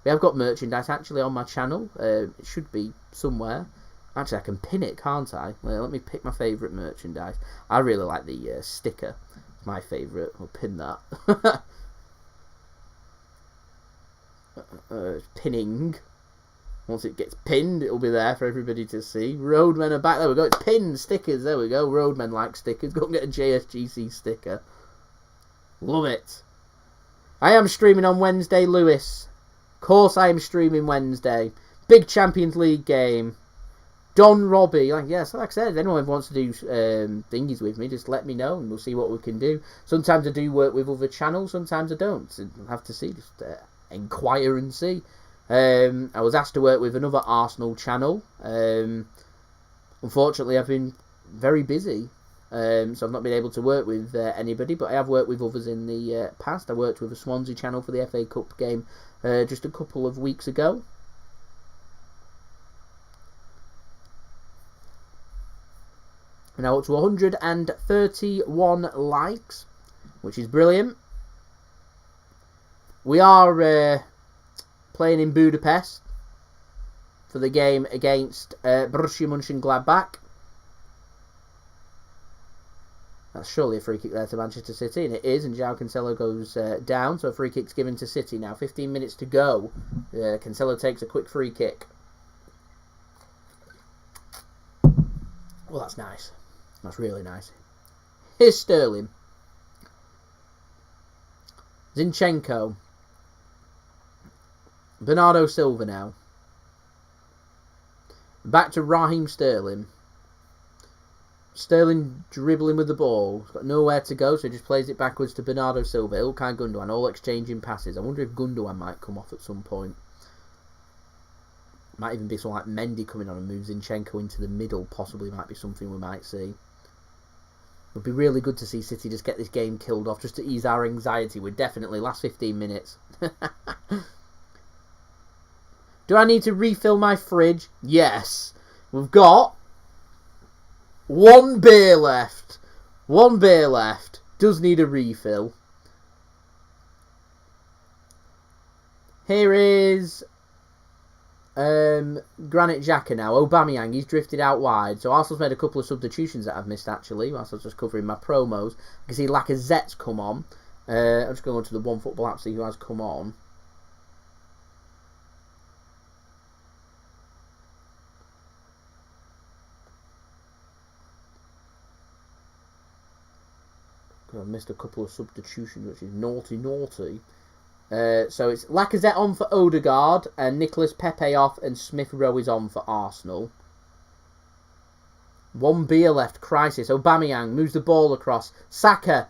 We have got merchandise actually on my channel. It should be somewhere. Actually, I can pin it, can't I? Well, let me pick my favourite merchandise. I really like the sticker. It's my favourite. I'll pin that. Pinning. Once it gets pinned, it'll be there for everybody to see. Roadmen are back. There we go. It's pinned stickers. There we go. Roadmen like stickers. Go and get a JSGC sticker. Love it. I am streaming on Wednesday, Lewis. Of course I am streaming Wednesday. Big Champions League game. Don Robbie. Like I said, if anyone wants to do thingies with me, just let me know and we'll see what we can do. Sometimes I do work with other channels, sometimes I don't. So we'll have to see. Just inquire and see. I was asked to work with another Arsenal channel. Unfortunately, I've been very busy. So I've not been able to work with anybody, but I have worked with others in the past. I worked with a Swansea channel for the FA Cup game just a couple of weeks ago. Now up to 131 likes, which is brilliant. We are playing in Budapest for the game against Borussia Mönchengladbach. That's surely a free kick there to Manchester City, and it is, and João Cancelo goes down, so a free kick's given to City now. 15 minutes to go. Cancelo takes a quick free kick. Well, that's nice. That's really nice. Here's Sterling. Zinchenko. Bernardo Silva now. Back to Raheem Sterling. Sterling dribbling with the ball. He's got nowhere to go, so he just plays it backwards to Bernardo Silva. Ilkay Gundogan, all exchanging passes. I wonder if Gundogan might come off at some point. Might even be someone like Mendy coming on and moves Zinchenko into the middle. Possibly might be something we might see. It would be really good to see City just get this game killed off, just to ease our anxiety. We're definitely last 15 minutes. Do I need to refill my fridge? Yes. We've got one beer left. One beer left. Does need a refill. Here is Granit Xhaka now. Aubameyang, he's drifted out wide. So Arsenal's made a couple of substitutions that I've missed actually, whilst I was just covering my promos. I can see Lacazette's come on. I'm just going to the OneFootball app, see who has come on. I've missed a couple of substitutions, which is naughty. So it's Lacazette on for Odegaard, and Nicolas Pepe off, and Smith Rowe is on for Arsenal. 1 beer left. Crisis. Aubameyang moves the ball across. Saka.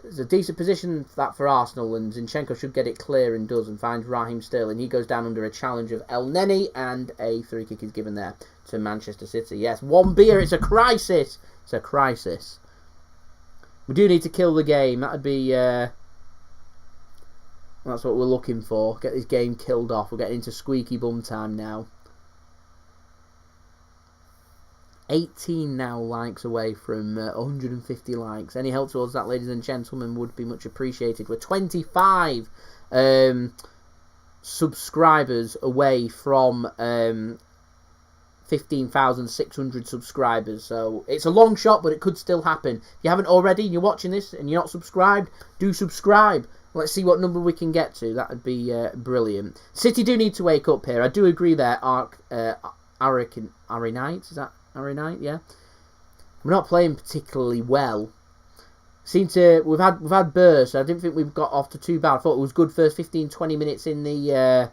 There's a decent position that for Arsenal, and Zinchenko should get it clear and does, and finds Raheem Sterling. He goes down under a challenge of El Neni, and a free kick is given there to Manchester City. Yes, 1 beer. It's a crisis. It's a crisis. We do need to kill the game. That'd be... that's what we're looking for. Get this game killed off. We're getting into squeaky bum time now. 18 now likes away from 150 likes. Any help towards that, ladies and gentlemen, would be much appreciated. We're 25 subscribers away from 15,600 subscribers. So it's a long shot, but it could still happen. If you haven't already and you're watching this and you're not subscribed, do subscribe. Let's see what number we can get to. That would be brilliant. City do need to wake up here. I do agree there. Ari Knight, is that Ari Knight? Yeah. We're not playing particularly well. We've had bursts. I didn't think we've got off to too bad. I thought it was good first 15-20 minutes in the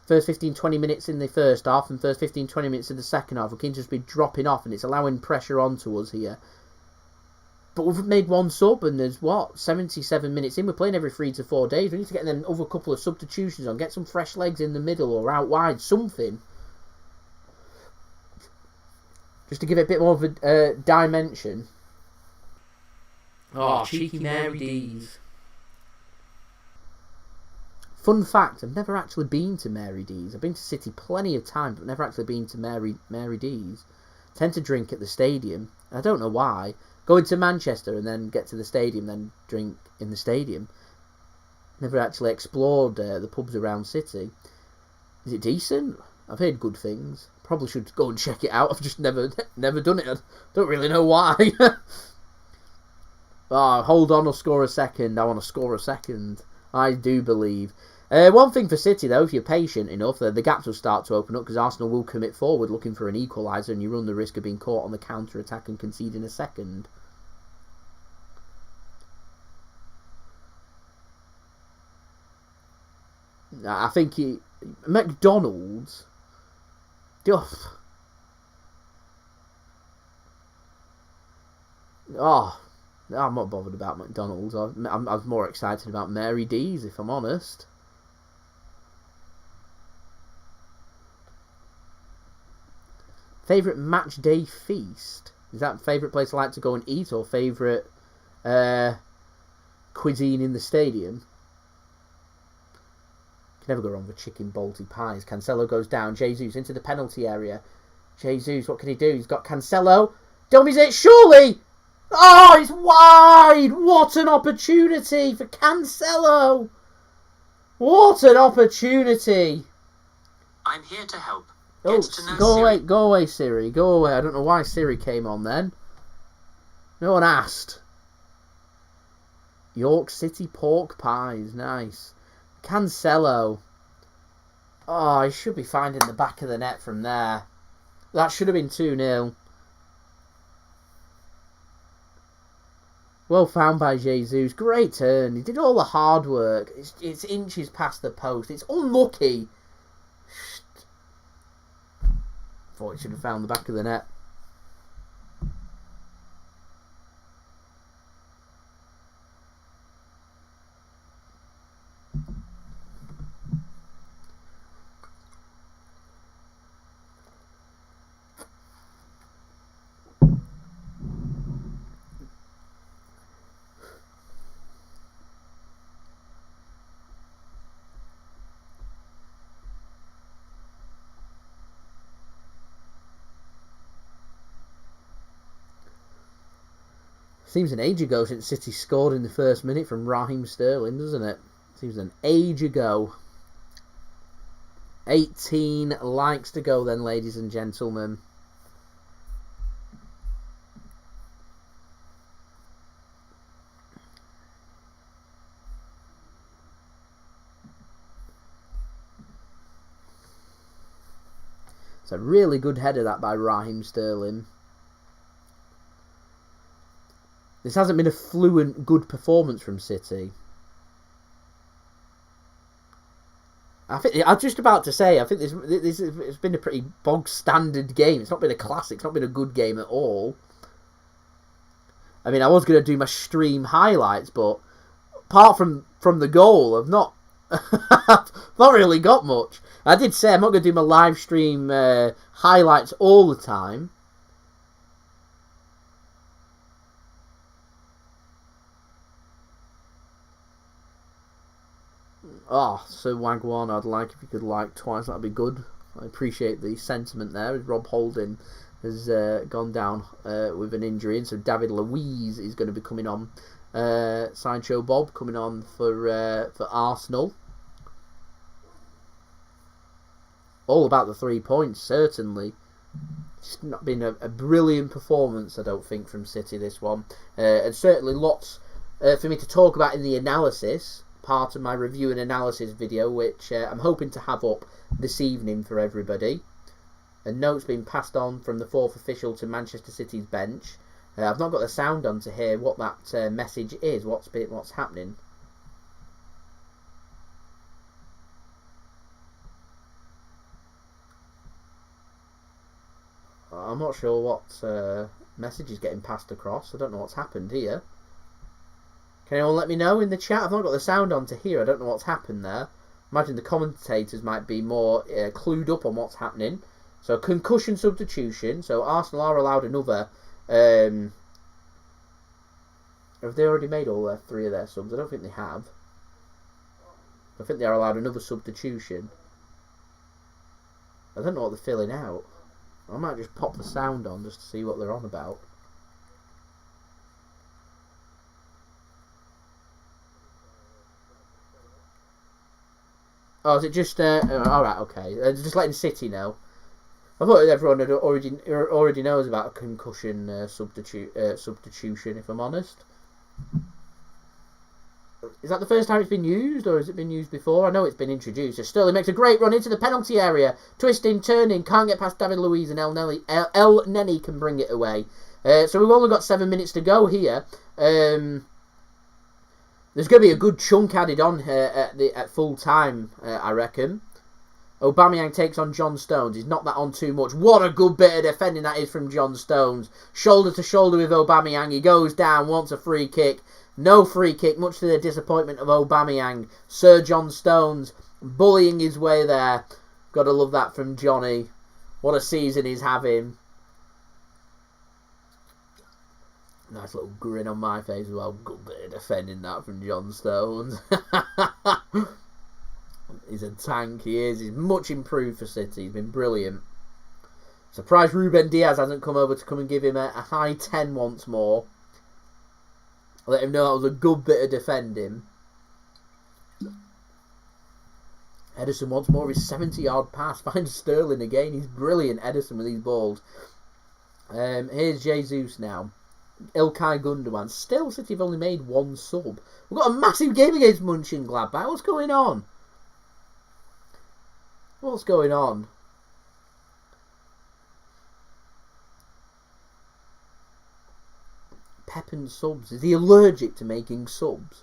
first 15-20 minutes in the first half and first 15-20 minutes in the second half. We can just be dropping off and it's allowing pressure onto us here. But we've made 1 sub and there's 77 minutes in. We're playing every 3 to 4 days. We need to get them other couple of substitutions on. Get some fresh legs in the middle or out wide. Something. Just to give it a bit more of a dimension. Oh, cheeky Mary D's. Fun fact, I've never actually been to Mary D's. I've been to City plenty of times, but never actually been to Mary D's. I tend to drink at the stadium. I don't know why. Go into Manchester and then get to the stadium, then drink in the stadium. Never actually explored the pubs around City. Is it decent? I've heard good things. Probably should go and check it out. I've just never done it. I don't really know why. Oh, hold on, I'll score a second. I want to score a second. I do believe. One thing for City, though, if you're patient enough, the gaps will start to open up because Arsenal will commit forward looking for an equaliser and you run the risk of being caught on the counter-attack and conceding a second. I think McDonald's... Oh, I'm not bothered about McDonald's. I was more excited about Mary D's, if I'm honest. Favourite match day feast? Is that favourite place I like to go and eat or favourite cuisine in the stadium? Can never go wrong with chicken balti pies. Cancelo goes down. Jesus into the penalty area. Jesus, what can he do? He's got Cancelo. Dummies it, surely! Oh, it's wide! What an opportunity for Cancelo! What an opportunity! I'm here to help. Oh, go away, Siri. Go away. I don't know why Siri came on then. No one asked. York City pork pies, nice. Cancelo. Oh, he should be finding the back of the net from there. That should have been 2-0. Well found by Jesus. Great turn. He did all the hard work. It's inches past the post. It's unlucky. Thought he should have found the back of the net. Seems an age ago since City scored in the first minute from Raheem Sterling, doesn't it? Seems an age ago. 18 likes to go then, ladies and gentlemen. It's a really good header that by Raheem Sterling. This hasn't been a fluent, good performance from City. I think I'm just about to say. I think this it's been a pretty bog standard game. It's not been a classic. It's not been a good game at all. I mean, I was going to do my stream highlights, but apart from the goal, I've not not really got much. I did say I'm not going to do my live stream highlights all the time. Oh, so Wagwan, I'd like if you could like twice, that'd be good. I appreciate the sentiment there. Rob Holding has gone down with an injury, and so David Luiz is going to be coming on. Sideshow Bob coming on for Arsenal. All about the 3 points, certainly. It's not been a brilliant performance, I don't think, from City, this one. And certainly lots for me to talk about in the analysis. Part of my review and analysis video, which I'm hoping to have up this evening for everybody. A note's been passed on from the fourth official to Manchester City's bench. I've not got the sound on to hear what that message is. What's happening? I'm not sure what message is getting passed across. I don't know what's happened here. Can anyone let me know in the chat? I've not got the sound on to hear. I don't know what's happened there. Imagine the commentators might be more clued up on what's happening. So concussion substitution. So Arsenal are allowed another. Have they already made all three of their subs? I don't think they have. I think they are allowed another substitution. I don't know what they're filling out. I might just pop the sound on just to see what they're on about. Oh, is it just... alright, okay. Just letting City know. I thought everyone had already knows about a concussion substitution, if I'm honest. Is that the first time it's been used, or has it been used before? I know it's been introduced. So Sterling makes a great run into the penalty area. Twisting, turning, can't get past David Luiz, and El Neni can bring it away. So we've only got 7 minutes to go here. There's going to be a good chunk added on at full time, I reckon. Aubameyang takes on John Stones. He's not that on too much. What a good bit of defending that is from John Stones. Shoulder to shoulder with Aubameyang. He goes down, wants a free kick. No free kick, much to the disappointment of Aubameyang. Sir John Stones bullying his way there. Got to love that from Johnny. What a season he's having. Nice little grin on my face as well. Good bit of defending that from John Stones. He's a tank, he is. He's much improved for City. He's been brilliant. Surprised Ruben Diaz hasn't come over to come and give him a high 10 once more. Let him know that was a good bit of defending. Ederson wants more of his 70-yard pass. Finds Sterling again. He's brilliant, Ederson, with these balls. Here's Jesus now. Ilkay Gundogan. Still, City have only made one sub. We've got a massive game against Mönchengladbach. What's going on? What's going on? Pep and subs. Is he allergic to making subs?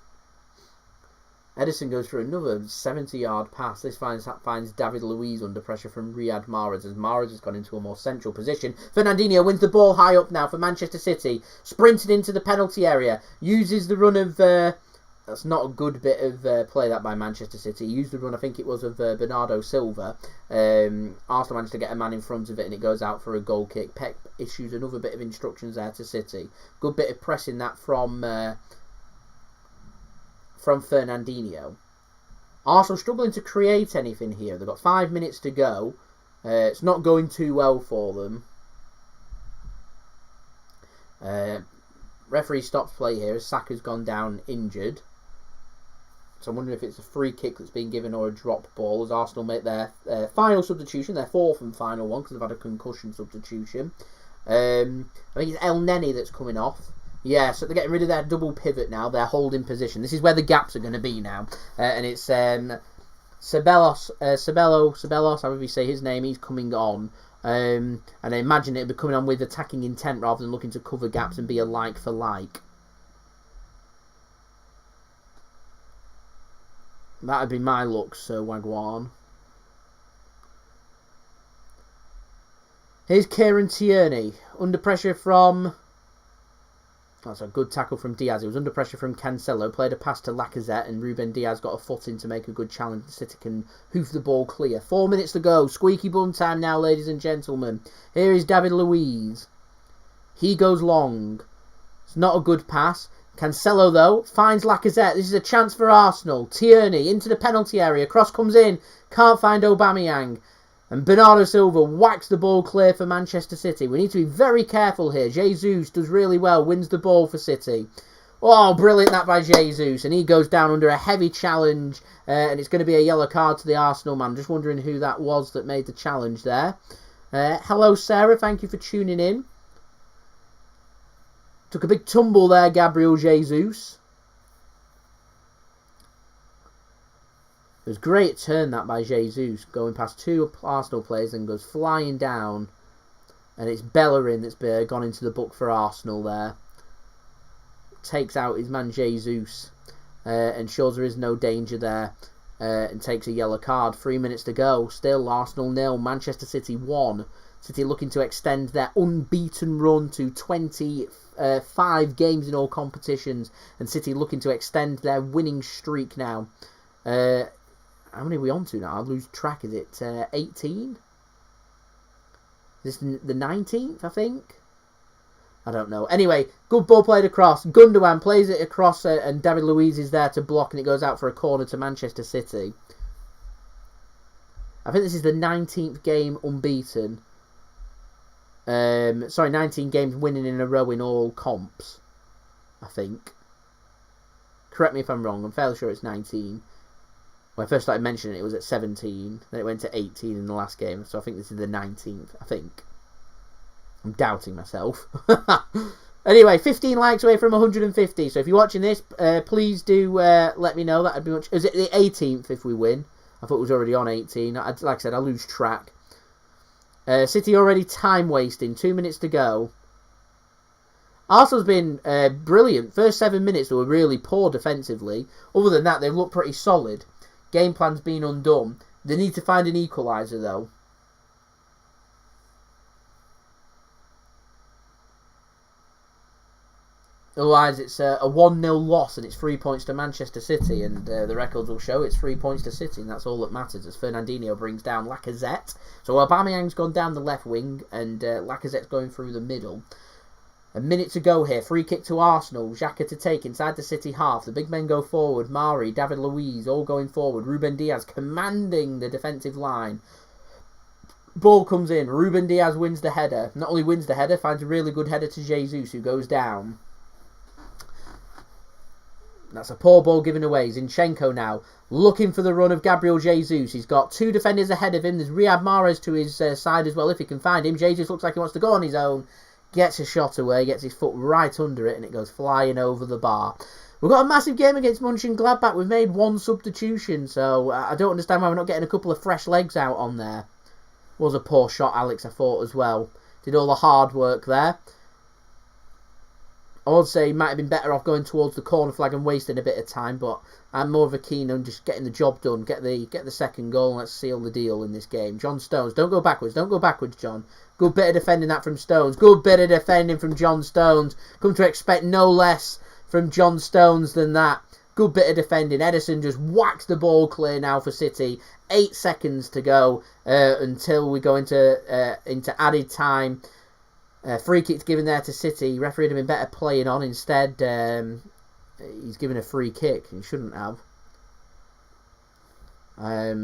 Ederson goes for another 70-yard pass. This finds David Luiz under pressure from Riyad Mahrez as Mahrez has gone into a more central position. Fernandinho wins the ball high up now for Manchester City. Sprinted into the penalty area. Uses the run of... that's not a good bit of play that by Manchester City. He used the run, I think it was, of Bernardo Silva. Arsenal managed to get a man in front of it and it goes out for a goal kick. Pep issues another bit of instructions there to City. Good bit of pressing that from Fernandinho. Arsenal struggling to create anything here. They've got 5 minutes to go. It's not going too well for them. Referee stops play here as Saka's gone down injured. So I'm wondering if it's a free kick that's been given or a drop ball as Arsenal make their final substitution, their fourth and final one because they've had a concussion substitution. I think it's El Neni that's coming off. Yeah, so they're getting rid of their double pivot now. They're holding position. This is where the gaps are going to be now. And it's Ceballos, however you say his name, he's coming on. And I imagine it'll be coming on with attacking intent rather than looking to cover gaps and be a like for like. That'd be my luck, Sir Wagwan. Here's Kieran Tierney. Under pressure from... That's a good tackle from Diaz. He was under pressure from Cancelo. Played a pass to Lacazette, and Ruben Diaz got a foot in to make a good challenge. City can hoof the ball clear. 4 minutes to go. Squeaky bum time now, ladies and gentlemen. Here is David Luiz. He goes long. It's not a good pass. Cancelo, though, finds Lacazette. This is a chance for Arsenal. Tierney into the penalty area. Cross comes in. Can't find Aubameyang. And Bernardo Silva whacks the ball clear for Manchester City. We need to be very careful here. Jesus does really well. Wins the ball for City. Oh, brilliant that by Jesus. And he goes down under a heavy challenge. And it's going to be a yellow card to the Arsenal man. Just wondering who that was that made the challenge there. Hello, Sarah. Thank you for tuning in. Took a big tumble there, Gabriel Jesus. It was a great turn that by Jesus, going past two Arsenal players and goes flying down. And it's Bellerin that's gone into the book for Arsenal there. Takes out his man Jesus and shows there is no danger there. And takes a yellow card. 3 minutes to go. Still Arsenal 0, Manchester City 1. City looking to extend their unbeaten run to 25 games in all competitions. And City looking to extend their winning streak now. How many are we on to now? I lose track. Is it 18? Is this the 19th, I think? I don't know. Anyway, good ball played across. Gundogan plays it across and David Luiz is there to block and it goes out for a corner to Manchester City. I think this is the 19th game unbeaten. 19 games winning in a row in all comps, I think. Correct me if I'm wrong. I'm fairly sure it's 19. When I first started mentioning it, it was at 17. Then it went to 18 in the last game. So I think this is the 19th, I think. I'm doubting myself. Anyway, 15 likes away from 150. So if you're watching this, please do let me know. That'd be much... Is it the 18th if we win? I thought it was already on 18. Like I said, I lose track. City already time wasting. 2 minutes to go. Arsenal's been brilliant. First 7 minutes they were really poor defensively. Other than that, they've looked pretty solid. Game plan's been undone. They need to find an equaliser though. Otherwise, it's a 1-0 loss and it's 3 points to Manchester City. And the records will show it's 3 points to City. And that's all that matters as Fernandinho brings down Lacazette. So Aubameyang's gone down the left wing and Lacazette's going through the middle. A minute to go here. Free kick to Arsenal. Xhaka to take inside the City half. The big men go forward. Mari, David Luiz all going forward. Ruben Diaz commanding the defensive line. Ball comes in. Ruben Diaz wins the header. Not only wins the header, finds a really good header to Jesus who goes down. That's a poor ball given away. Zinchenko now looking for the run of Gabriel Jesus. He's got two defenders ahead of him. There's Riyad Mahrez to his side as well if he can find him. Jesus looks like he wants to go on his own. Gets a shot away, gets his foot right under it, and it goes flying over the bar. We've got a massive game against Mönchengladbach. We've made one substitution, so I don't understand why we're not getting a couple of fresh legs out on there. Was a poor shot, Alex, I thought, as well. Did all the hard work there. I would say he might have been better off going towards the corner flag and wasting a bit of time, but I'm more of a keen on just getting the job done, get the second goal, and let's seal the deal in this game. John Stones, don't go backwards, John. Good bit of defending that from Stones. Good bit of defending from John Stones. Come to expect no less from John Stones than that. Good bit of defending. Ederson just whacks the ball clear now for City. 8 seconds to go until we go into added time. Free kick's given there to City. Referee had been better playing on. Instead, he's given a free kick. He shouldn't have.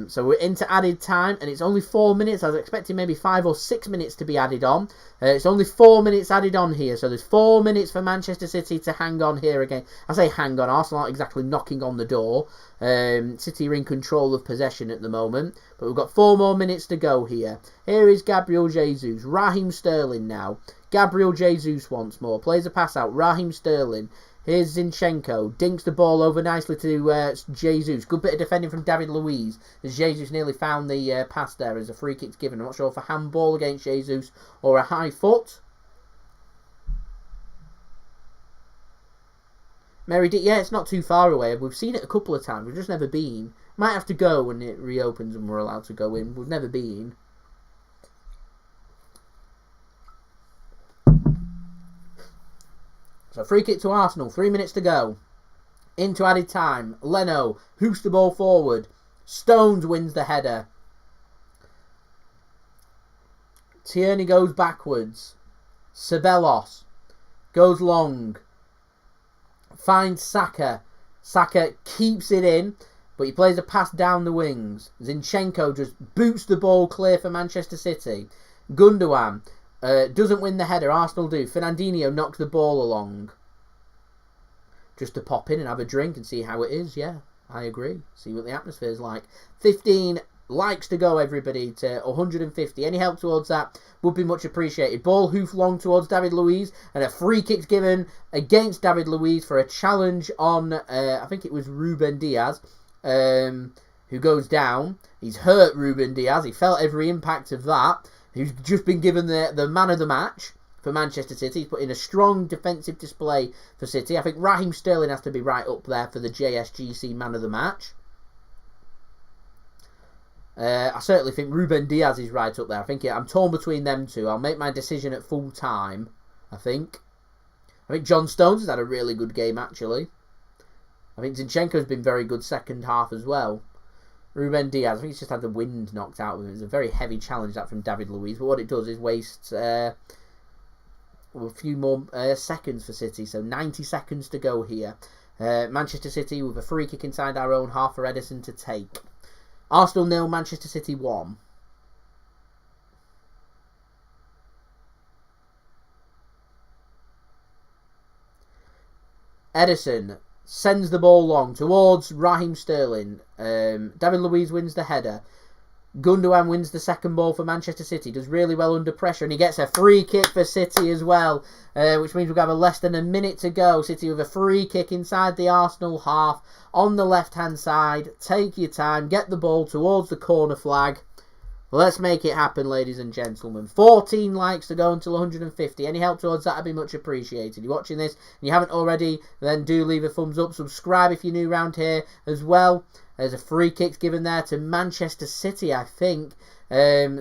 So we're into added time, and it's only 4 minutes. I was expecting maybe 5 or 6 minutes to be added on. It's only 4 minutes added on here, so there's 4 minutes for Manchester City to hang on here again. I say hang on, Arsenal aren't exactly knocking on the door. City are in control of possession at the moment, but we've got 4 more minutes to go here. Here is Gabriel Jesus, Raheem Sterling now. Gabriel Jesus once more, plays a pass out, Raheem Sterling. Here's Zinchenko, dinks the ball over nicely to Jesus. Good bit of defending from David Luiz, as Jesus nearly found the pass there as a free kick's given. I'm not sure if a handball against Jesus or a high foot. Mary D. Yeah, it's not too far away. We've seen it a couple of times. We've just never been. Might have to go when it reopens and we're allowed to go in. We've never been. So free kick to Arsenal. 3 minutes to go. Into added time. Leno hoops the ball forward. Stones wins the header. Tierney goes backwards. Ceballos goes long. Finds Saka. Saka keeps it in, but he plays a pass down the wings. Zinchenko just boots the ball clear for Manchester City. Gundogan doesn't win the header. Arsenal do. Fernandinho knocks the ball along. Just to pop in and have a drink and see how it is. Yeah, I agree. See what the atmosphere is like. 15 likes to go, everybody, to 150. Any help towards that would be much appreciated. Ball hoof long towards David Luiz, and a free kick's given against David Luiz for a challenge on, I think it was Ruben Diaz, who goes down. He's hurt, Ruben Diaz. He felt every impact of that. He's just been given the man of the match for Manchester City. He's put in a strong defensive display for City. I think Raheem Sterling has to be right up there for the JSGC man of the match. I certainly think Ruben Diaz is right up there. I'm torn between them two. I'll make my decision at full time, I think. John Stones has had a really good game, actually. I think Zinchenko's been very good second half as well. Ruben Diaz, I think he's just had the wind knocked out of him. It's a very heavy challenge, that, from David Luiz. But what it does is waste a few more seconds for City. So 90 seconds to go here. Manchester City with a free kick inside our own half for Edison to take. Arsenal 0, Manchester City 1. Edison sends the ball long towards Raheem Sterling. David Luiz wins the header. Gundogan wins the second ball for Manchester City. Does really well under pressure, and he gets a free kick for City as well, which means we've got less than a minute to go. City with a free kick inside the Arsenal half on the left-hand side. Take your time. Get the ball towards the corner flag. Let's make it happen, ladies and gentlemen. 14 likes to go until 150. Any help towards that would be much appreciated. You're watching this and you haven't already, then do leave a thumbs up. Subscribe if you're new around here as well. There's a free kick given there to Manchester City, I think.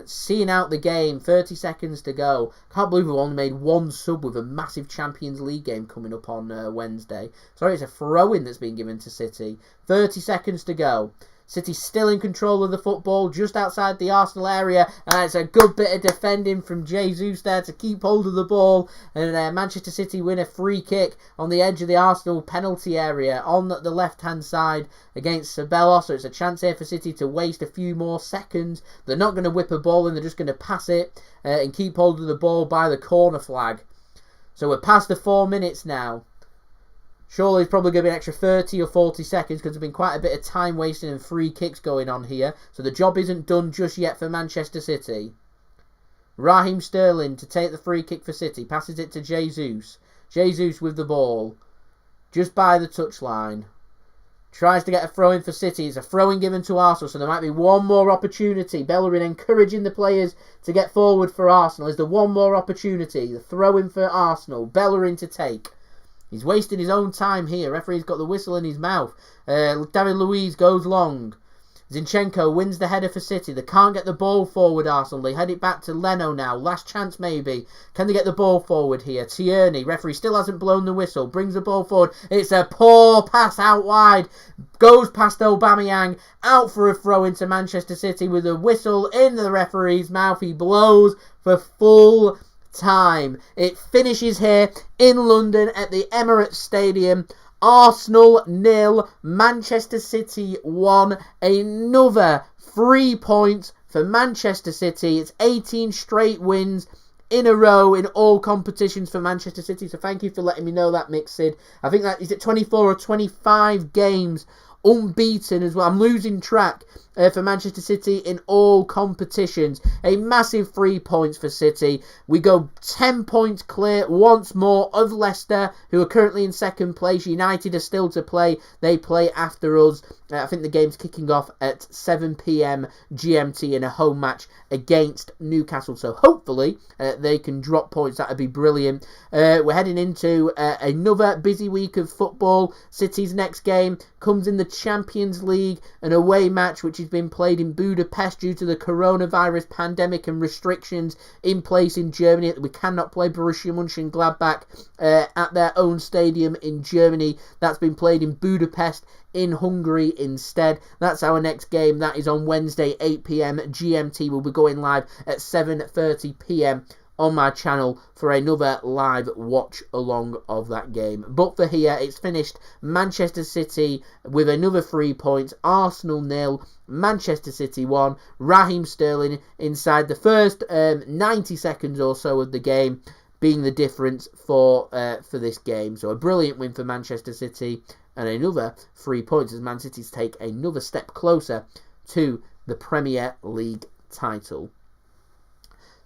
Seeing out the game, 30 seconds to go. Can't believe we've only made one sub with a massive Champions League game coming up on Wednesday. Sorry, it's a throw-in that's been given to City. 30 seconds to go. City still in control of the football, just outside the Arsenal area, and it's a good bit of defending from Jesus there to keep hold of the ball, and Manchester City win a free kick on the edge of the Arsenal penalty area on the left-hand side against Ceballos, so it's a chance here for City to waste a few more seconds. They're not going to whip a ball in, they're just going to pass it and keep hold of the ball by the corner flag. So we're past the 4 minutes now. Surely it's probably going to be an extra 30 or 40 seconds because there's been quite a bit of time wasting and free kicks going on here. So the job isn't done just yet for Manchester City. Raheem Sterling to take the free kick for City. Passes it to Jesus. Jesus with the ball. Just by the touchline. Tries to get a throw-in for City. It's a throw-in given to Arsenal, so there might be one more opportunity. Bellerin encouraging the players to get forward for Arsenal. Is there one more opportunity? The throw-in for Arsenal. Bellerin to take. He's wasting his own time here. Referee's got the whistle in his mouth. David Luiz goes long. Zinchenko wins the header for City. They can't get the ball forward, Arsenal. They head it back to Leno now. Last chance maybe. Can they get the ball forward here? Tierney. Referee still hasn't blown the whistle. Brings the ball forward. It's a poor pass out wide. Goes past Aubameyang. Out for a throw into Manchester City with a whistle in the referee's mouth. He blows for full time. It finishes here in London at the Emirates Stadium. Arsenal 0, Manchester City 1. Another 3 points for Manchester City. It's 18 straight wins in a row in all competitions for Manchester City. So thank you for letting me know that, Mixed. I think that is it 24 or 25 games unbeaten as well. I'm losing track for Manchester City in all competitions. A massive 3 points for City. We go 10 points clear once more of Leicester, who are currently in second place. United are still to play. They play after us. I think the game's kicking off at 7 p.m. GMT in a home match against Newcastle. So hopefully they can drop points. That would be brilliant. We're heading into another busy week of football. City's next game comes in the Champions League, an away match which has been played in Budapest due to the coronavirus pandemic and restrictions in place in Germany. We cannot play Borussia Mönchengladbach at their own stadium in Germany. That's been played in Budapest in Hungary instead. That's our next game. That is on Wednesday, 8 p.m. GMT. We'll be going live at 7:30 p.m. on my channel for another live watch along of that game. But for here, it's finished Manchester City with another 3 points, Arsenal 0, Manchester City 1, Raheem Sterling inside the first 90 seconds or so of the game being the difference for this game. So a brilliant win for Manchester City and another 3 points as Man City take another step closer to the Premier League title.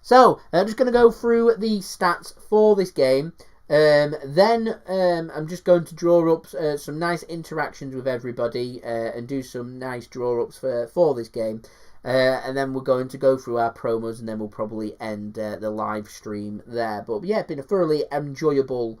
So, I'm just going to go through the stats for this game. Then I'm just going to draw up some nice interactions with everybody and do some nice draw-ups for this game. And then we're going to go through our promos and then we'll probably end the live stream there. But yeah, it's been a thoroughly enjoyable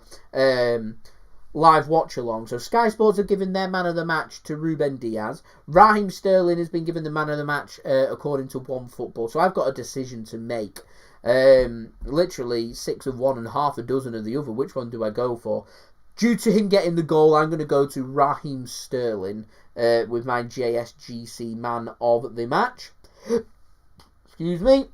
live watch along. So Sky Sports have given their man of the match to Ruben Diaz. Raheem Sterling has been given the man of the match according to OneFootball. So I've got a decision to make. Literally 6 of one and half a dozen of the other. Which one do I go for? Due to him getting the goal, I'm going to go to Raheem Sterling with my JSGC man of the match. Excuse me.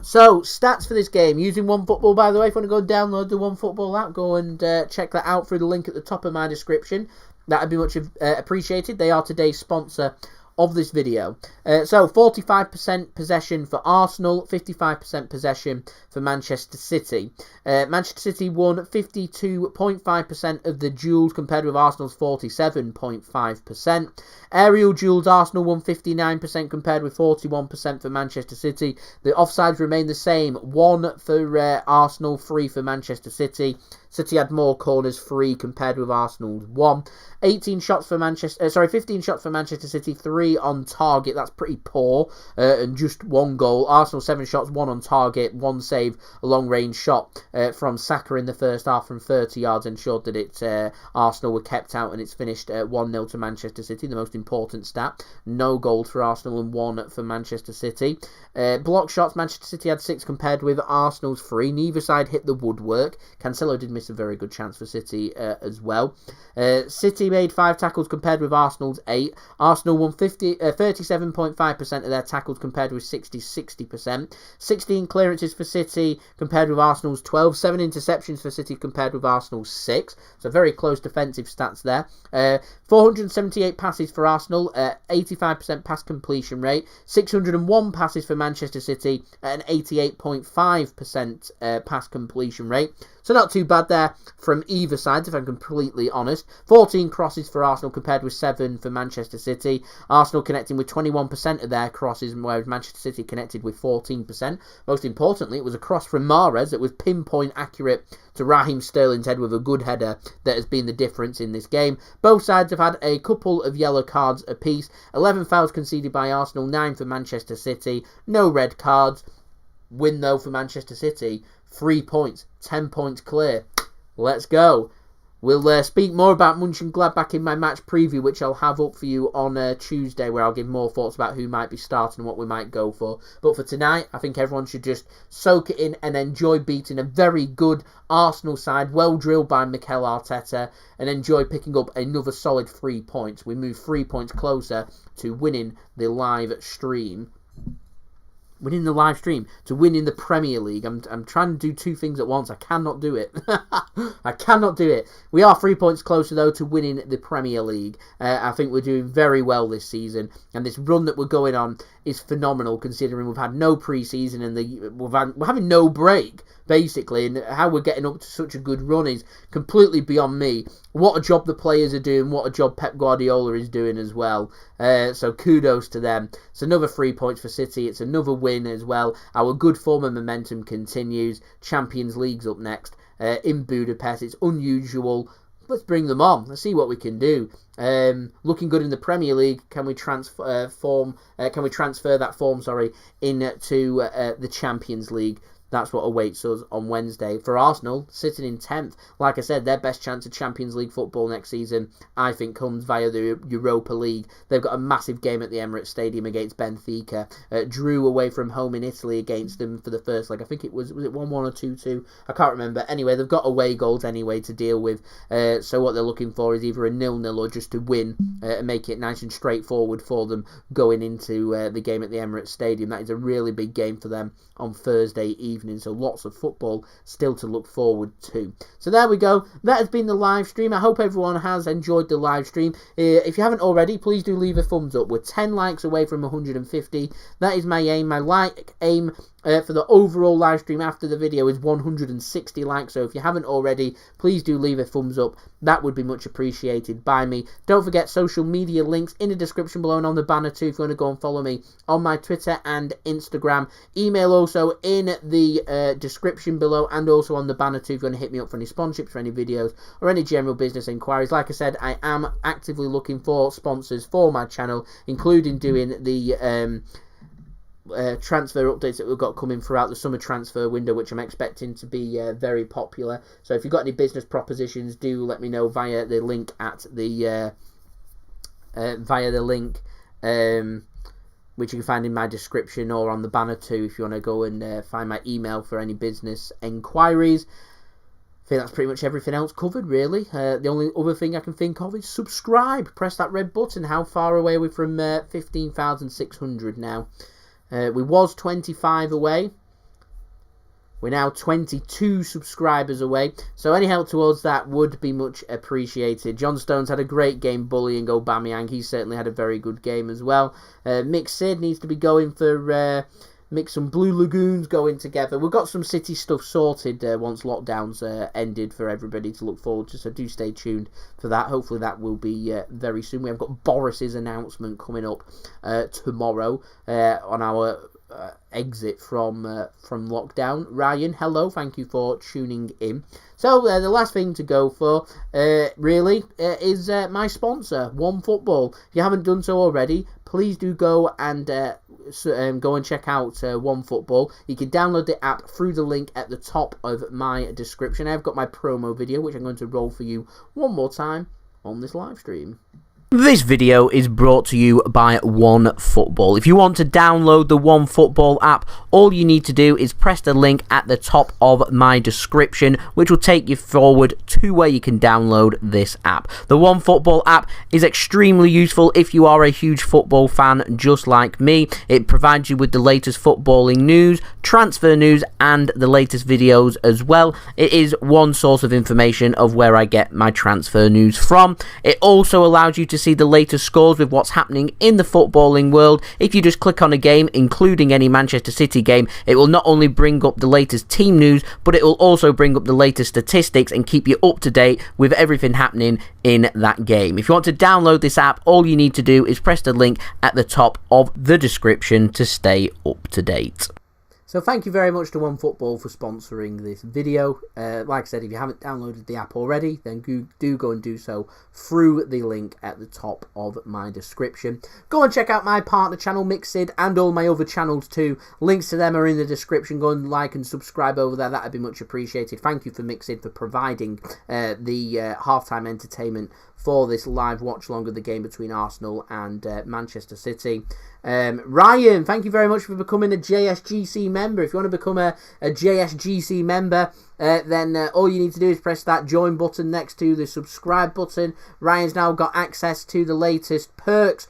So, stats for this game. Using OneFootball, by the way. If you want to go download the OneFootball app, go and check that out through the link at the top of my description. That would be much appreciated. They are today's sponsor of this video. So 45% possession for Arsenal, 55% possession for Manchester City. Manchester City won 52.5% of the duels compared with Arsenal's 47.5%. Aerial duels, Arsenal won 59% compared with 41% for Manchester City. The offsides remain the same, 1 for Arsenal, 3 for Manchester City. City had more corners, 3 compared with Arsenal's 1. 15 shots for Manchester City, 3 on target. That's pretty poor, and just 1 goal. Arsenal 7 shots, 1 on target, 1 save, a long range shot from Saka in the first half from 30 yards ensured that Arsenal were kept out, and it's finished 1-0 to Manchester City. The most important stat: no goals for Arsenal and 1 for Manchester City. Block shots, Manchester City had 6 compared with Arsenal's 3. Neither side hit the woodwork. Cancelo did miss a very good chance for City as well. City made 5 tackles compared with Arsenal's 8. Arsenal won 37.5% of their tackles compared with 60%. 16 clearances for City compared with Arsenal's 12. 7 interceptions for City compared with Arsenal's 6. So very close defensive stats there. 478 passes for Arsenal, 85% pass completion rate. 601 passes for Manchester City at an 88.5% pass completion rate. So not too bad there from either side, if I'm completely honest. 14 crosses for Arsenal compared with 7 for Manchester City. Arsenal connecting with 21% of their crosses, whereas Manchester City connected with 14%. Most importantly, it was a cross from Mahrez that was pinpoint accurate to Raheem Sterling's head with a good header that has been the difference in this game. Both sides have had a couple of yellow cards apiece. 11 fouls conceded by Arsenal, 9 for Manchester City. No red cards. Win though for Manchester City. 3 points, 10 points clear. Let's go. We'll speak more about Mönchengladbach in my match preview, which I'll have up for you on Tuesday, where I'll give more thoughts about who might be starting and what we might go for. But for tonight, I think everyone should just soak it in and enjoy beating a very good Arsenal side, well drilled by Mikel Arteta, and enjoy picking up another solid 3 points. We move 3 points closer to winning the live stream. winning the live stream, to winning the Premier League. I'm trying to do two things at once. I cannot do it. I cannot do it. We are 3 points closer, though, to winning the Premier League. I think we're doing very well this season, and this run that we're going on is phenomenal, considering we've had no pre-season and we're having no break, basically, and how we're getting up to such a good run is completely beyond me. What a job the players are doing, what a job Pep Guardiola is doing as well. So kudos to them. It's another 3 points for City. It's another win as well. Our good form and momentum continues. Champions League's up next in Budapest. It's unusual. Let's bring them on. Let's see what we can do. Looking good in the Premier League. Can we transfer that form? Into the Champions League? That's what awaits us on Wednesday. For Arsenal, sitting in 10th, like I said, their best chance of Champions League football next season, I think, comes via the Europa League. They've got a massive game at the Emirates Stadium against Benfica. Drew away from home in Italy against them for the first leg. I think it was it 1-1 or 2-2? I can't remember. Anyway, they've got away goals anyway to deal with. So what they're looking for is either a 0-0 or just to win and make it nice and straightforward for them going into the game at the Emirates Stadium. That is a really big game for them on Thursday evening, so lots of football still to look forward to. So there we go. That has been the live stream. I hope everyone has enjoyed the live stream. If you haven't already, please do leave a thumbs up. We're 10 likes away from 150. That is my aim. My aim for the overall live stream after the video is 160 likes. So if you haven't already, please do leave a thumbs up. That would be much appreciated by me. Don't forget social media links in the description below and on the banner too if you want to go and follow me on my Twitter and Instagram. Email also in the description below and also on the banner too if you want to hit me up for any sponsorships, for any videos or any general business inquiries. Like I said, I am actively looking for sponsors for my channel, including doing the transfer updates that we've got coming throughout the summer transfer window, which I'm expecting to be very popular. So if you've got any business propositions, do let me know via the link at the which you can find in my description or on the banner too if you want to go and find my email for any business inquiries. I think that's pretty much everything else covered, really. The only other thing I can think of is subscribe. Press that red button. How far away are we from 15,600 now? We was 25 away. We're now 22 subscribers away. So any help towards that would be much appreciated. John Stones had a great game bullying Aubameyang. He certainly had a very good game as well. Mick Sid needs to be going for... mix some Blue Lagoons going together. We've got some City stuff sorted once lockdowns ended for everybody to look forward to, so do stay tuned for that. Hopefully that will be very soon. We have got Boris's announcement coming up tomorrow on our exit from lockdown. Ryan, hello, thank you for tuning in. So the last thing to go for really is my sponsor, OneFootball. If you haven't done so already, please do go and check out OneFootball. You can download the app through the link at the top of my description. I've got my promo video, which I'm going to roll for you one more time on this live stream. This video is brought to you by OneFootball. If you want to download the OneFootball app, all you need to do is press the link at the top of my description, which will take you forward to where you can download this app. The OneFootball app is extremely useful if you are a huge football fan just like me. It provides you with the latest footballing news, transfer news, and the latest videos as well. It is one source of information of where I get my transfer news from. It also allows you to see the latest scores with what's happening in the footballing world. If you just click on a game, including any Manchester City game, it will not only bring up the latest team news, but it will also bring up the latest statistics and keep you up to date with everything happening in that game. If you want to download this app, all you need to do is press the link at the top of the description to stay up to date. So thank you very much to OneFootball for sponsoring this video. Like I said, if you haven't downloaded the app already, then do go and do so through the link at the top of my description. Go and check out my partner channel, Mixid, and all my other channels too. Links to them are in the description. Go and like and subscribe over there. That would be much appreciated. Thank you for Mixid for providing the halftime entertainment for this live watch along of the game between Arsenal and Manchester City. Ryan, thank you very much for becoming a JSGC member. If you want to become a JSGC member, then all you need to do is press that join button next to the subscribe button. Ryan's now got access to the latest perks.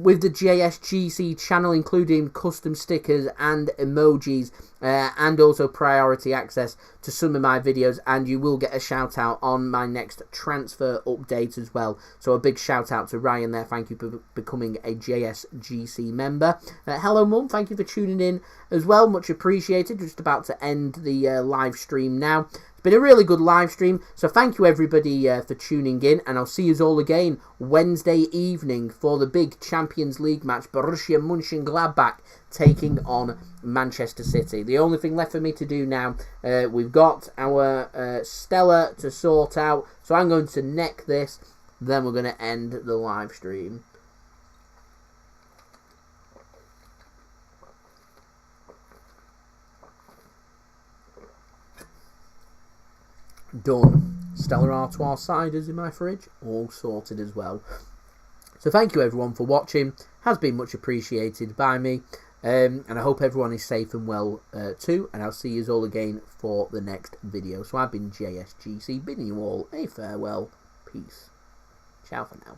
with the JSGC channel, including custom stickers and emojis, and also priority access to some of my videos, and you will get a shout out on my next transfer update as well. So a big shout out to Ryan there. Thank you for becoming a JSGC member. Hello Mum, thank you for tuning in as well, much appreciated. Just about to end the live stream now. Been a really good live stream, so thank you everybody for tuning in, and I'll see you all again Wednesday evening for the big Champions League match, Borussia Mönchengladbach taking on Manchester City. The only thing left for me to do now, we've got our Stella to sort out, so I'm going to neck this, then we're going to end the live stream. Done. Stella Artois ciders in my fridge, all sorted as well. So thank you everyone for watching, has been much appreciated by me, and I hope everyone is safe and well too, and I'll see you all again for the next video. So I've been JSGC, bidding you all a farewell, peace, ciao for now.